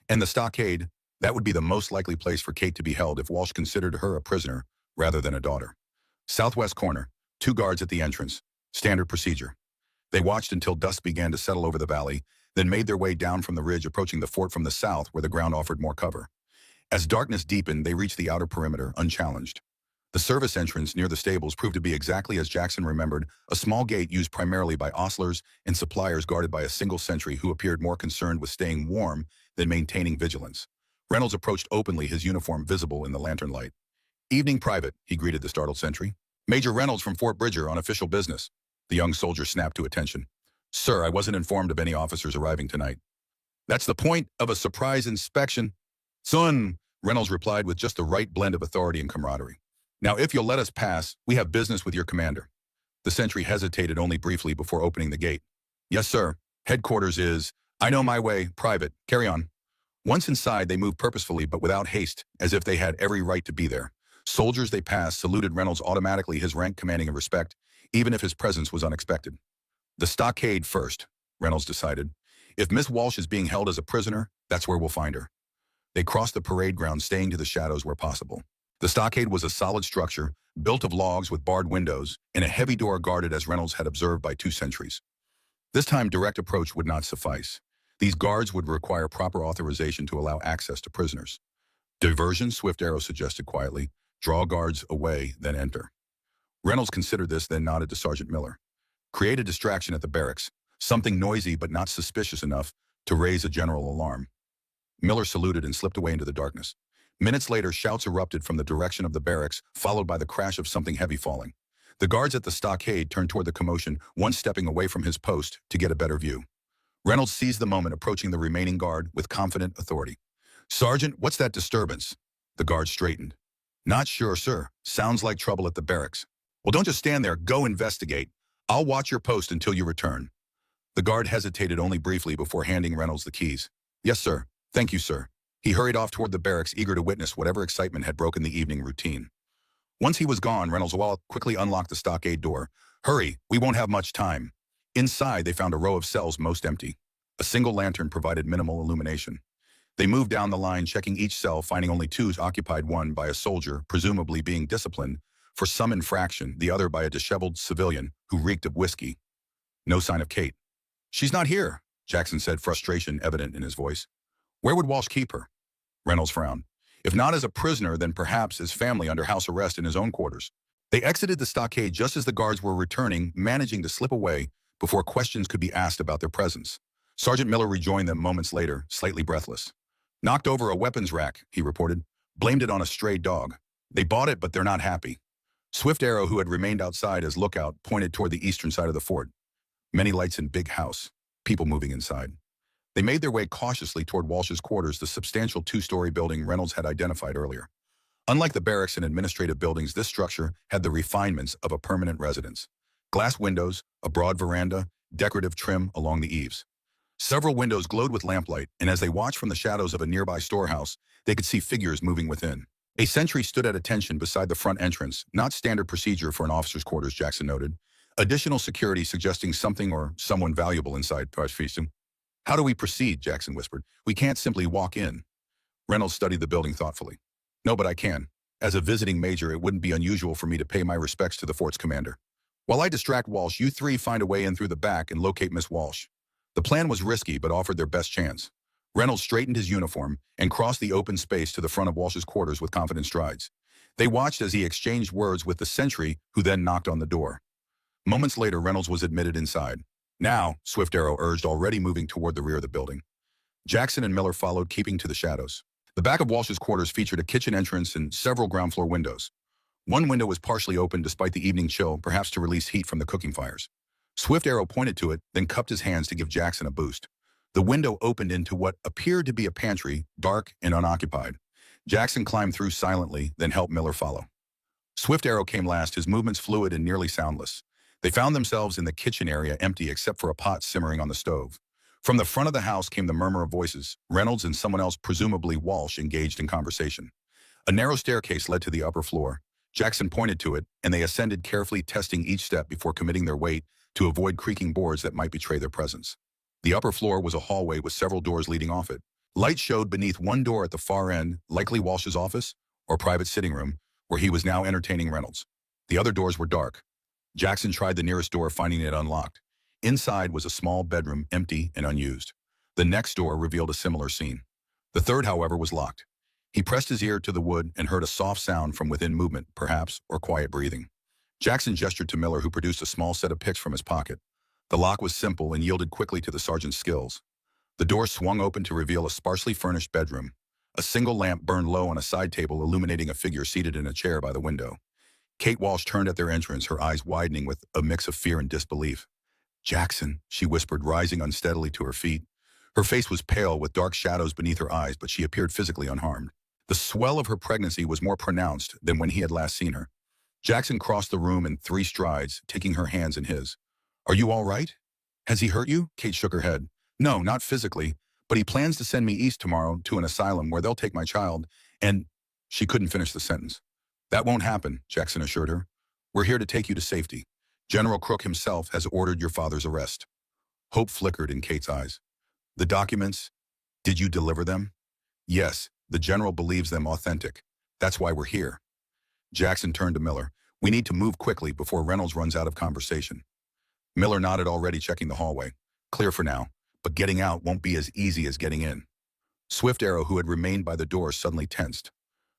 And the stockade, that would be the most likely place for Kate to be held if Walsh considered her a prisoner rather than a daughter. Southwest corner, 2 guards at the entrance. Standard procedure. They watched until dusk began to settle over the valley, then made their way down from the ridge, approaching the fort from the south where the ground offered more cover. As darkness deepened, they reached the outer perimeter, unchallenged. The service entrance near the stables proved to be exactly as Jackson remembered, a small gate used primarily by ostlers and suppliers guarded by a single sentry who appeared more concerned with staying warm than maintaining vigilance. Reynolds approached openly, his uniform visible in the lantern light. Evening, Private, he greeted the startled sentry. Major Reynolds from Fort Bridger on official business. The young soldier snapped to attention. Sir, I wasn't informed of any officers arriving tonight. That's the point of a surprise inspection. Son, Reynolds replied with just the right blend of authority and camaraderie. Now, if you'll let us pass, we have business with your commander. The sentry hesitated only briefly before opening the gate. Yes, sir. Headquarters is... I know my way, Private. Carry on. Once inside, they moved purposefully but without haste, as if they had every right to be there. Soldiers they passed saluted Reynolds automatically, his rank commanding in respect, even if his presence was unexpected. The stockade first, Reynolds decided. If Miss Walsh is being held as a prisoner, that's where we'll find her. They crossed the parade ground, staying to the shadows where possible. The stockade was a solid structure, built of logs with barred windows, and a heavy door guarded as Reynolds had observed by 2 sentries. This time, direct approach would not suffice. These guards would require proper authorization to allow access to prisoners. Diversion, Swift Arrow suggested quietly. Draw guards away, then enter. Reynolds considered this, then nodded to Sergeant Miller. Create a distraction at the barracks, something noisy but not suspicious enough to raise a general alarm. Miller saluted and slipped away into the darkness. Minutes later, shouts erupted from the direction of the barracks, followed by the crash of something heavy falling. The guards at the stockade turned toward the commotion, one stepping away from his post to get a better view. Reynolds seized the moment, approaching the remaining guard with confident authority. Sergeant, what's that disturbance? The guard straightened. Not sure, sir. Sounds like trouble at the barracks. Well, don't just stand there. Go investigate. I'll watch your post until you return. The guard hesitated only briefly before handing Reynolds the keys. Yes, sir. Thank you, sir. He hurried off toward the barracks, eager to witness whatever excitement had broken the evening routine. Once he was gone, Reynolds quickly unlocked the stockade door. Hurry, we won't have much time. Inside, they found a row of cells, most empty. A single lantern provided minimal illumination. They moved down the line, checking each cell, finding only 2 occupied, one by a soldier, presumably being disciplined for some infraction, the other by a disheveled civilian who reeked of whiskey. No sign of Kate. She's not here, Jackson said, frustration evident in his voice. Where would Walsh keep her? Reynolds frowned. If not as a prisoner, then perhaps his family under house arrest in his own quarters. They exited the stockade just as the guards were returning, managing to slip away before questions could be asked about their presence. Sergeant Miller rejoined them moments later, slightly breathless. Knocked over a weapons rack, he reported. Blamed it on a stray dog. They bought it, but they're not happy. Swift Arrow, who had remained outside as lookout, pointed toward the eastern side of the fort. Many lights in big house, people moving inside. They made their way cautiously toward Walsh's quarters, the substantial 2-story building Reynolds had identified earlier. Unlike the barracks and administrative buildings, this structure had the refinements of a permanent residence. Glass windows, a broad veranda, decorative trim along the eaves. Several windows glowed with lamplight, and as they watched from the shadows of a nearby storehouse, they could see figures moving within. A sentry stood at attention beside the front entrance, not standard procedure for an officer's quarters, Jackson noted. Additional security suggesting something or someone valuable inside. How do we proceed? Jackson whispered. We can't simply walk in. Reynolds studied the building thoughtfully. No, but I can. As a visiting major, it wouldn't be unusual for me to pay my respects to the fort's commander. While I distract Walsh, you 3 find a way in through the back and locate Miss Walsh. The plan was risky, but offered their best chance. Reynolds straightened his uniform and crossed the open space to the front of Walsh's quarters with confident strides. They watched as he exchanged words with the sentry, who then knocked on the door. Moments later, Reynolds was admitted inside. "Now," Swift Arrow urged, already moving toward the rear of the building. Jackson and Miller followed, keeping to the shadows. The back of Walsh's quarters featured a kitchen entrance and several ground-floor windows. One window was partially open despite the evening chill, perhaps to release heat from the cooking fires. Swift Arrow pointed to it, then cupped his hands to give Jackson a boost. The window opened into what appeared to be a pantry, dark and unoccupied. Jackson climbed through silently, then helped Miller follow. Swift Arrow came last, his movements fluid and nearly soundless. They found themselves in the kitchen area, empty except for a pot simmering on the stove. From the front of the house came the murmur of voices. Reynolds and someone else, presumably Walsh, engaged in conversation. A narrow staircase led to the upper floor. Jackson pointed to it, and they ascended, carefully testing each step before committing their weight to avoid creaking boards that might betray their presence. The upper floor was a hallway with several doors leading off it. Light showed beneath one door at the far end, likely Walsh's office or private sitting room, where he was now entertaining Reynolds. The other doors were dark. Jackson tried the nearest door, finding it unlocked. Inside was a small bedroom, empty and unused. The next door revealed a similar scene. The third, however, was locked. He pressed his ear to the wood and heard a soft sound from within, movement, perhaps, or quiet breathing. Jackson gestured to Miller, who produced a small set of picks from his pocket. The lock was simple and yielded quickly to the sergeant's skills. The door swung open to reveal a sparsely furnished bedroom. A single lamp burned low on a side table, illuminating a figure seated in a chair by the window. Kate Walsh turned at their entrance, her eyes widening with a mix of fear and disbelief. "Jackson," she whispered, rising unsteadily to her feet. Her face was pale, with dark shadows beneath her eyes, but she appeared physically unharmed. The swell of her pregnancy was more pronounced than when he had last seen her. Jackson crossed the room in 3 strides, taking her hands in his. "Are you all right? Has he hurt you?" Kate shook her head. "No, not physically, but he plans to send me east tomorrow to an asylum where they'll take my child, and—" She couldn't finish the sentence. "That won't happen," Jackson assured her. "We're here to take you to safety. General Crook himself has ordered your father's arrest." Hope flickered in Kate's eyes. "The documents? Did you deliver them?" "Yes, the general believes them authentic. That's why we're here." Jackson turned to Miller. "We need to move quickly before Reynolds runs out of conversation." Miller nodded, already checking the hallway. "Clear for now, but getting out won't be as easy as getting in." Swift Arrow, who had remained by the door, suddenly tensed.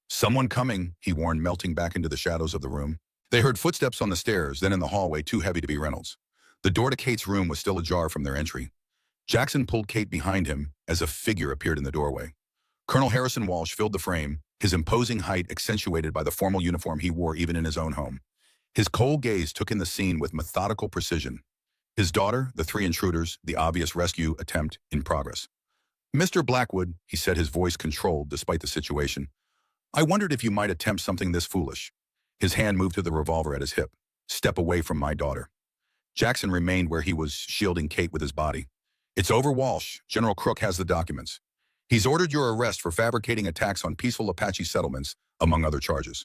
"Someone coming," he warned, melting back into the shadows of the room. They heard footsteps on the stairs, then in the hallway, too heavy to be Reynolds. The door to Kate's room was still ajar from their entry. Jackson pulled Kate behind him as a figure appeared in the doorway. Colonel Harrison Walsh filled the frame, his imposing height accentuated by the formal uniform he wore even in his own home. His cold gaze took in the scene with methodical precision. His daughter, the 3 intruders, the obvious rescue attempt in progress. "Mr. Blackwood," he said, his voice controlled despite the situation, "I wondered if you might attempt something this foolish." His hand moved to the revolver at his hip. "Step away from my daughter." Jackson remained where he was, shielding Kate with his body. "It's over, Walsh. General Crook has the documents. He's ordered your arrest for fabricating attacks on peaceful Apache settlements, among other charges."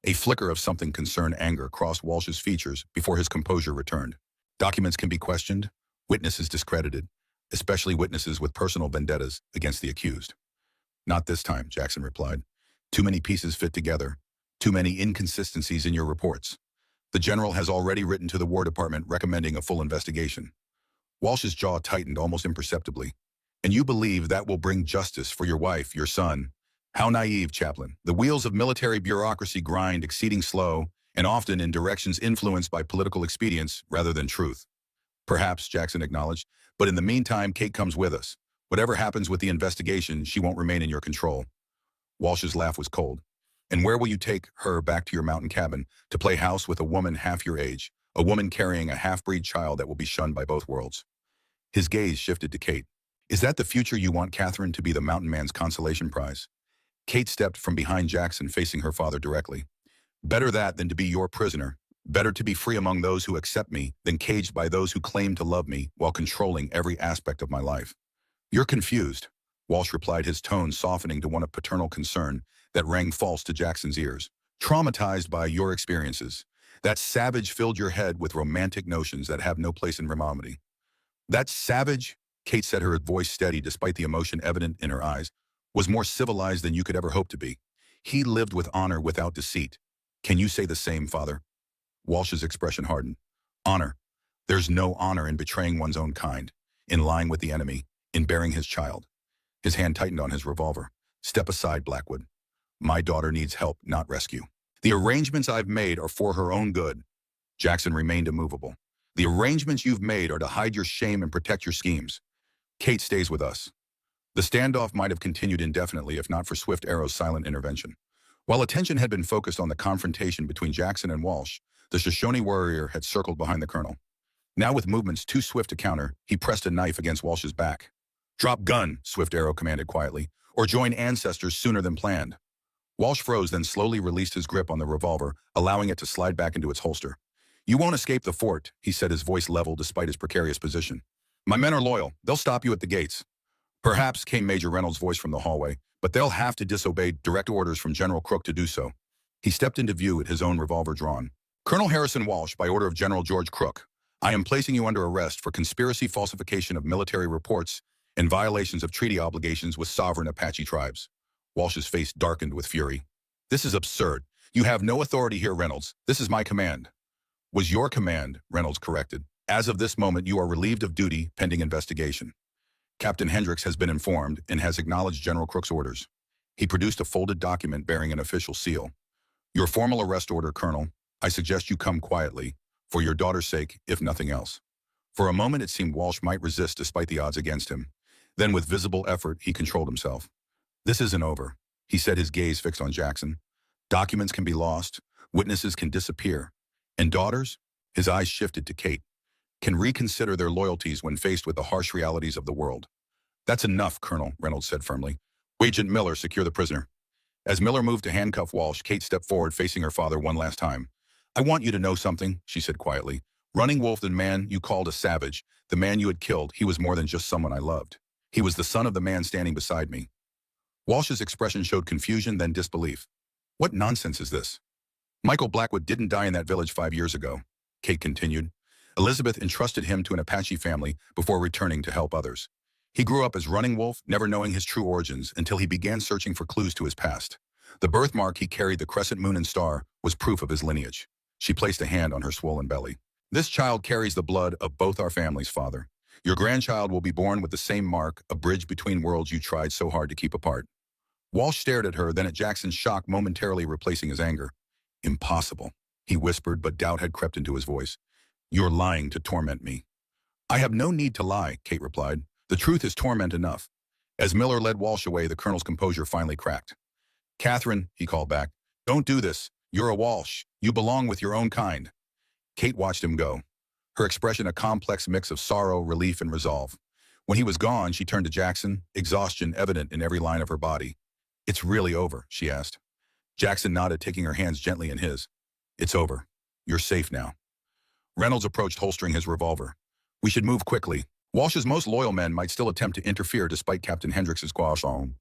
A flicker of something concerned anger crossed Walsh's features before his composure returned. "Documents can be questioned, witnesses discredited, especially witnesses with personal vendettas against the accused." "Not this time," Jackson replied. "Too many pieces fit together. Too many inconsistencies in your reports. The general has already written to the War Department recommending a full investigation." Walsh's jaw tightened almost imperceptibly. "And you believe that will bring justice for your wife, your son? How naive, Chaplain. The wheels of military bureaucracy grind exceeding slow, and often in directions influenced by political expedience rather than truth." "Perhaps," Jackson acknowledged, "but in the meantime, Kate comes with us. Whatever happens with the investigation, she won't remain in your control." Walsh's laugh was cold. "And where will you take her? Back to your mountain cabin, to play house with a woman half your age, a woman carrying a half-breed child that will be shunned by both worlds?" His gaze shifted to Kate. "Is that the future you want Catherine to be, the mountain man's consolation prize?" Kate stepped from behind Jackson, facing her father directly. "Better that than to be your prisoner. Better to be free among those who accept me than caged by those who claim to love me while controlling every aspect of my life." "You're confused," Walsh replied, his tone softening to one of paternal concern that rang false to Jackson's ears. "Traumatized by your experiences. That savage filled your head with romantic notions that have no place in reality." "That savage," Kate said, her voice steady despite the emotion evident in her eyes, "was more civilized than you could ever hope to be. He lived with honor without deceit. Can you say the same, Father?" Walsh's expression hardened. "Honor. There's no honor in betraying one's own kind, in lying with the enemy, in bearing his child." His hand tightened on his revolver. Step aside, Blackwood. My daughter needs help, not rescue. The arrangements I've made are for her own good. Jackson remained immovable. The arrangements you've made are to hide your shame and protect your schemes. Kate stays with us. The standoff might have continued indefinitely if not for Swift Arrow's silent intervention. While attention had been focused on the confrontation between Jackson and Walsh, the Shoshone warrior had circled behind the colonel. Now with movements too swift to counter, he pressed a knife against Walsh's back. Drop gun, Swift Arrow commanded quietly, or join ancestors sooner than planned. Walsh froze, then slowly released his grip on the revolver, allowing it to slide back into its holster. You won't escape the fort, he said, his voice level despite his precarious position. My men are loyal. They'll stop you at the gates. Perhaps, came Major Reynolds' voice from the hallway, but they'll have to disobey direct orders from General Crook to do so. He stepped into view with his own revolver drawn. Colonel Harrison Walsh, by order of General George Crook, I am placing you under arrest for conspiracy, falsification of military reports, and violations of treaty obligations with sovereign Apache tribes. Walsh's face darkened with fury. This is absurd. You have no authority here, Reynolds. This is my command. Was your command, Reynolds corrected. As of this moment, you are relieved of duty pending investigation. Captain Hendricks has been informed and has acknowledged General Crook's orders. He produced a folded document bearing an official seal. Your formal arrest order, Colonel. I suggest you come quietly, for your daughter's sake, if nothing else. For a moment, it seemed Walsh might resist despite the odds against him. Then, with visible effort, he controlled himself. This isn't over, he said, his gaze fixed on Jackson. Documents can be lost, witnesses can disappear, and daughters, his eyes shifted to Kate, can reconsider their loyalties when faced with the harsh realities of the world. That's enough, Colonel, Reynolds said firmly. Agent Miller, secure the prisoner. As Miller moved to handcuff Walsh, Kate stepped forward, facing her father one last time. I want you to know something, she said quietly. Running Wolf, the man you called a savage, the man you had killed, he was more than just someone I loved. He was the son of the man standing beside me. Walsh's expression showed confusion, then disbelief. What nonsense is this? Michael Blackwood didn't die in that village 5 years ago, Kate continued. Elizabeth entrusted him to an Apache family before returning to help others. He grew up as Running Wolf, never knowing his true origins until he began searching for clues to his past. The birthmark he carried, the crescent moon and star, was proof of his lineage. She placed a hand on her swollen belly. This child carries the blood of both our families, Father. Your grandchild will be born with the same mark, a bridge between worlds you tried so hard to keep apart. Walsh stared at her, then at Jackson's shock momentarily replacing his anger. Impossible, he whispered, but doubt had crept into his voice. You're lying to torment me. I have no need to lie, Kate replied. The truth is torment enough. As Miller led Walsh away, the colonel's composure finally cracked. Catherine, he called back, don't do this. You're a Walsh. You belong with your own kind. Kate watched him go, her expression a complex mix of sorrow, relief, and resolve. When he was gone, she turned to Jackson, exhaustion evident in every line of her body. It's really over, she asked. Jackson nodded, taking her hands gently in his. It's over. You're safe now. Reynolds approached, holstering his revolver. We should move quickly. Walsh's most loyal men might still attempt to interfere despite Captain Hendricks' cooperation.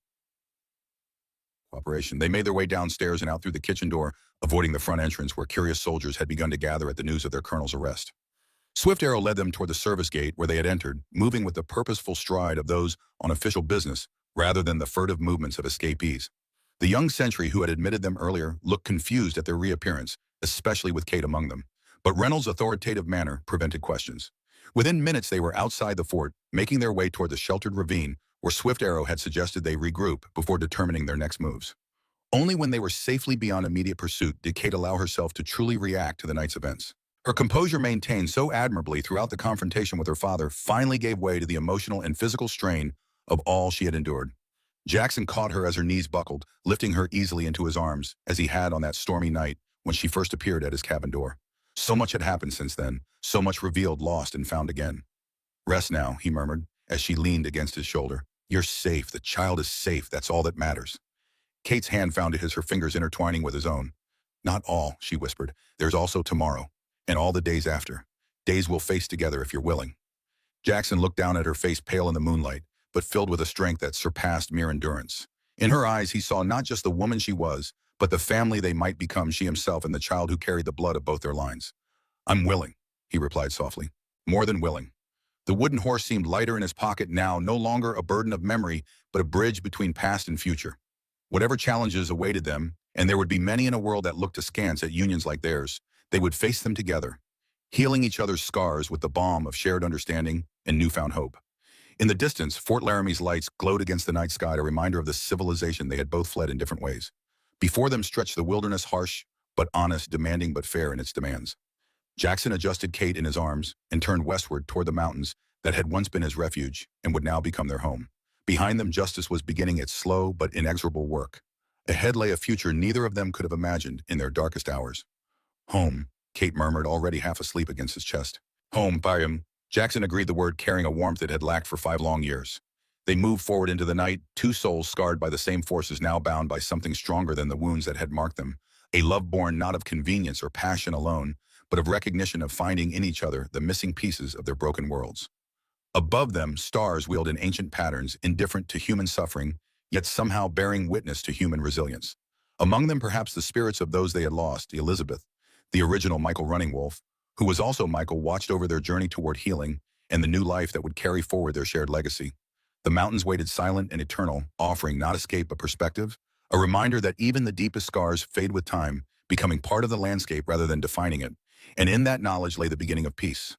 They made their way downstairs and out through the kitchen door, avoiding the front entrance where curious soldiers had begun to gather at the news of their colonel's arrest. Swift Arrow led them toward the service gate where they had entered, moving with the purposeful stride of those on official business rather than the furtive movements of escapees. The young sentry who had admitted them earlier looked confused at their reappearance, especially with Kate among them. But Reynolds' authoritative manner prevented questions. Within minutes, they were outside the fort, making their way toward the sheltered ravine where Swift Arrow had suggested they regroup before determining their next moves. Only when they were safely beyond immediate pursuit did Kate allow herself to truly react to the night's events. Her composure, maintained so admirably throughout the confrontation with her father, finally gave way to the emotional and physical strain of all she had endured. Jackson caught her as her knees buckled, lifting her easily into his arms, as he had on that stormy night when she first appeared at his cabin door. So much had happened since then, so much revealed, lost, and found again. Rest now, he murmured, as she leaned against his shoulder. You're safe. The child is safe. That's all that matters. Kate's hand found his, her fingers intertwining with his own. Not all, she whispered. There's also tomorrow, and all the days after. Days we'll face together if you're willing. Jackson looked down at her face, pale in the moonlight, but filled with a strength that surpassed mere endurance. In her eyes, he saw not just the woman she was, but the family they might become, she himself and the child who carried the blood of both their lines. I'm willing, he replied softly. More than willing. The wooden horse seemed lighter in his pocket now, no longer a burden of memory, but a bridge between past and future. Whatever challenges awaited them, and there would be many in a world that looked askance at unions like theirs, they would face them together, healing each other's scars with the balm of shared understanding and newfound hope. In the distance, Fort Laramie's lights glowed against the night sky, a reminder of the civilization they had both fled in different ways. Before them stretched the wilderness, harsh but honest, demanding but fair in its demands. Jackson adjusted Kate in his arms and turned westward toward the mountains that had once been his refuge and would now become their home. Behind them, justice was beginning its slow but inexorable work. Ahead lay a future neither of them could have imagined in their darkest hours. Home, Kate murmured, already half asleep against his chest. Home, Bayam. Jackson agreed, the word carrying a warmth it had lacked for 5 long years. They moved forward into the night, two souls scarred by the same forces, now bound by something stronger than the wounds that had marked them. A love born not of convenience or passion alone, but of recognition, of finding in each other the missing pieces of their broken worlds. Above them, stars wheeled in ancient patterns, indifferent to human suffering, yet somehow bearing witness to human resilience. Among them, perhaps the spirits of those they had lost. Elizabeth, the original Michael Running Wolf, who was also Michael, watched over their journey toward healing and the new life that would carry forward their shared legacy. The mountains waited, silent and eternal, offering not escape but perspective, a reminder that even the deepest scars fade with time, becoming part of the landscape rather than defining it. And in that knowledge lay the beginning of peace.